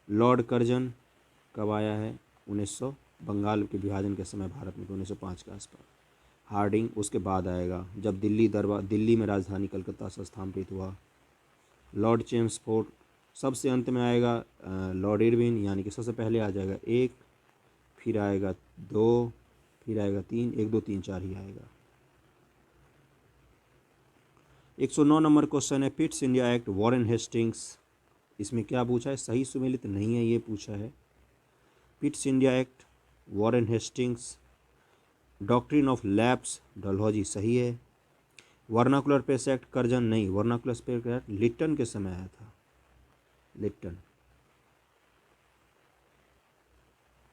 लॉर्ड कर्जन कब आया है? 1900, बंगाल के विभाजन के समय भारत में, 1905 के आसपास। हार्डिंग उसके बाद आएगा, जब दिल्ली में राजधानी कलकत्ता से स्थापित हुआ। लॉर्ड चेम्सफोर्ड सबसे अंत में आएगा। लॉर्ड इरविन, यानी कि सबसे पहले आ जाएगा 1, फिर आएगा 2, फिर आएगा 3, 1 2 3 4 ही आएगा। 109 नंबर क्वेश्चन है, Pitt's India act, Warren Hastings, इसमें क्या पूछा है? सही सुमेलित नहीं है, ये पूछा है। Pitt's India act, Warren Hastings. Doctrine of lapse, Dalhousie, सही है। वर्नाकुलर प्रेस एक्ट, कर्जन, नहीं। वर्नाकुलर प्रेस एक्ट लिट्टन के समय आया था, लिट्टन।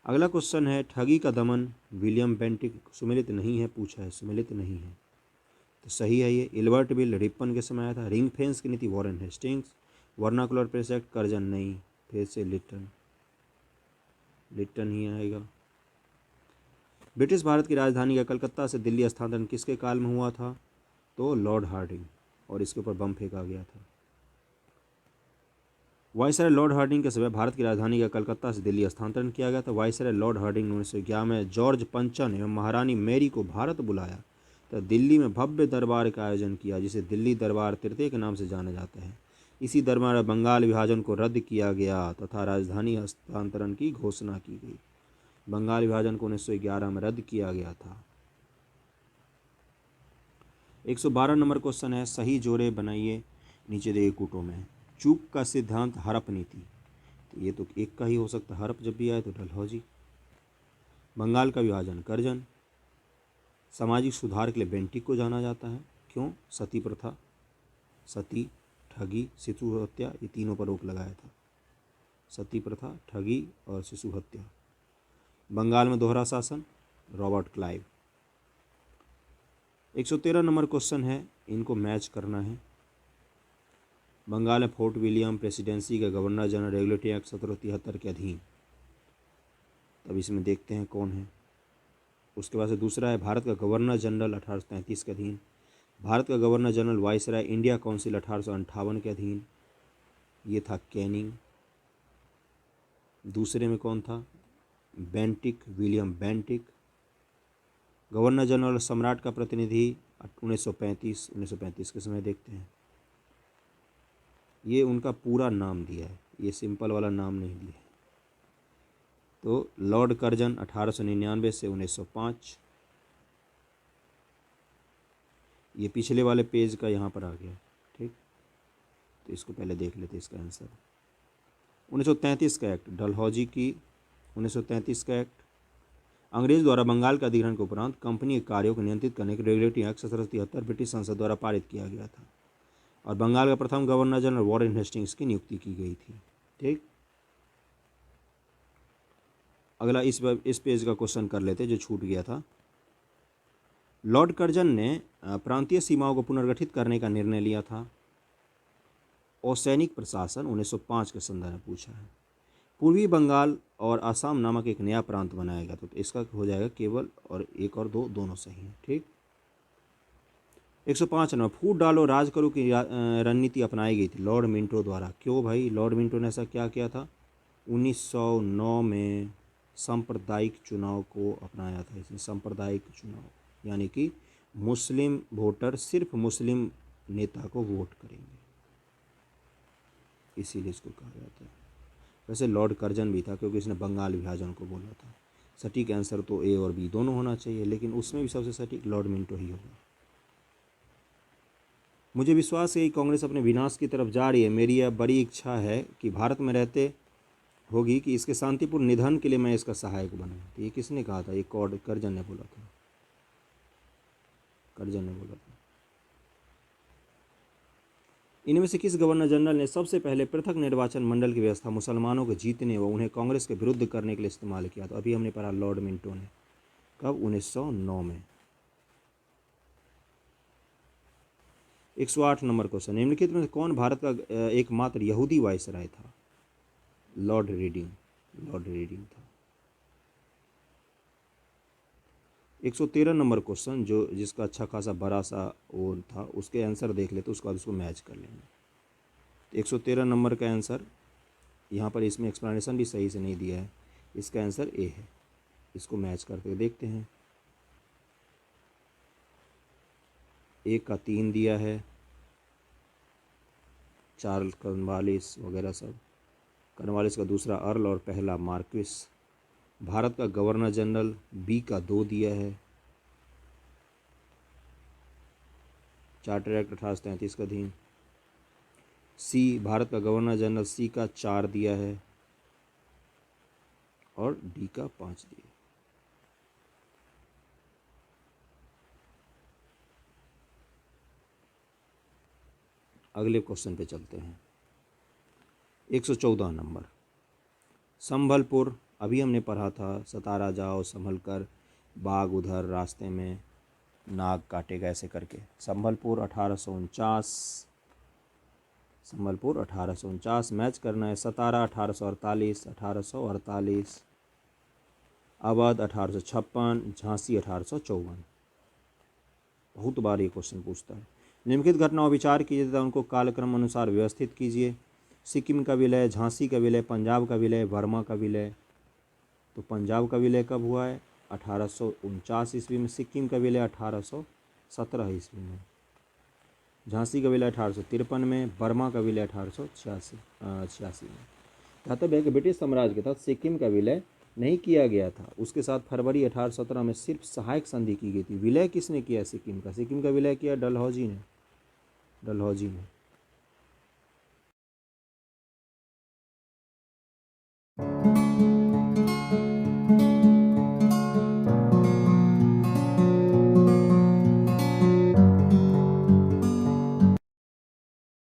अगला क्वेश्चन है, ठगी का दमन, विलियम बेंटिक, सुमेलित नहीं है, पूछा है, सुमेलित नहीं है, तो सही है ये। इल्बर्ट बिल रिपन के समय आया था। रिंग फेंस की नीति, Warren Hastings. Vernacular press act, Curzon, नहीं। फिर से लिट्टन, लिट्टन ही आएगा। ब्रिटिश भारत की राजधानी का कलकत्ता से दिल्ली स्थानांतरण किसके काल में हुआ था? तो लॉर्ड हार्डिंग, और इसके ऊपर बम फेंका गया था। वायसराय लॉर्ड हार्डिंग के समय भारत की राजधानी का कलकत्ता से दिल्ली स्थानांतरण किया गया था। वायसराय लॉर्ड हार्डिंग ने 1911 में जॉर्ज पंचन एवं महारानी मैरी को भारत बुलाया तो दिल्ली में भव्य दरबार का आयोजन किया, जिसे दिल्ली दरबार तृतीय के नाम से जाना जाता है। इसी दरबार में बंगाल विभाजन को रद्द किया गया तथा राजधानी हस्तांतरण की घोषणा की गई। बंगाल विभाजन को 1911 में रद्द किया गया था। 112 नंबर क्वेश्चन है, सही जोड़े बनाइए नीचे दिए कूटों में। चूक का सिद्धांत, हड़प नीति, तो ये तो एक का ही हो सकता है, हड़प जब भी आए तो डलहौजी। बंगाल का विभाजन, कर्जन। सामाजिक सुधार के लिए बेंटिक को जाना जाता है, क्यों? सती प्रथा, सती, ठगी, शिशु हत्या, ये तीनों पर रोक लगाया था। सती प्रथा, ठगी और शिशु हत्या। बंगाल में दोहरा शासन, रॉबर्ट क्लाइव। 113 नंबर क्वेश्चन है, इनको मैच करना है। बंगाल में फोर्ट विलियम प्रेसिडेंसी का गवर्नर जनरल रेगुलेटरी एक्ट 1773 के अधीन। तब इसमें देखते हैं कौन है। उसके बाद से दूसरा है, भारत का गवर्नर जनरल 1833 के अधीन। भारत का governor general viceroy India council 1858 के अधीन, ये था कैनिंग। दूसरे में कौन था? Bentinck, William Bentinck. Governor general सम्राट का प्रतिनिधि 1935 के समय देखते हैं। ये उनका पूरा नाम दिया है, ये सिंपल वाला नाम नहीं दिया है। तो लॉर्ड कर्जन 1899 से 1905, ये पिछले वाले पेज का यहाँ पर आ गया, ठीक। तो इसको पहले देख लेते हैं, इसका आंसर 1933 का एक्ट, डलहौजी की 1933 का एक्ट। अंग्रेज द्वारा बंगाल का अधिग्रहण के उपरांत कंपनी के कार्यों को नियंत्रित करने के रेगुलेटरी एक्ट 1773 ब्रिटिश संसद द्वारा पारित किया गया था और बंगाल का प्रथम गवर्नर जनरल वॉरेन हेस्टिंग्स की नियुक्ति की गई थी, ठीक। अगला इस पेज का क्वेश्चन कर लेते जो छूट गया था। लॉर्ड कर्जन ने प्रांतीय सीमाओं को पुनर्गठित करने का निर्णय लिया था। और सैनिक प्रशासन 1905 के संदर्भ में पूछा है। पूर्वी बंगाल और असम नामक एक नया प्रांत बनाया गया, तो इसका हो जाएगा केवल, और एक और दो दोनों सही हैं, ठीक। 105 नंबर, फूट डालो राज करो की रणनीति अपनाई गई थी लॉर्ड मिंटो द्वारा। क्यों भाई, लॉर्ड मिंटो ने ऐसा क्या किया था? 1909 में सांप्रदायिक चुनाव को अपनाया था इसने। सांप्रदायिक चुनाव यानी कि मुस्लिम वोटर सिर्फ मुस्लिम नेता को वोट करेंगे, इसीलिए इसको कहा जाता है। वैसे लॉर्ड कर्जन भी था, क्योंकि इसने बंगाल विभाजन को बोला था। सटीक आंसर तो ए और बी दोनों होना चाहिए, लेकिन उसमें भी सबसे सटीक लॉर्ड मिंटो ही होगा। मुझे विश्वास है कि कांग्रेस अपने विनाश की तरफ जा रही है। मेरी यह बड़ी इच्छा है कि भारत में रहते होगी कि इसके शांतिपूर्ण निधन के लिए मैं इसका सहायक बनूं। तो ये किसने कहा था? ये कर्जन ने बोला था, कर्जन ने बोला था। इनमें से किस गवर्नर जनरल ने सबसे पहले पृथक निर्वाचन मंडल की व्यवस्था मुसलमानों को जीतने व उन्हें कांग्रेस के विरुद्ध करने के लिए इस्तेमाल किया? तो अभी हमने पढ़ा लॉर्ड मिंटो ने। कब? 1909 में। 108 नंबर क्वेश्चन, निम्नलिखित में से कौन भारत का एकमात्र यहूदी वायसराय था? लॉर्ड रीडिंग, लॉर्ड रीडिंग था। 113 नंबर क्वेश्चन, जो जिसका अच्छा खासा बड़ा सा वो था, उसके आंसर देख लेते, उसके बाद उसको मैच कर लेंगे। तो 113 नंबर का आंसर यहाँ पर, इसमें एक्सप्लेनेशन भी सही से नहीं दिया है, इसका आंसर ए है। इसको मैच करके देखते हैं। ए का 3 दिया है, चार्ल्स कॉर्नवालिस वगैरह सब। कॉर्नवालिस का दूसरा अर्ल और पहला मार्क्विस। भारत का गवर्नर जनरल बी का 2 दिया है। चार्टर एक्ट 1833 का अधीन। सी, भारत का गवर्नर जनरल सी का 4 दिया है और डी का 5 दिया। अगले क्वेश्चन पे चलते हैं। 114 नंबर, संभलपुर, अभी हमने पढ़ा था, सतारा जाओ संभल कर, बाग उधर रास्ते में नाग काटेगा, ऐसे करके। संभलपुर 1849, संभलपुर 1849 मैच करना है। सतारा 1848, 1848। अवध 1856, झांसी 1854। बहुत बार ये क्वेश्चन पूछता है। निम्नलिखित घटनाओं विचार कीजिए तथा उनको कालक्रम अनुसार व्यवस्थित कीजिए। सिक्किम का विलय, झांसी का विलय, पंजाब का विलय, बर्मा का विलय। तो पंजाब का विलय कब हुआ है? 1849 ईस्वी में। सिक्किम का विलय 1817 ईस्वी में। झांसी का विलय 1853 में। बर्मा का विलय 1886 में। कहते हैं कि ब्रिटिश साम्राज्य के तहत सिक्किम का विलय नहीं किया गया था। उसके साथ फरवरी 1817 में सिर्फ सहायक संधि की गई थी। विलय किसने किया सिक्किम का? सिक्किम का विलय किया डलहौजी ने, डलहौजी ने।